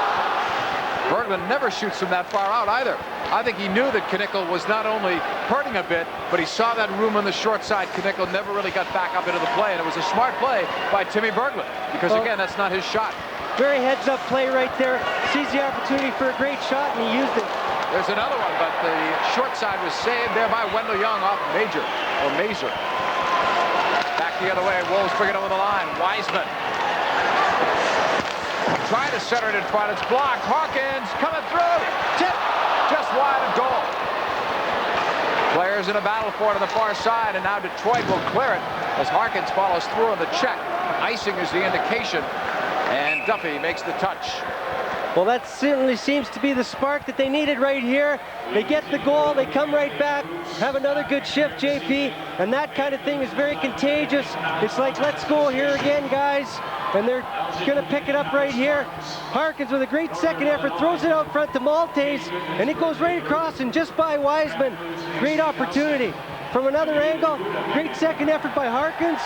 Berglund never shoots from that far out either. I think he knew that Knickle was not only hurting a bit, but he saw that room on the short side. Knickle never really got back up into the play, and it was a smart play by Timmy Berglund, because again, that's not his shot.
Very heads-up play right there. Sees the opportunity for a great shot, and he used it.
There's another one, but the short side was saved there by Wendell Young off Mazer. Back the other way, Wolves bring it over the line. Wiseman trying to center it in front. It's blocked. Harkins coming through. Tip just wide of goal. Players in a battle for it on the far side, and now Detroit will clear it as Harkins follows through on the check. Icing is the indication, and Duffy makes the touch.
Well, that certainly seems to be the spark that they needed right here. They get the goal, they come right back, have another good shift, JP, and that kind of thing is very contagious. It's like, let's go here again, guys, and they're going to pick it up right here. Harkins with a great second effort, throws it out front to Maltese, and it goes right across and just by Wiseman. Great opportunity. From another angle, great second effort by Harkins.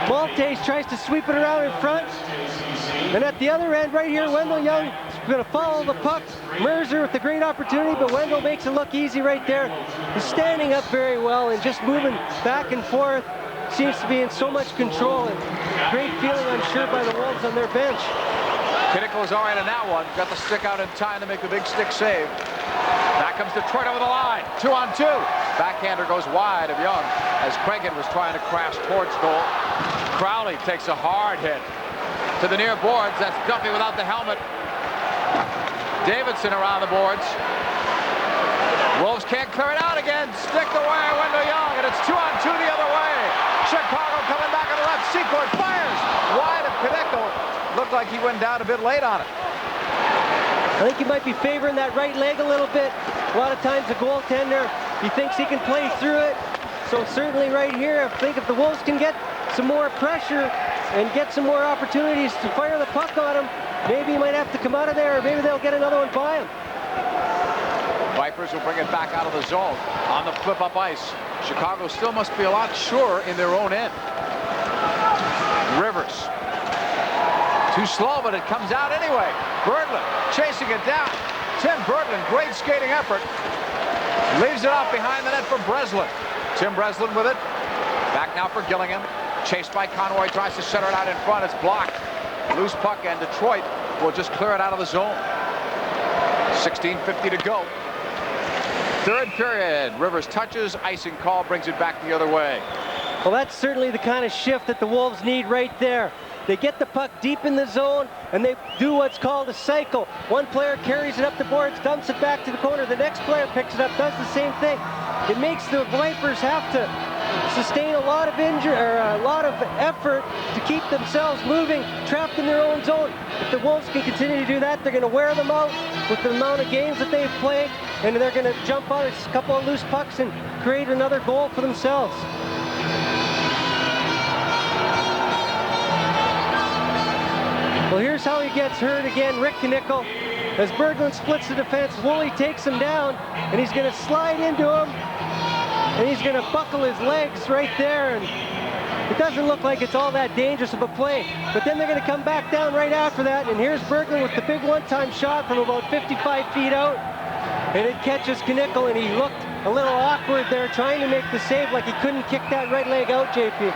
Maltese tries to sweep it around in front. And at the other end, right here, Wendell Young is going to follow the puck. Mercer with a great opportunity, but Wendell makes it look easy right there. He's standing up very well and just moving back and forth. Seems to be in so much control, and great feeling, I'm sure, by the Wolves on their bench.
Knickle's all right on that one. Got the stick out in time to make the big stick save. Back comes Detroit over the line. 2-on-2. Backhander goes wide of Young as Cragen was trying to crash towards goal. Crowley takes a hard hit to the near boards. That's Duffy without the helmet. Davidson around the boards. Wolves can't clear it out again. Sticked away, Wendell Young, and it's 2-on-2 the other way. Chicago coming back on the left. Secord fires wide of Knickle. Looked like he went down a bit late on it.
I think he might be favoring that right leg a little bit. A lot of times the goaltender, he thinks he can play through it. So certainly right here, I think if the Wolves can get some more pressure and get some more opportunities to fire the puck on him, maybe he might have to come out of there, or maybe they'll get another one by him.
Vipers will bring it back out of the zone on the flip-up ice. Chicago still must be a lot surer in their own end. Rivers. Too slow, but it comes out anyway. Berglund chasing it down. Tim Berglund, great skating effort. Leaves it off behind the net for Breslin. Tim Breslin with it. Back now for Gillingham. Chased by Conroy, tries to center it out in front. It's blocked. Loose puck, and Detroit will just clear it out of the zone. 16:50 to go. Third period. Rivers touches, icing call, brings it back the other way.
Well, that's certainly the kind of shift that the Wolves need right there. They get the puck deep in the zone, and they do what's called a cycle. One player carries it up the boards, dumps it back to the corner. The next player picks it up, does the same thing. It makes the Vipers have to sustain a lot of effort to keep themselves moving, trapped in their own zone. If the Wolves can continue to do that, they're going to wear them out with the amount of games that they've played, and they're going to jump on a couple of loose pucks and create another goal for themselves. Well, here's how he gets hurt again. Rick Knickle, as Berglund splits the defense, Woolley takes him down, and he's going to slide into him, and he's going to buckle his legs right there, and it doesn't look like it's all that dangerous of a play, but then they're going to come back down right after that, and here's Berglund with the big one-time shot from about 55 feet out, and it catches Knickle, and he looked a little awkward there, trying to make the save like he couldn't kick that right leg out, JP.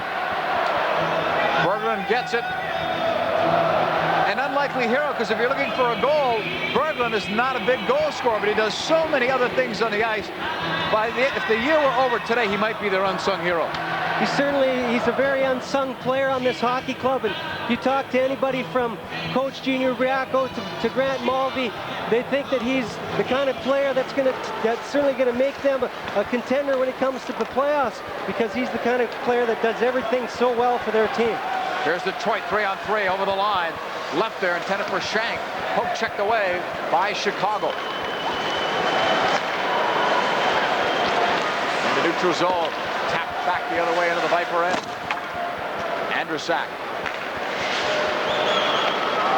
Berglund gets it. An unlikely hero, because if you're looking for a goal, Berglund is not a big goal scorer, but he does so many other things on the ice. If the year were over today, he might be their unsung hero.
He's a very unsung player on this hockey club, and you talk to anybody from Coach Gene Ubriaco to Grant Mulvey, they think that he's the kind of player that's certainly going to make them a contender when it comes to the playoffs, because he's the kind of player that does everything so well for their team.
Here's Detroit 3-on-3 over the line. Left there, intended for Shank. Poke checked away by Chicago. In the neutral zone. Tapped back the other way into the Viper end. Andrusak.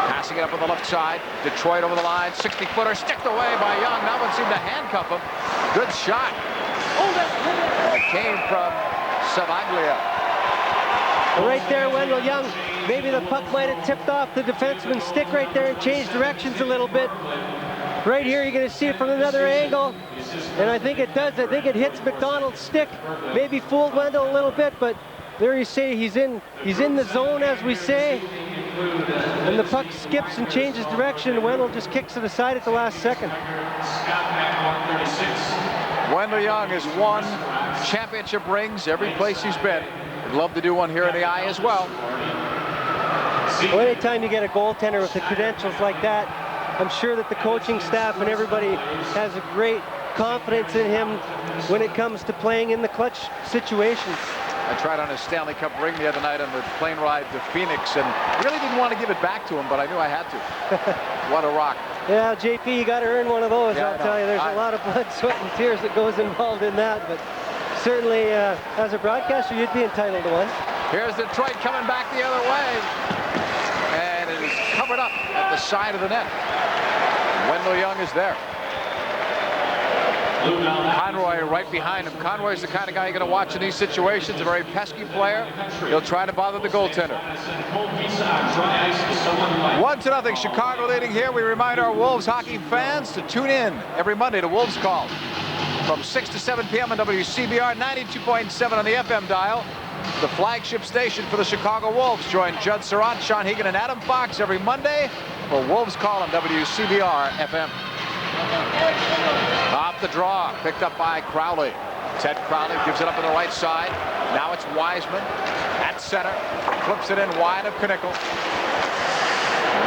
Passing it up on the left side. Detroit over the line. 60-footer sticked away by Young. That one seemed to handcuff him. Good shot. It came from Savaglia.
Right there, Wendell Young. Maybe the puck might have tipped off the defenseman's stick right there and changed directions a little bit. Right here, you're going to see it from another angle. And I think it does. I think it hits McDonald's stick. Maybe fooled Wendell a little bit, but there you see he's in the zone, as we say. And the puck skips and changes direction. Wendell just kicks it aside at the last second.
Wendell Young has won championship rings every place he's been. Would love to do one here in the eye as well.
Well, anytime you get a goaltender with the credentials like that, I'm sure that the coaching staff and everybody has a great confidence in him when it comes to playing in the clutch situations.
I tried on his Stanley Cup ring the other night on the plane ride to Phoenix and really didn't want to give it back to him, but I knew I had to. What a rock.
Yeah, JP, you got to earn one of those,
Yeah,
I'll tell you. There's a lot of blood, sweat, and tears that goes involved in that, but certainly as a broadcaster, you'd be entitled to one.
Here's Detroit coming back the other way. And it is covered up at the side of the net. Wendell Young is there. Conroy right behind him. Conroy's the kind of guy you're going to watch in these situations. A very pesky player. He'll try to bother the goaltender. 1-0 Chicago leading here. We remind our Wolves hockey fans to tune in every Monday to Wolves Call from 6 to 7 p.m. on WCBR 92.7 on the FM dial. The flagship station for the Chicago Wolves. Join Judd Surratt, Sean Hegan, and Adam Fox every Monday for Wolves Call on WCBR FM. Off the draw, picked up by Crowley. Ted Crowley gives it up on the right side. Now it's Wiseman at center. Flips it in wide of Knickel.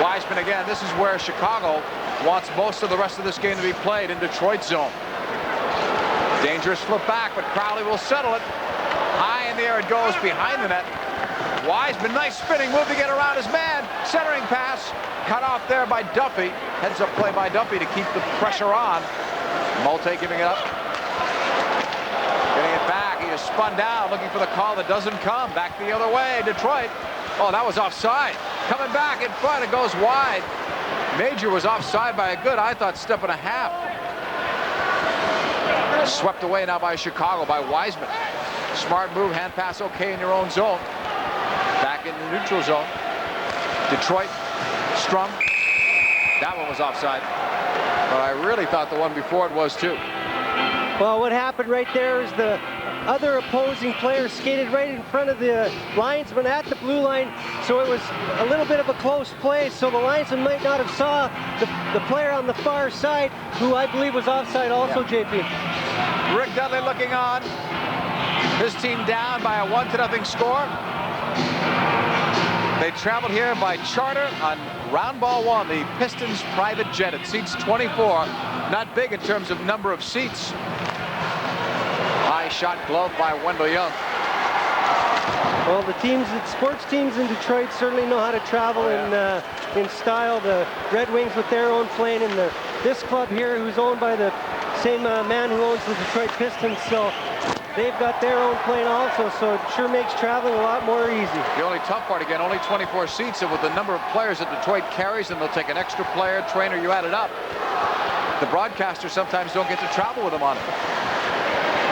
Wiseman again. This is where Chicago wants most of the rest of this game to be played, in Detroit's zone. Dangerous flip back, but Crowley will settle it. High in the air it goes behind the net. Wiseman, nice spinning move to get around his man. Centering pass, cut off there by Duffy. Heads up play by Duffy to keep the pressure on. Molte giving it up. Getting it back. He is spun down, looking for the call that doesn't come. Back the other way, Detroit. Oh, that was offside. Coming back in front, it goes wide. Major was offside by a good, I thought, step and a half. Swept away now by Chicago, by Wiseman. Smart move, hand pass okay in your own zone. Back in the neutral zone. Detroit, Strum. That one was offside. But I really thought the one before it was too.
Well, what happened right there is the other opposing player skated right in front of the linesman at the blue line, so it was a little bit of a close play, so the linesman might not have saw the player on the far side, who I believe was offside also, JP.
Rick Dudley looking on. His team down by a 1-0 score. They traveled here by charter on Roundball 1, the Pistons private jet. It seats 24. Not big in terms of number of seats. High shot glove by Wendell Young.
Well, the sports teams in Detroit certainly know how to travel in style. The Red Wings with their own plane, and this club here, who's owned by the same man who owns the Detroit Pistons, so they've got their own plane also, so it sure makes traveling a lot more easy.
The only tough part, again, only 24 seats, and with the number of players that Detroit carries, and they'll take an extra player, trainer, you add it up. The broadcasters sometimes don't get to travel with them on it.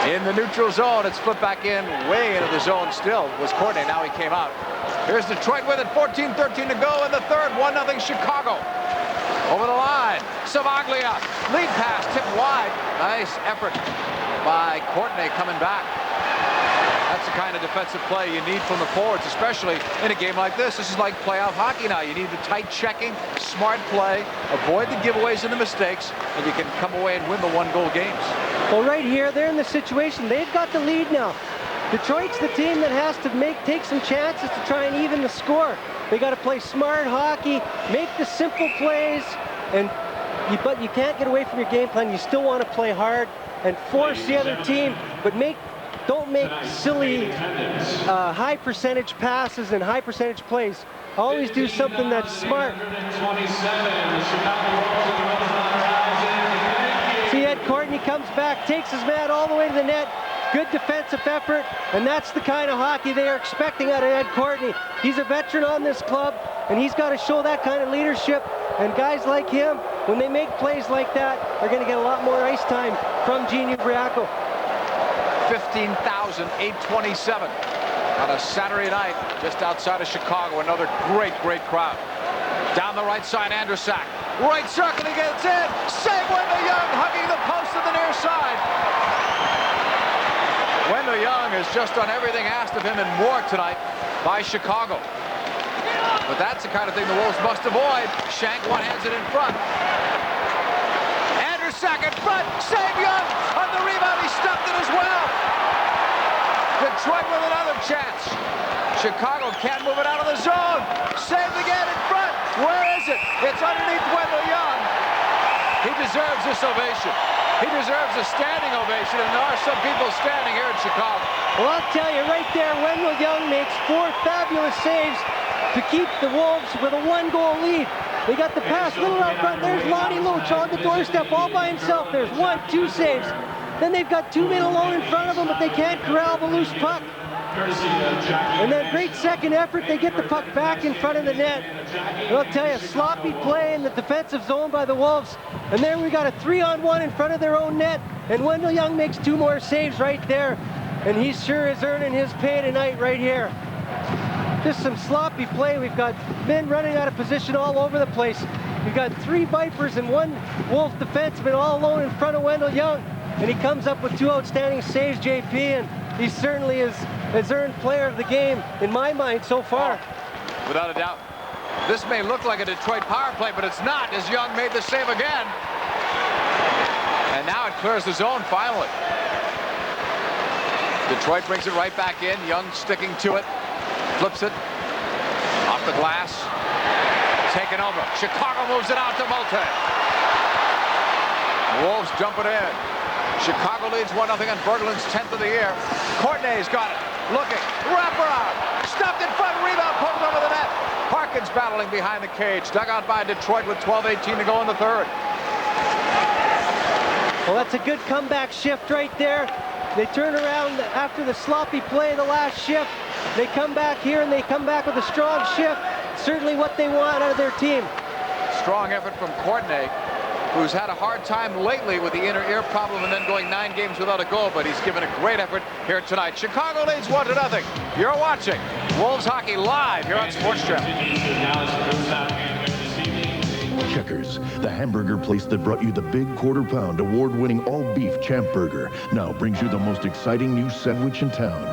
In the neutral zone, it's flipped back in, way into the zone still, was Courtney, now he came out. Here's Detroit with it, 14-13 to go in the third, 1-0 Chicago. Over the line, Savaglia, lead pass, tipped wide. Nice effort by Courtney coming back. That's the kind of defensive play you need from the forwards, especially in a game like this. This is like playoff hockey now. You need the tight checking, smart play, avoid the giveaways and the mistakes, and you can come away and win the one-goal games.
Well, right here, they're in the situation. They've got the lead now. Detroit's the team that has to take some chances to try and even the score. They got to play smart hockey, make the simple plays, but you can't get away from your game plan. You still want to play hard and force the other team, but don't make silly high percentage passes and high percentage plays. Always do something that's smart. See, Ed Courtney comes back, takes his man all the way to the net, good defensive effort, and that's the kind of hockey they are expecting out of Ed Courtney. He's a veteran on this club, and he's got to show that kind of leadership. And guys like him, when they make plays like that, are going to get a lot more ice time from Gene Ubriaco.
15,827 on a Saturday night just outside of Chicago. Another great crowd. Down the right side, Andrusak. Right circle, he gets in. Save Wendell Young, hugging the post to the near side. Wendell Young has just done everything asked of him and more tonight by Chicago. But that's the kind of thing the Wolves must avoid. Shank one-hands it in front. Andrusak in front. Save Young on the rebound. He stuffed it as well. Detroit with another chance. Chicago can't move it out of the zone. Saved again in front. Where is it? It's underneath Wendell Young. He deserves this ovation. He deserves a standing ovation, and there are some people standing here in Chicago.
Well, I'll tell you right there, Wendell Young makes 4 fabulous saves to keep the Wolves with a 1-goal lead. They got the pass a little out front. There's Lonnie Loach on the doorstep all by himself. There's 1, 2 saves. Then they've got 2 men alone in front of them, but they can't corral the loose puck. And that great second effort, they get the puck back in front of the net. And I'll tell you, sloppy play in the defensive zone by the Wolves. And there we got a 3-on-1 in front of their own net. And Wendell Young makes 2 more saves right there. And he sure is earning his pay tonight right here. Just some sloppy play. We've got men running out of position all over the place. We've got 3 Vipers and 1 Wolf defenseman all alone in front of Wendell Young. And he comes up with 2 outstanding saves, JP, and he certainly has earned player of the game in my mind so far.
Without a doubt. This may look like a Detroit power play, but it's not, as Young made the save again. And now it clears the zone finally. Detroit brings it right back in. Young sticking to it. Flips it. Off the glass. Taken over. Chicago moves it out to Molte. Wolves dump it in. Chicago leads 1-0 on Berglund's 10th of the year. Courtney's got it. Looking. Wraparound. Stuffed in front. Rebound. Poked over the net. Harkins battling behind the cage. Dug out by Detroit with 12:18 to go in the third.
Well, that's a good comeback shift right there. They turn around after the sloppy play the last shift. They come back here and they come back with a strong shift. Certainly what they want out of their team.
Strong effort from Courtney, who's had a hard time lately with the inner ear problem and then going 9 games without a goal, but he's given a great effort here tonight. Chicago leads 1-0. You're watching Wolves Hockey live here on Sports Channel.
Checkers, the hamburger place that brought you the big quarter-pound award-winning all-beef Champ Burger, now brings you the most exciting new sandwich in town.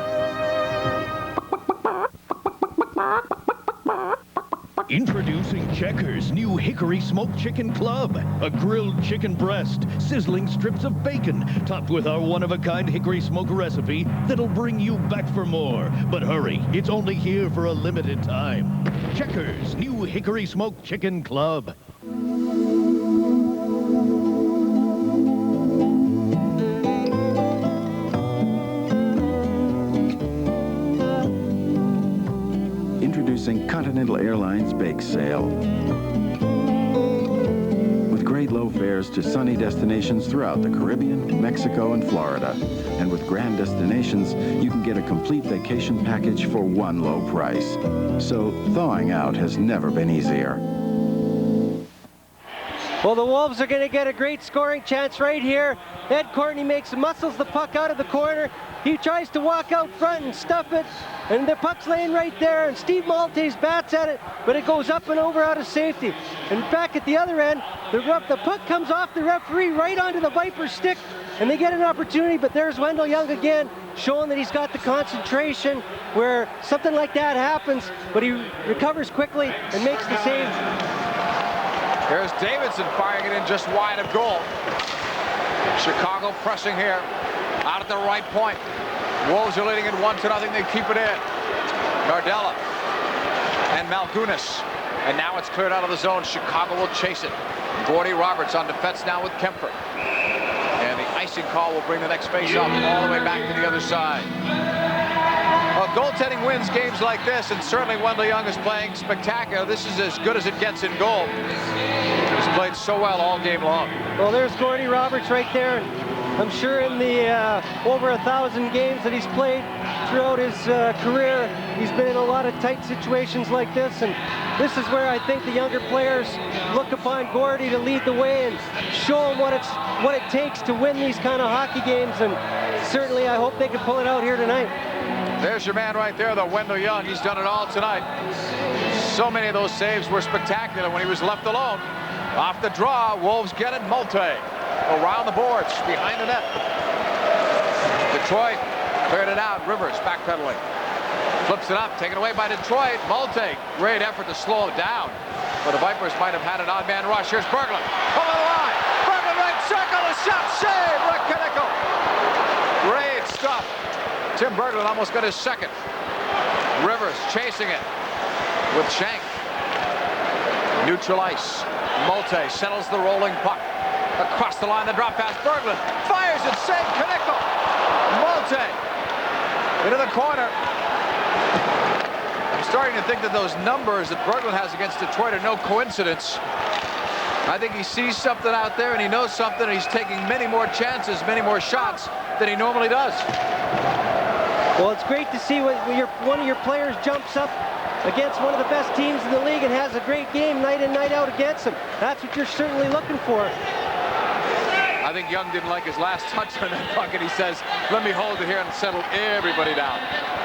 Introducing Checkers' new Hickory Smoked Chicken Club. A grilled chicken breast, sizzling strips of bacon, topped with our one-of-a-kind hickory smoke recipe that'll bring you back for more. But hurry, it's only here for a limited time. Checkers' new Hickory Smoked Chicken Club.
Introducing Continental Airlines Bake Sale. With great low fares to sunny destinations throughout the Caribbean, Mexico, and Florida. And with Grand Destinations, you can get a complete vacation package for one low price. So thawing out has never been easier.
Well, the Wolves are going to get a great scoring chance right here. Ed Courtney muscles the puck out of the corner. He tries to walk out front and stuff it, and the puck's laying right there, and Steve Maltese bats at it, but it goes up and over out of safety. And back at the other end, the puck comes off the referee right onto the Viper's stick, and they get an opportunity, but there's Wendell Young again, showing that he's got the concentration where something like that happens, but he recovers quickly and makes the save.
Here's Davidson firing it in just wide of goal. Chicago pressing here, out at the right point. Wolves are leading it 1-0. They keep it in. Nardella and Malgunas. And now it's cleared out of the zone. Chicago will chase it. Gordy Roberts on defense now with Kemper. And the icing call will bring the next face-off all the way back to the other side. Well, goaltending wins games like this, and certainly Wendell Young is playing spectacular. This is as good as it gets in goal. He's played so well all game long.
Well, there's Gordy Roberts right there. I'm sure in the over 1,000 games that he's played throughout his career, he's been in a lot of tight situations like this, and this is where I think the younger players look upon Gordy to lead the way and show him what it takes to win these kind of hockey games, and certainly I hope they can pull it out here tonight.
There's your man right there, the Wendell Young. He's done it all tonight. So many of those saves were spectacular when he was left alone. Off the draw, Wolves get it. Malte around the boards, behind the net. Detroit cleared it out. Rivers backpedaling. Flips it up, taken away by Detroit. Malte, great effort to slow it down. But the Vipers might have had an odd man rush. Here's Berglund. Over the line. Berglund right circle. A shot save. Rick Knickel. Great stuff. Tim Berglund almost got his second. Rivers chasing it with Shank. Neutral ice. Malte settles the rolling puck. Across the line, the drop pass. Berglund fires it. Save Knickel. Malte into the corner. I'm starting to think that those numbers that Berglund has against Detroit are no coincidence. I think he sees something out there and he knows something, and he's taking many more chances, many more shots than he normally does.
Well, it's great to see when one of your players jumps up against one of the best teams in the league and has a great game night in, night out against them. That's what you're certainly looking for.
I think Young didn't like his last touch on that puck, and he says, let me hold it here and settle everybody down.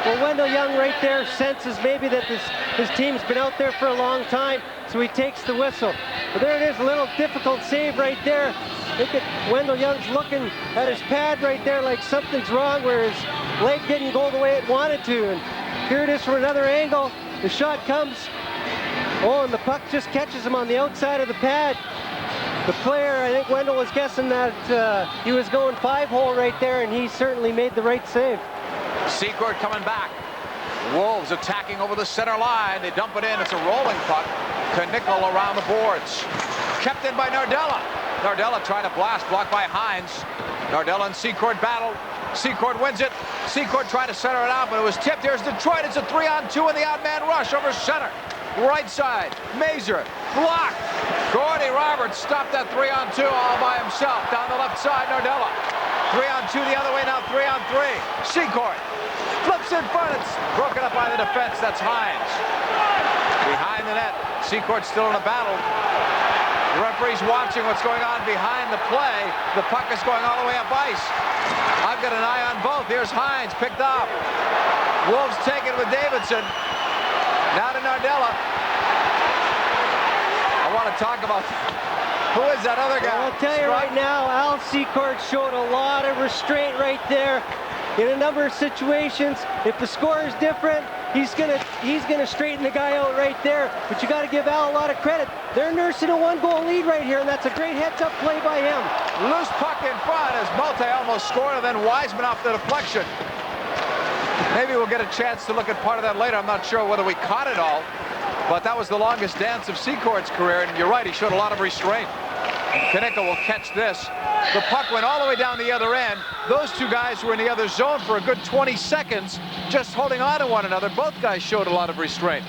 Well, Wendell Young right there senses maybe that his team's been out there for a long time, so he takes the whistle. But there it is, a little difficult save right there. Look at Wendell Young's looking at his pad right there like something's wrong, where his leg didn't go the way it wanted to. And here it is from another angle. The shot comes. Oh, and the puck just catches him on the outside of the pad. The player, I think Wendell was guessing that he was going 5-hole right there, and he certainly made the right save.
Secord coming back. Wolves attacking over the center line. They dump it in. It's a rolling puck. Knickel around the boards. Kept in by Nardella. Nardella trying to blast, blocked by Hines. Nardella and Secord battle. Secord wins it. Secord tried to center it out, but it was tipped. Here's Detroit. It's a 3-on-2 in the odd man rush over center. Right side. Mazur. Blocked. Gordy Roberts stopped that 3-on-2 all by himself. Down the left side, Nardella. 3-on-2 the other way, now 3-on-3. Secord flips in front. It's broken up by the defense. That's Hines. Behind the net. Secord still in a battle. The referee's watching what's going on behind the play. The puck is going all the way up ice. I've got an eye on both. Here's Hines picked off. Wolves take it with Davidson. Now to Nardella. I want to talk about who is that other guy.
Well, I'll tell you right now, Al Secord showed a lot of restraint right there in a number of situations. If the score is different, he's gonna straighten the guy out right there. But you got to give Al a lot of credit. They're nursing a 1-goal lead right here, and that's a great heads-up play by him.
Loose puck in front as Malte almost scored, and then Wiseman off the deflection. Maybe we'll get a chance to look at part of that later. I'm not sure whether we caught it all, but that was the longest dance of Secord's career, and you're right, he showed a lot of restraint. Knickel will catch this. The puck went all the way down the other end. Those two guys were in the other zone for a good 20 seconds, just holding on to one another. Both guys showed a lot of restraint.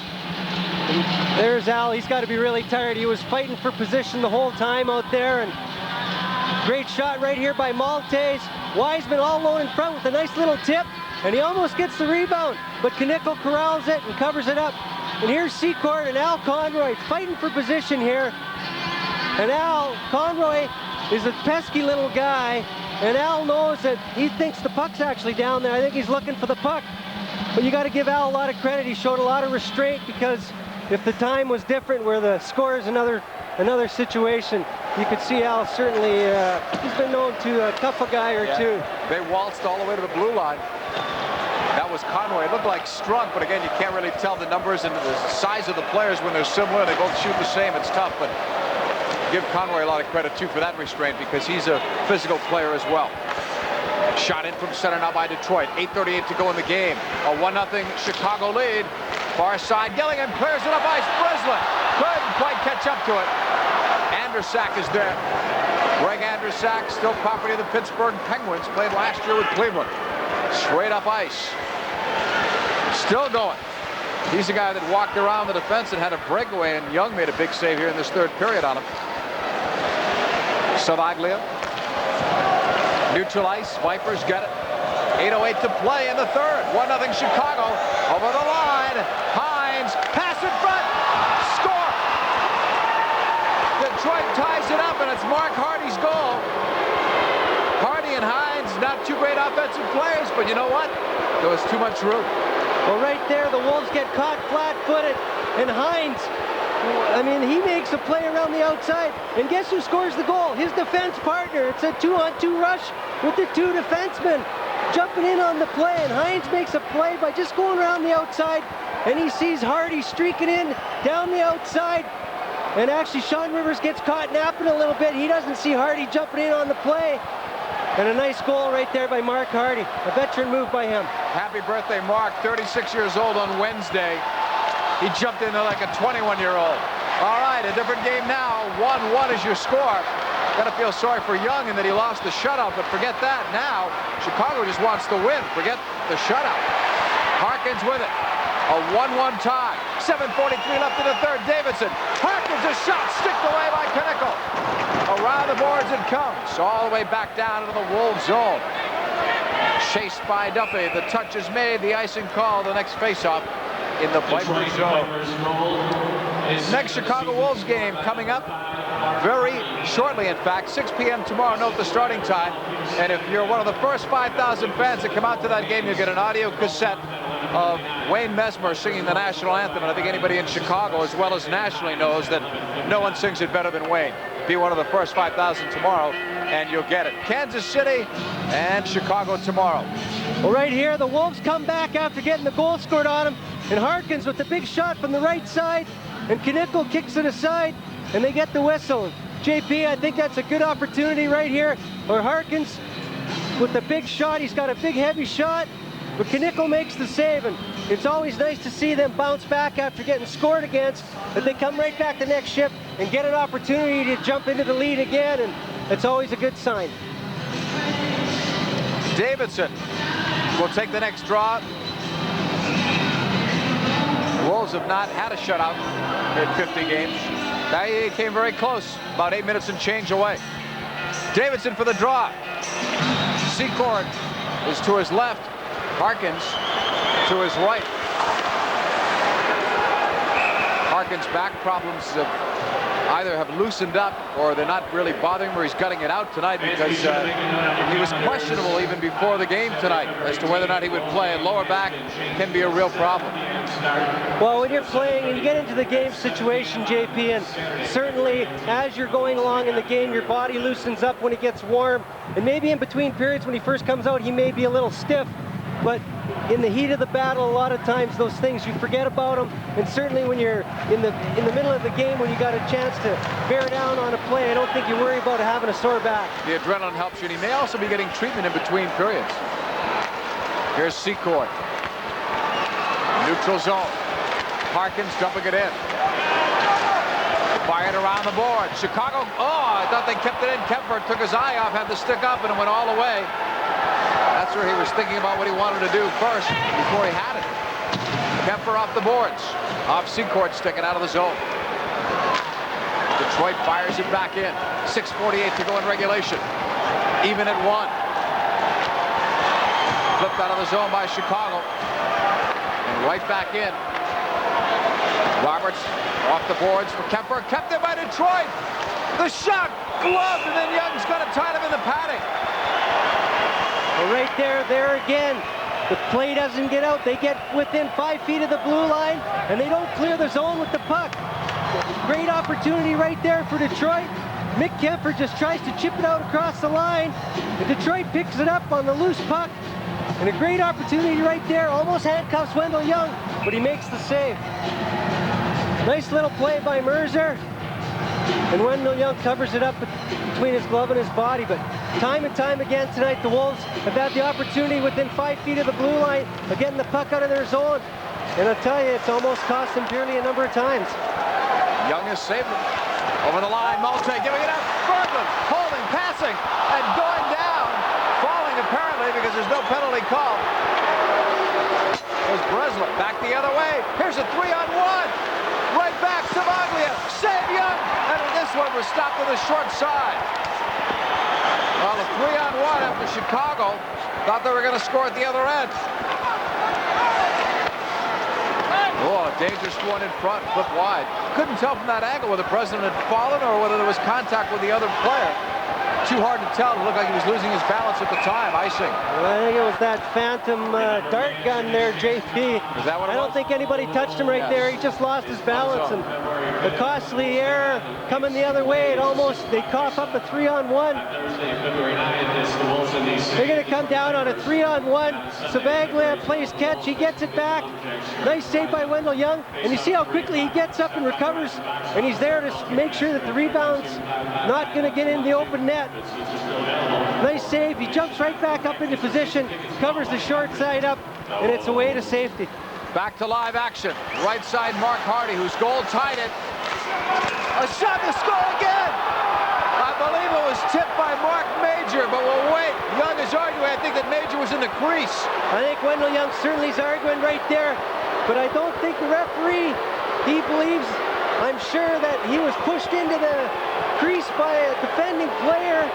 There's Al. He's got to be really tired. He was fighting for position the whole time out there, and great shot right here by Maltese. Wiseman all alone in front with a nice little tip, and he almost gets the rebound, but Knickel corrals it and covers it up. And here's Secord and Al Conroy fighting for position here. And Al Conroy is a pesky little guy, and Al knows that he thinks the puck's actually down there. I think he's looking for the puck. But you got to give Al a lot of credit. He showed a lot of restraint, because if the time was different where the score is another situation, you could see Al certainly, he's been known to cuff a guy or two.
They waltzed all the way to the blue line. That was Conroy. It looked like Strunk, but again, you can't really tell the numbers and the size of the players when they're similar. They both shoot the same. It's tough, but give Conroy a lot of credit, too, for that restraint, because he's a physical player as well. Shot in from center now by Detroit. 8:38 to go in the game. A 1-0 Chicago lead. Far side, Gillingham clears it up ice. Breslin couldn't quite catch up to it. Andrusak is there. Greg Andrusak, still property of the Pittsburgh Penguins, played last year with Cleveland. Straight up ice. Still going. He's the guy that walked around the defense and had a breakaway, and Young made a big save here in this third period on him. Savaglia. Neutral ice, Vipers got it. 8:08 to play in the third. 1-0 Chicago. Over the line. Hines, pass in front. Score! Detroit ties it up, and it's Mark Hardy's goal. Hardy and Hines, not two great offensive players, but you know what? There was too much room.
Well, right there, the Wolves get caught flat-footed, and Hines, I mean, he makes a play around the outside, and guess who scores the goal? His defense partner. It's a 2-on-2 rush with the two defensemen jumping in on the play, and Hines makes a play by just going around the outside, and he sees Hardy streaking in down the outside, and actually Sean Rivers gets caught napping a little bit. He doesn't see Hardy jumping in on the play, and a nice goal right there by Mark Hardy. A veteran move by him.
Happy birthday, Mark. 36 years old on Wednesday. He jumped in there like a 21-year-old. All right, a different game now. 1-1 is your score. Got to feel sorry for Young in that he lost the shutout, but forget that. Now, Chicago just wants to win. Forget the shutout. Harkins with it. A 1-1 tie. 7:43 left in the third. Davidson. Harkins, a shot sticked away by Knickel. Around the boards it comes. All the way back down into the Wolves zone. Chased by Duffy. The touch is made. The icing call. The next faceoff in the Vipers zone. Next Chicago Wolves game coming up very shortly, in fact. 6 p.m. tomorrow. Note the starting time. And if you're one of the first 5,000 fans that come out to that game, you'll get an audio cassette of Wayne Messmer singing the national anthem. And I think anybody in Chicago, as well as nationally, knows that no one sings it better than Wayne. Be one of the first 5,000 tomorrow, and you'll get it. Kansas City and Chicago tomorrow.
Well, right here, the Wolves come back after getting the goal scored on them, and Harkins with the big shot from the right side, and Knickel kicks it aside, and they get the whistle. JP, I think that's a good opportunity right here for Harkins with the big shot. He's got a big, heavy shot, but Knickel makes the save, and it's always nice to see them bounce back after getting scored against, but they come right back the next shift and get an opportunity to jump into the lead again, and it's always a good sign.
Davidson will take the next draw. The Wolves have not had a shutout in 50 games. They came very close, about 8 minutes and change away. Davidson for the draw. Secord is to his left. Harkins to his right. Harkins' back problems either have loosened up or they're not really bothering him, or he's gutting it out tonight because he was questionable even before the game tonight as to whether or not he would play, and lower back can be a real problem.
Well, when you're playing and you get into the game situation, JP, and certainly as you're going along in the game, your body loosens up when it gets warm, and maybe in between periods when he first comes out, he may be a little stiff, but in the heat of the battle, a lot of times those things, you forget about them, and certainly when you're in the middle of the game, when you got a chance to bear down on a play, I don't think you worry about having a sore back.
The adrenaline helps you, and he may also be getting treatment in between periods. Here's Secord. Neutral zone. Harkins dumping it in. Fired around the board. Chicago, I thought they kept it in. Kemper took his eye off, had the stick up, and it went all the way. That's where he was thinking about what he wanted to do first before he had it. Kemper off the boards. Off Secord, sticking out of the zone. Detroit fires it back in. 6:48 to go in regulation. Even at 1. Flipped out of the zone by Chicago. And right back in. Roberts off the boards for Kemper. Kept it by Detroit. The shot gloved, and then Young's going to tie him in the padding.
Well, right there again, the play doesn't get out. They get within 5 feet of the blue line, and they don't clear the zone with the puck. Great opportunity right there for Detroit. Mick Kemper just tries to chip it out across the line, and Detroit picks it up on the loose puck. And a great opportunity right there. Almost handcuffs Wendell Young, but he makes the save. Nice little play by Mercer. And Wendell Young covers it up between his glove and his body. But time and time again tonight, the Wolves have had the opportunity within 5 feet of the blue line of getting the puck out of their zone. And I'll tell you, it's almost cost them dearly a number of times.
Young has saved it. Over the line, Malte giving it up. Berglund holding, passing, and going down. Falling apparently because there's no penalty call. There's Breslin back the other way. Here's a 3-on-1. Right back, Savaglia, save Young, and this one was stopped on the short side. Well, a 3-on-1 after Chicago thought they were going to score at the other end. Oh, a dangerous one in front, flip wide. Couldn't tell from that angle whether the president had fallen or whether there was contact with the other player. Too hard to tell. It looked like he was losing his balance at the time, icing.
Well, I think it was that phantom dart gun there, JP.
Is that what it was?
I don't think anybody touched him right there. He just lost his balance, and the costly error coming the other way. They cough up a 3-on-1. They're going to come down on a 3-on-1. Sabaglia plays catch. He gets it back. Nice save by Wendell Young. And you see how quickly he gets up and recovers. And he's there to make sure that the rebound's not going to get in the open net. Nice save. He jumps right back up into position, covers the short side up, and it's away to safety.
Back to live action. Right side, Mark Hardy, whose goal tied it. A shot to score again. I believe it was tipped by Mark Major, but we'll wait. Young is arguing. I think that Major was in the crease.
I think Wendell Young certainly is arguing right there, but I don't think the referee, he believes, I'm sure that he was pushed into the crease by a defending player,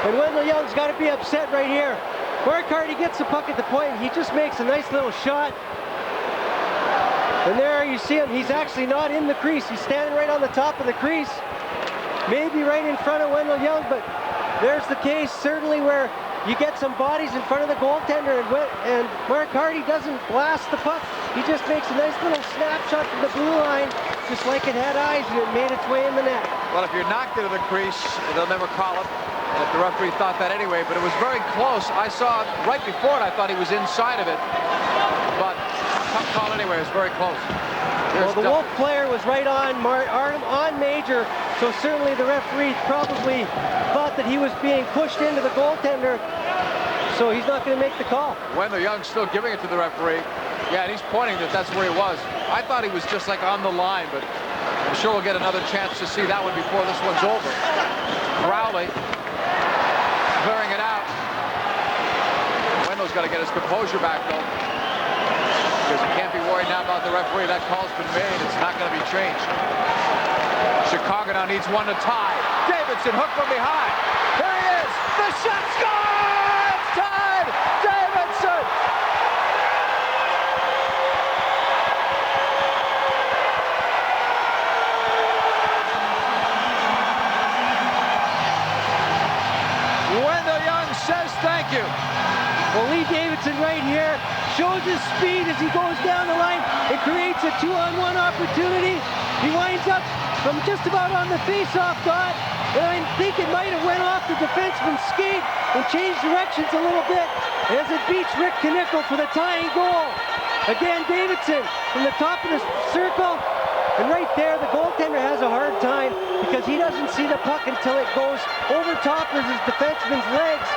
and Wendell Young's got to be upset right here. Mark Hardy gets the puck at the point. He just makes a nice little shot. And there you see him. He's actually not in the crease. He's standing right on the top of the crease. Maybe right in front of Wendell Young, but there's the case certainly where you get some bodies in front of the goaltender, and Mark Hardy doesn't blast the puck. He just makes a nice little snapshot from the blue line, just like it had eyes, and it made its way in the net.
Well, if you're knocked into the crease, they'll never call it. If the referee thought that anyway, but it was very close. I saw it right before it. I thought he was inside of it, but tough call anyway. It was very close.
Well, the Wolf player was right on Major, so certainly the referee probably thought that he was being pushed into the goaltender, so he's not going to make the call.
Wendell Young's still giving it to the referee. Yeah, and he's pointing that that's where he was. I thought he was just like on the line, but I'm sure we'll get another chance to see that one before this one's over. Crowley clearing it out. Wendell's got to get his composure back, though, because he can't be worried now about the referee. That call's been made. It's not going to be changed. Chicago now needs one to tie. Davidson hooked from behind. There he is. The shot score! It's tied! Davidson! Wendell Young says thank you.
Well, Lee Davidson right here shows his speed as he goes down the line. It creates a 2-on-1 opportunity. He winds up from just about on the face-off dot, and I think it might have went off the defenseman's skate and changed directions a little bit as it beats Rick Knickel for the tying goal. Again, Davidson from the top of the circle, and right there the goaltender has a hard time because he doesn't see the puck until it goes over top of his defenseman's legs.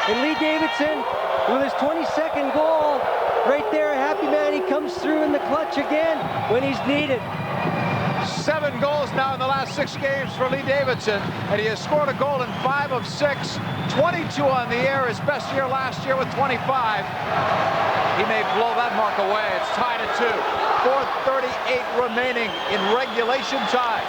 And Lee Davidson, with his 22nd goal, right there, a happy man. He comes through in the clutch again when he's needed.
7 goals now in the last 6 games for Lee Davidson, and he has scored a goal in 5 of 6, 22 on the air, his best year last year with 25. He may blow that mark away. It's tied at 2. 4:38 remaining in regulation time.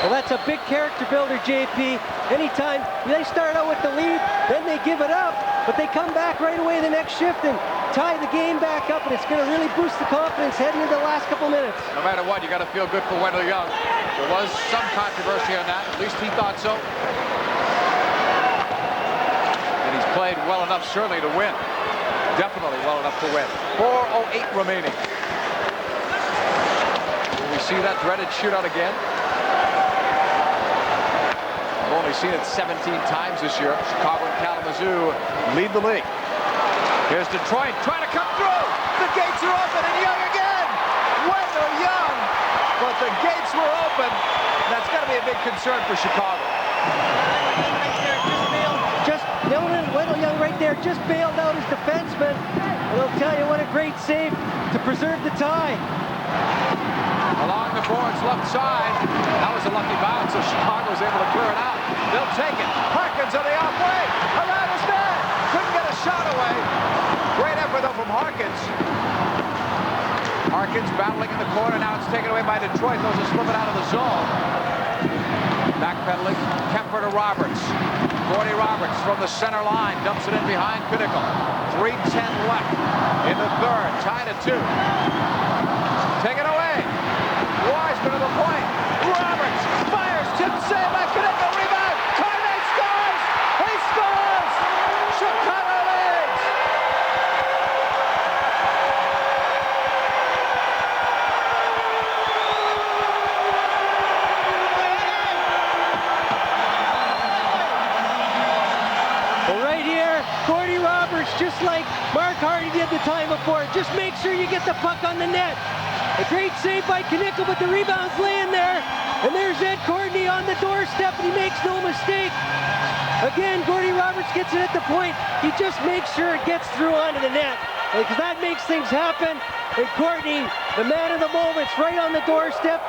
Well, that's a big character builder, JP. Anytime they start out with the lead, then they give it up, but they come back right away the next shift and tie the game back up, and it's going to really boost the confidence heading into the last couple minutes.
No matter what, you got to feel good for Wendell Young. There was some controversy on that. At least he thought so. And he's played well enough, certainly, to win. Definitely well enough to win. 4:08 remaining. Will we see that dreaded shootout again? I've only seen it 17 times this year. Chicago and Kalamazoo lead the league. Here's Detroit trying to come through. The gates are open, and Young again. Wendell Young, but the gates were open. That's got to be a big concern for Chicago.
Wendell Young right there just bailed out his defenseman. And I'll tell you what a great save to preserve the tie.
Along the boards, left side. That was a lucky bounce, so Chicago was able to clear it out. They'll take it. Harkins on the off way. Around his net. Couldn't get a shot away. Great effort, though, from Harkins. Harkins battling in the corner. Now it's taken away by Detroit. Those are slipping out of the zone. Back backpedaling. Kemper to Roberts. Gordy Roberts from the center line dumps it in behind Pinnacle. 3:10 left in the third. Tied at 2. Take it away. Wiseman to the point. Roberts fires. Tip save by Pinnacle. Rebound. Courtney scores. He scores. Chicago leads.
Well, right here, Gordy Roberts, just like Mark Hardy did the time before, just make sure you get the puck on the net. A great save by Knickel, but the rebound's laying there. And there's Ed Courtney on the doorstep, and he makes no mistake. Again, Gordy Roberts gets it at the point. He just makes sure it gets through onto the net, because that makes things happen. And Courtney, the man of the moment's right on the doorstep.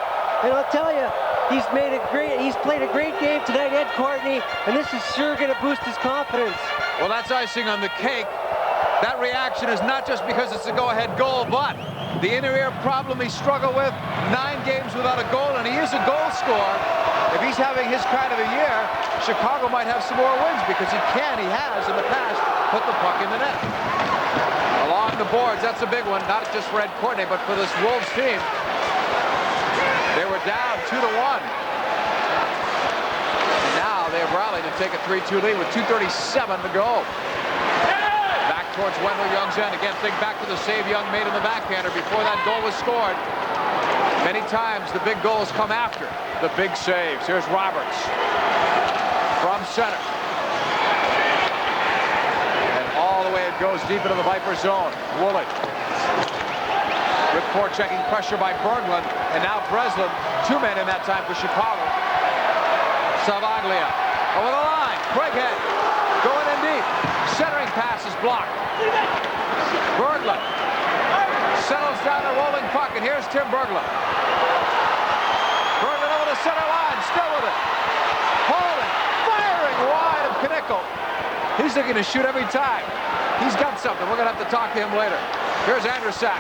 And I'll tell you, he's played a great game tonight, Ed Courtney, and this is sure going to boost his confidence.
Well, that's icing on the cake. That reaction is not just because it's a go-ahead goal, but the inner ear problem he struggled with, 9 games without a goal, and he is a goal scorer. If he's having his kind of a year, Chicago might have some more wins, because he has in the past put the puck in the net. Along the boards, that's a big one, not just for Ed Courtney, but for this Wolves team. They were down 2-1. And now they have rallied to take a 3-2 lead with 2:37 to go. Back towards Wendell Young's end. Again, think back to the save Young made in the backhander before that goal was scored. Many times the big goals come after the big saves. Here's Roberts from center. And all the way it goes deep into the Viper zone. Woolley. Good forechecking pressure by Berglund, and now Breslin, 2 men in that time for Chicago. Savaglia over the line. Craighead going in deep. Centering pass is blocked. Berglund settles down the rolling puck, and here's Tim Berglund. Berglund over the center line, still with it. Holding, firing wide of Knickel. He's looking to shoot every time. He's got something. We're going to have to talk to him later. Here's Andrusak.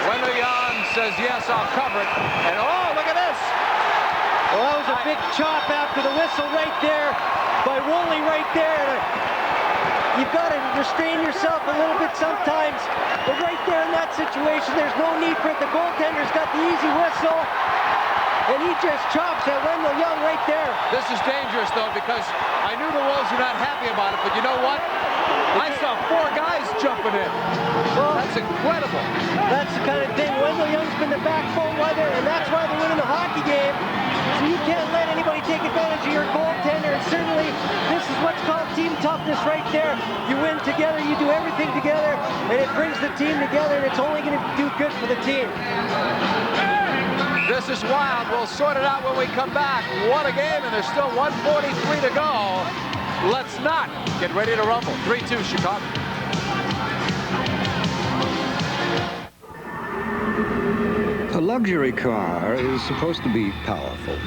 Wendell Young says, yes, I'll cover it. And oh, look at this.
Well, that was a big chop after the whistle right there by Woolley right there. You've got to restrain yourself a little bit sometimes. But right there in that situation, there's no need for it. The goaltender's got the easy whistle. And he just chops at Wendell Young right there.
This is dangerous, though, because I knew the Wolves were not happy about it. But you know what? I saw 4 guys jumping in. Well, that's incredible.
That's the kind of thing. Wendell Young's been the backbone weather, and that's why they're winning the hockey game. So you can't let anybody take advantage of your goaltender. And certainly, this is what's called team toughness right there. You win together, you do everything together, and it brings the team together, and it's only going to do good for the team.
This is wild. We'll sort it out when we come back. What a game, and there's still 1:43 to go. Let's not get ready to rumble. 3-2 Chicago.
A luxury car is supposed to be powerful,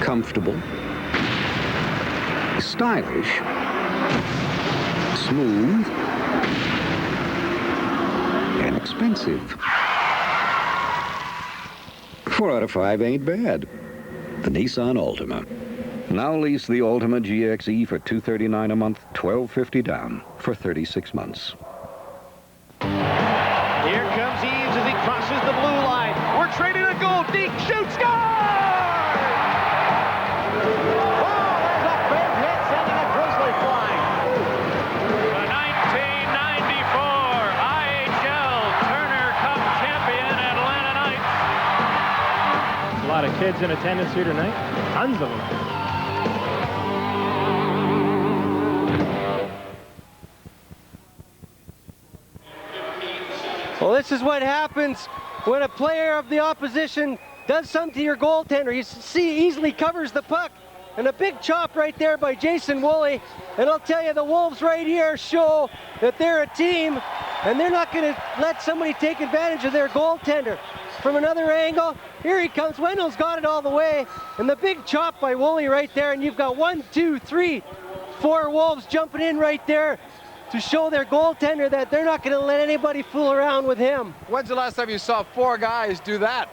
comfortable, stylish, smooth, and expensive. 4 out of 5 ain't bad. The Nissan Altima. Now lease the Altima GXE for $239 a month, $1,250 down for 36 months.
Here comes Eaves as he crosses the blue line. We're trading a goal. Deke shoots, score! Oh, there's a big hit sending a Grizzly flying. The 1994 IHL Turner Cup champion Atlanta Knights.
A lot of kids in attendance here tonight. Tons of them.
Well, this is what happens when a player of the opposition does something to your goaltender. You see, easily covers the puck. And a big chop right there by Jason Woolley. And I'll tell you, the Wolves right here show that they're a team, and they're not going to let somebody take advantage of their goaltender. From another angle, here he comes. Wendell's got it all the way. And the big chop by Woolley right there. And you've got 1, 2, 3, 4 Wolves jumping in right there to show their goaltender that they're not going to let anybody fool around with him.
When's the last time you saw 4 guys do that?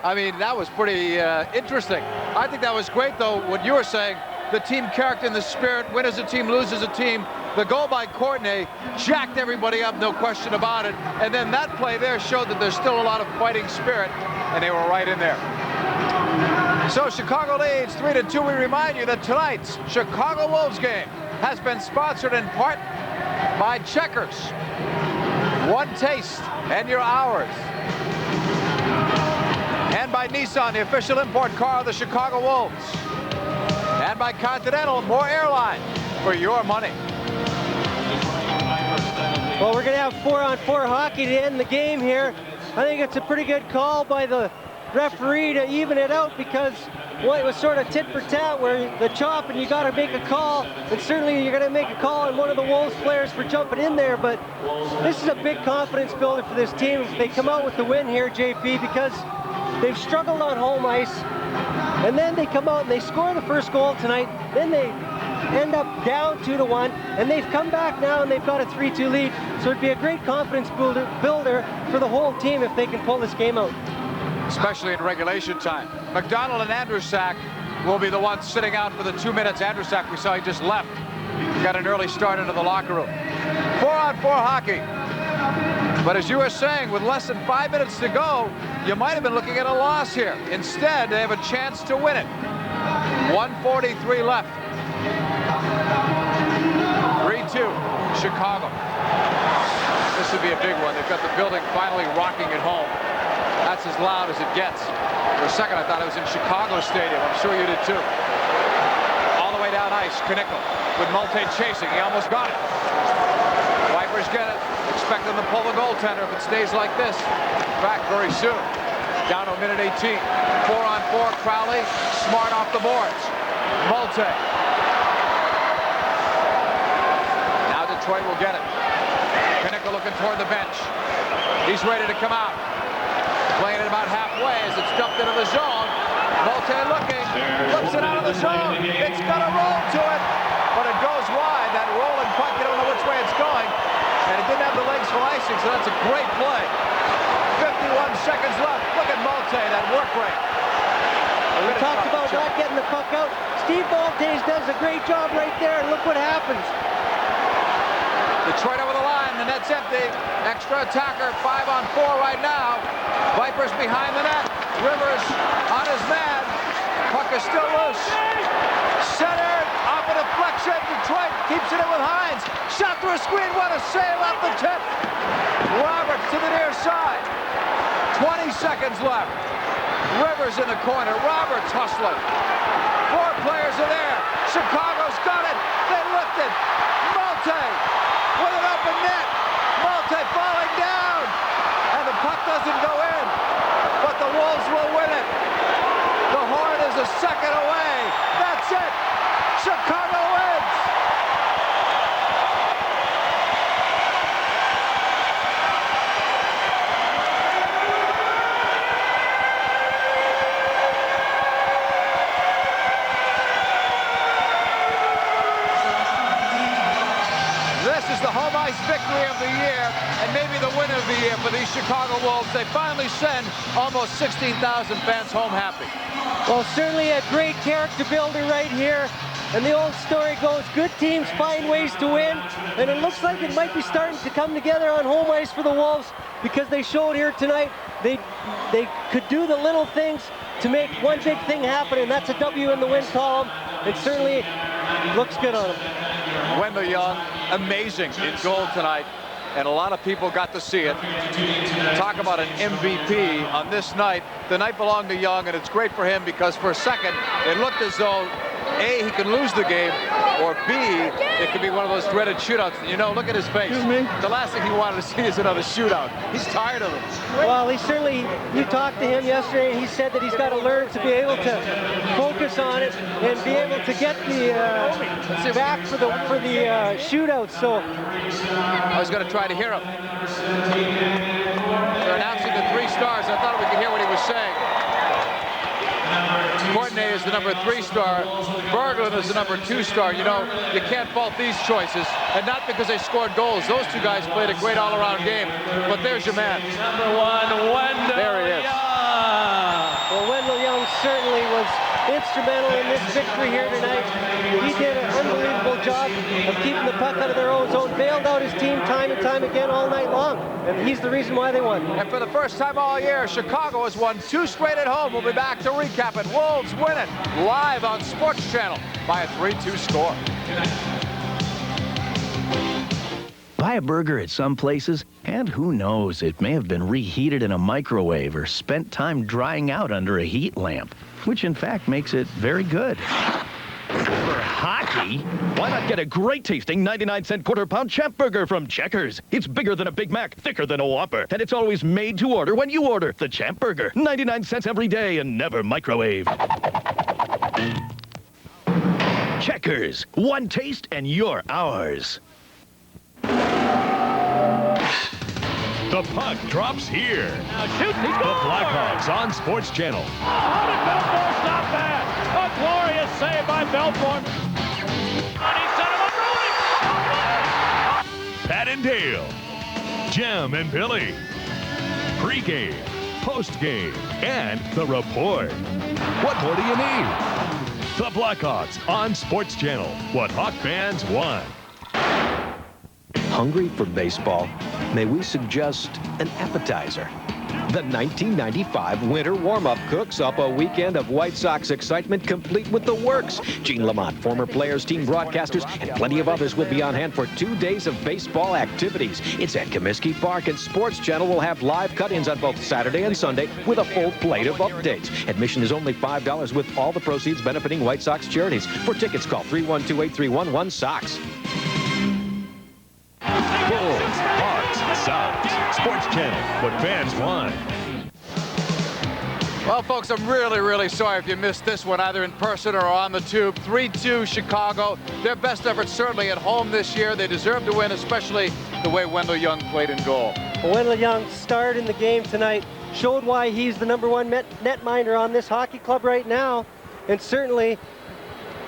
I mean, that was pretty interesting. I think that was great, though, what you were saying. The team character and the spirit, win as a team, lose as a team. The goal by Courtney jacked everybody up, no question about it. And then that play there showed that there's still a lot of fighting spirit, and they were right in there. So Chicago leads 3-2. We remind you that tonight's Chicago Wolves game has been sponsored in part by Checkers. One taste and you're ours. And by Nissan, the official import car of the Chicago Wolves. And by Continental, more airline for your money.
Well, we're going to have 4-on-4 hockey to end the game here. I think it's a pretty good call by the referee to even it out, because it was sort of tit for tat where the chop and you got to make a call, and certainly you're going to make a call on one of the Wolves players for jumping in there, but this is a big confidence builder for this team if they come out with the win here, JP, because they've struggled on home ice, and then they come out and they score the first goal tonight, then they end up down 2-1, and they've come back now and they've got a 3-2 lead, so it'd be a great confidence builder for the whole team if they can pull this game out.
Especially in regulation time. McDonald and Andrusak will be the ones sitting out for the 2 minutes. Andrusak, we saw he just left. Got an early start into the locker room. 4-on-4 hockey. But as you were saying, with less than 5 minutes to go, you might have been looking at a loss here. Instead, they have a chance to win it. 1:43 left. 3-2, Chicago. This would be a big one. They've got the building finally rocking at home. That's as loud as it gets. For a second, I thought it was in Chicago Stadium. I'm sure you did too. All the way down ice, Knickel with Malte chasing. He almost got it. Vipers get it. Expect them to pull the goaltender if it stays like this. Back very soon. Down to a minute 18. 4-on-4, Crowley. Smart off the boards. Malte. Now Detroit will get it. Knickel looking toward the bench. He's ready to come out. Playing it about halfway as it's dumped into the zone. Malte looking, flips it out of the zone. It's got a roll to it, but it goes wide. That rolling puck, you don't know which way it's going, and it didn't have the legs for icing, so that's a great play. 51 seconds left. Look at Malte, that work rate.
We talked about not getting the puck out. Steve Maltese does a great job right there, and look what happens.
Detroit over the line, the net's empty. Extra attacker, 5-on-4 right now. Vipers behind the net. Rivers on his man. Puck is still loose. Centered, off a deflection. Detroit keeps it in with Hines. Shot through a screen, what a save off the tip. Roberts to the near side. 20 seconds left. Rivers in the corner. Roberts hustling. 4 players are there. Chicago's got it. They lift it. Malte with an open net. Malte falling down. And the puck doesn't go in. But the Wolves will win it. The Horn is a second away. That's it. Chicago wins. This is the home ice victory of the year, and maybe the win of the year for these Chicago Wolves. They finally send almost 16,000 fans home happy.
Well, certainly a great character builder right here. And the old story goes, good teams find ways to win. And it looks like it might be starting to come together on home ice for the Wolves, because they showed here tonight they could do the little things to make one big thing happen, and that's a W in the win column. It certainly looks good on them.
Wendell Young, amazing in goal tonight, and a lot of people got to see it. Talk about an MVP on this night. The night belonged to Young, and it's great for him because for a second it looked as though A, he could lose the game, or B, it could be one of those dreaded shootouts. You know, look at his face. The last thing he wanted to see is another shootout. He's tired of it.
Well, you talked to him yesterday, and he said that he's got to learn to be able to focus on it and be able to get the back for the shootout. So
I was going to try to hear him. They're announcing the 3 stars. I thought we could hear what he was saying. Courtney is the number 3 star. Berglund is the number 2 star. You know, you can't fault these choices, and not because they scored goals. Those 2 guys played a great all-around game. But there's your man.
Number 1, Wendell
There he is.
Young.
certainly was instrumental in this victory here tonight. He did an unbelievable job of keeping the puck out of their own zone, bailed out his team time and time again all night long, and he's the reason why they won.
And for the first time all year, Chicago has won 2 straight at home. We'll be back to recap it. Wolves win it live on Sports Channel by a 3-2 score.
Buy a burger at some places, and who knows, it may have been reheated in a microwave or spent time drying out under a heat lamp, which in fact makes it very good.
For hockey, why not get a great-tasting 99-cent quarter-pound Champ Burger from Checkers? It's bigger than a Big Mac, thicker than a Whopper, and it's always made to order when you order. The Champ Burger, 99 cents every day and never microwave. Checkers, one taste and you're ours.
The puck drops here.
Now shoots, he
The
scores!
Blackhawks on Sports Channel.
How did Belfort stop that? A glorious save by Belfort. And he set him up rolling.
Pat and Dale. Jim and Billy. Pre-game, post-game, and the report. What more do you need? The Blackhawks on Sports Channel. What Hawk fans want.
Hungry for baseball? May we suggest an appetizer? The 1995 Winter Warm-Up cooks up a weekend of White Sox excitement complete with the works. Gene Lamont, former players, team broadcasters, and plenty of others will be on hand for 2 days of baseball activities. It's at Comiskey Park, and Sports Channel will have live cut-ins on both Saturday and Sunday with a full plate of updates. Admission is only $5 with all the proceeds benefiting White Sox charities. For tickets, call 312-8311-SOX.
Bulls, Hawks, Sox. Sports Channel. What fans want.
Well, folks, I'm really sorry if you missed this one, either in person or on the tube. 3-2 Chicago. Their best effort certainly at home this year. They deserve to win, especially the way Wendell Young played in goal.
Wendell Young starred in the game tonight, showed why he's the #1 netminder on this hockey club right now, and certainly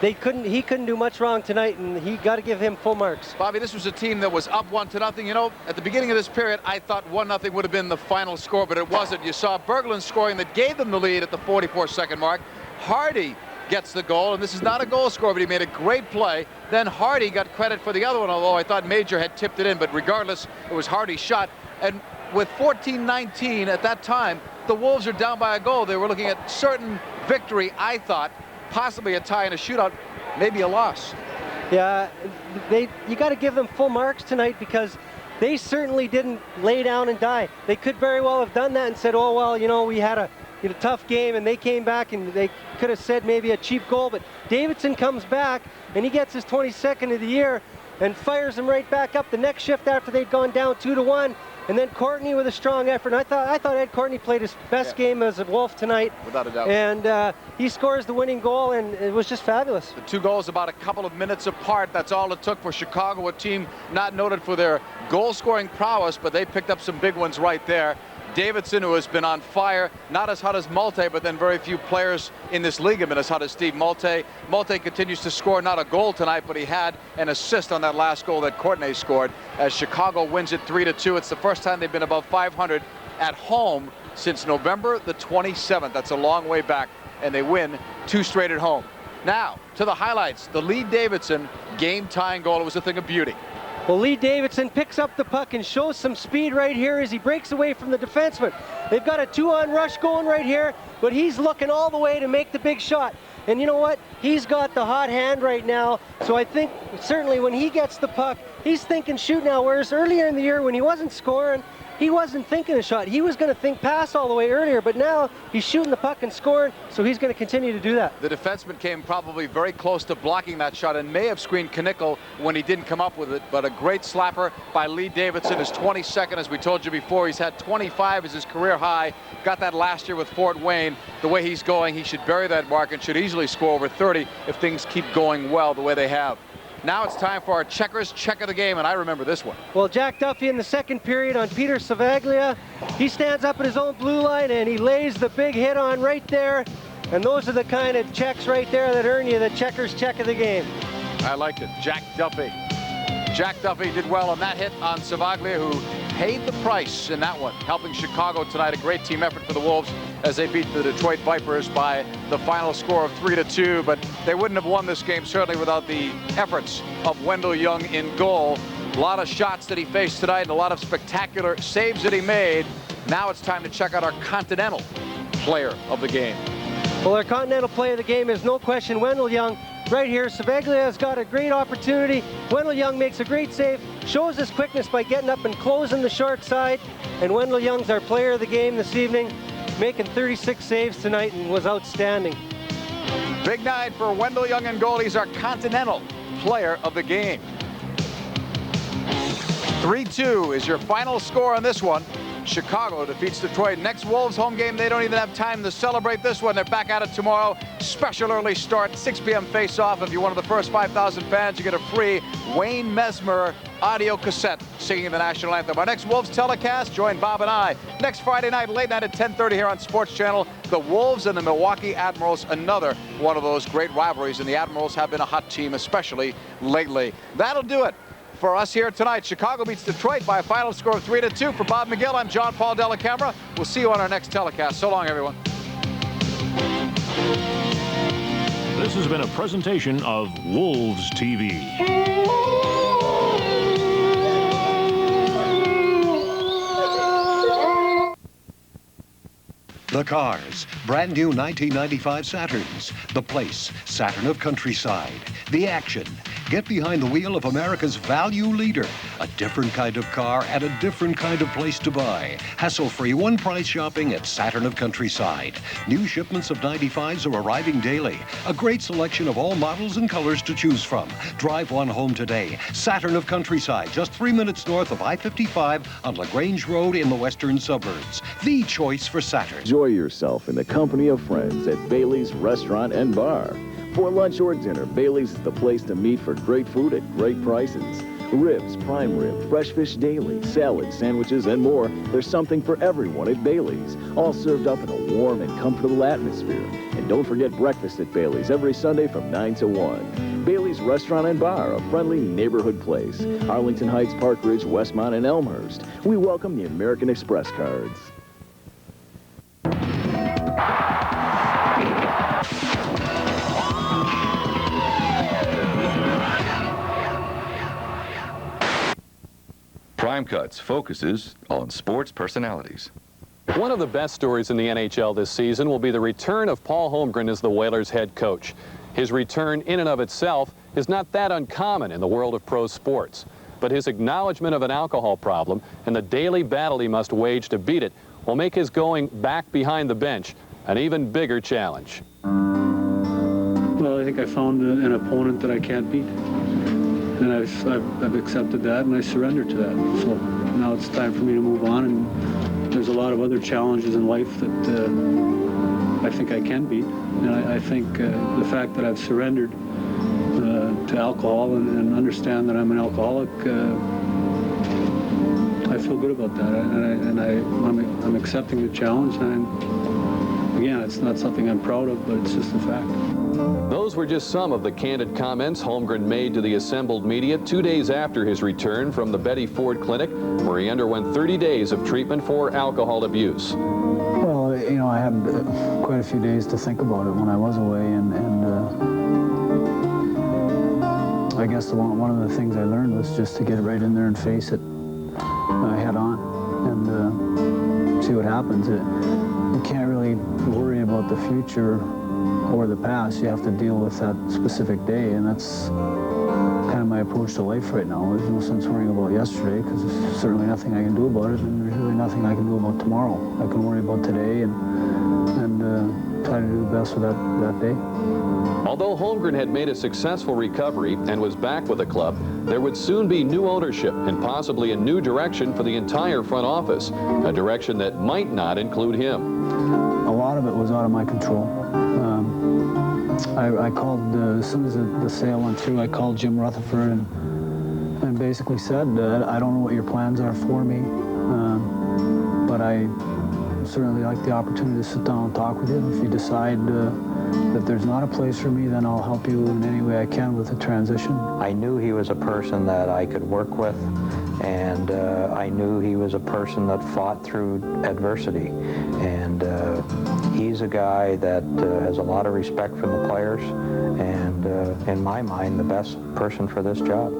he couldn't do much wrong tonight, and he got to give him full marks.
Bobby, this was a team that was up 1-0. You know, at the beginning of this period, I thought 1-0 would have been the final score, but it wasn't. You saw Berglund scoring that gave them the lead at the 44-second mark. Hardy gets the goal, and this is not a goal scorer, but he made a great play. Then Hardy got credit for the other one, although I thought Major had tipped it in, but regardless, it was Hardy's shot. And with 14-19 at that time, the Wolves are down by a goal. They were looking at certain victory, I thought, possibly a tie in a shootout, maybe a loss.
Yeah, you got to give them full marks tonight because they certainly didn't lay down and die. They could very well have done that and said, oh, well, you know, we had a tough game, and they came back and they could have said maybe a cheap goal, but Davidson comes back and he gets his 22nd of the year and fires them right back up the next shift after they'd gone down 2-1. And then Courtney with a strong effort. And I thought Ed Courtney played his best game as a Wolf tonight.
Without a doubt.
And he scores the winning goal, and it was just fabulous.
The 2 goals about a couple of minutes apart. That's all it took for Chicago, a team not noted for their goal-scoring prowess, but they picked up some big ones right there. Davidson, who has been on fire, not as hot as Malte, but then very few players in this league have been as hot as Steve Malte. Malte continues to score, not a goal tonight, but he had an assist on that last goal that Courtney scored as Chicago wins it 3-2. It's the first time they've been above 500 at home since November the 27th. That's a long way back, and they win 2 straight at home. Now, to the highlights. The Lee Davidson game-tying goal. It was a thing of beauty.
Well, Lee Davidson picks up the puck and shows some speed right here as he breaks away from the defenseman. They've got a 2-on rush going right here, but he's looking all the way to make the big shot. And you know what? He's got the hot hand right now, so I think certainly when he gets the puck, he's thinking shoot now, whereas earlier in the year when he wasn't scoring, he wasn't thinking a shot. He was going to think pass all the way earlier, but now he's shooting the puck and scoring, so he's going to continue to do that.
The defenseman came probably very close to blocking that shot and may have screened Knickel when he didn't come up with it, but a great slapper by Lee Davidson. His 22nd, as we told you before. He's had 25 as his career high. Got that last year with Fort Wayne. The way he's going, he should bury that mark and should easily score over 30 if things keep going well the way they have. Now it's time for our Checkers check of the game, and I remember this one.
Well, Jack Duffy in the second period on Peter Savaglia. He stands up at his own blue line, and he lays the big hit on right there. And those are the kind of checks right there that earn you the Checkers check of the game.
I liked it. Jack Duffy. Jack Duffy did well on that hit on Savaglia, who paid the price in that one, helping Chicago tonight. A great team effort for the Wolves. as they beat the Detroit Vipers by the final score of 3-2. But they wouldn't have won this game certainly without the efforts of Wendell Young in goal. A lot of shots that he faced tonight and a lot of spectacular saves that he made. Now it's time to check out our Continental Player of the Game.
Well, our Continental Player of the Game is no question Wendell Young. Right here, Savaglia has got a great opportunity. Wendell Young makes a great save, shows his quickness by getting up and closing the short side. And Wendell Young's our player of the game this evening, making 36 saves tonight and was outstanding.
Big night for Wendell Young in goal. He's our Continental Player of the Game. 3-2 is your final score on this one. Chicago defeats Detroit. Next Wolves home game, they don't even have time to celebrate this one. They're back at it tomorrow. Special early start, 6 p.m. face-off. If you're one of the first 5,000 fans, you get a free Wayne Mesmer audio cassette singing the national anthem. Our next Wolves telecast, join Bob and I next Friday night, late night at 10:30 here on Sports Channel. The Wolves and the Milwaukee Admirals, another one of those great rivalries, and the Admirals have been a hot team, especially lately. That'll do it for us here tonight. Chicago beats Detroit by a final score of 3-2. For Bob McGill, I'm John Paul Della Camera. We'll see you on our next telecast. So long, everyone.
This has been a presentation of Wolves TV.
The cars, brand new 1995 Saturns. The place, Saturn of Countryside. The action, get behind the wheel of America's value leader. A different kind of car at a different kind of place to buy. Hassle-free one-price shopping at Saturn of Countryside. New shipments of 95s are arriving daily. A great selection of all models and colors to choose from. Drive one home today. Saturn of Countryside, just 3 minutes north of I-55 on LaGrange Road in the western suburbs. The choice for Saturn.
Enjoy yourself in the company of friends at Bailey's Restaurant and Bar. For lunch or dinner, Bailey's is the place to meet for great food at great prices. Ribs, prime rib, fresh fish daily, salads, sandwiches, and more. There's something for everyone at Bailey's, all served up in a warm and comfortable atmosphere. And don't forget breakfast at Bailey's every Sunday from 9 to 1. Bailey's Restaurant and Bar, a friendly neighborhood place. Arlington Heights, Park Ridge, Westmont, and Elmhurst. We welcome the American Express cards.
Prime Cuts focuses on sports personalities.
One of the best stories in the NHL this season will be the return of Paul Holmgren as the Whalers head coach. His return in and of itself is not that uncommon in the world of pro sports, but his acknowledgement of an alcohol problem and the daily battle he must wage to beat it will make his going back behind the bench an even bigger challenge.
Well, I think I found an opponent that I can't beat. And I've accepted that, and I surrendered to that. So now it's time for me to move on, and there's a lot of other challenges in life that I think I can beat. And I think the fact that I've surrendered to alcohol and understand that I'm an alcoholic, I feel good about that. And I'm accepting the challenge. And again, it's not something I'm proud of, but it's just a fact.
Those were just some of the candid comments Holmgren made to the assembled media 2 days after his return from the Betty Ford Clinic, where he underwent 30 days of treatment for alcohol abuse.
Well, you know, I had quite a few days to think about it when I was away, and I guess one of the things I learned was just to get right in there and face it head on and see what happens. You can't really worry about the future or the past. You have to deal with that specific day, and that's kind of my approach to life right now. There's no sense worrying about yesterday because there's certainly nothing I can do about it, and there's really nothing I can do about tomorrow. I can worry about today and try to do the best with that day.
Although Holmgren had made a successful recovery and was back with the club, there would soon be new ownership and possibly a new direction for the entire front office, a direction that might not include him.
A lot of it was out of my control. I called, as soon as the sale went through, I called Jim Rutherford and basically said, I don't know what your plans are for me, but I certainly like the opportunity to sit down and talk with you. If you decide that there's not a place for me, then I'll help you in any way I can with the transition.
I knew he was a person that I could work with, and I knew he was a person that fought through adversity. And He's a guy that has a lot of respect from the players, and in my mind, the best person for this job.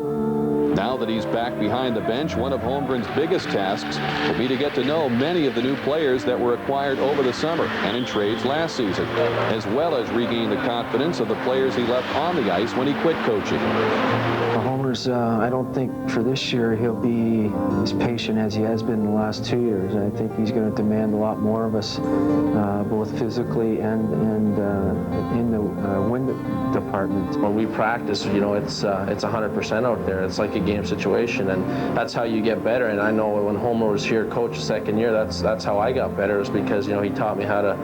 Now that he's back behind the bench, one of Holmgren's biggest tasks will be to get to know many of the new players that were acquired over the summer and in trades last season, as well as regain the confidence of the players he left on the ice when he quit coaching.
Homer's, I don't think for this year he'll be as patient as he has been in the last 2 years. I think he's going to demand a lot more of us, both physically and in the wind department.
When we practice, you know, it's 100% out there. It's like a game situation, and that's how you get better. And I know when Homer was here, coach second year, that's how I got better, is because, you know, he taught me how to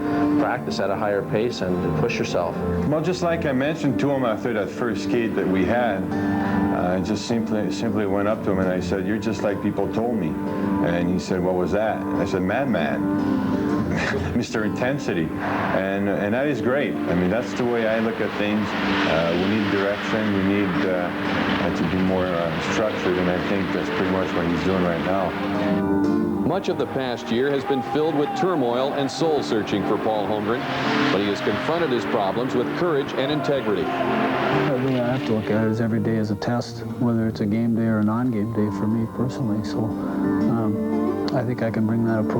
practice at a higher pace and to push yourself.
Well, just like I mentioned to him after that first skate that we had, I just simply went up to him and I said, "You're just like people told me." And he said, "What was that?" I said, "Madman." Mr. Intensity, and that is great. I mean, that's the way I look at things. We need direction. We need to be more structured, and I think that's pretty much what he's doing right now.
Much of the past year has been filled with turmoil and soul-searching for Paul Holmgren, but he has confronted his problems with courage and integrity.
The way I have to look at it is every day is a test, whether it's a game day or a non-game day for me personally. So I think I can bring that approach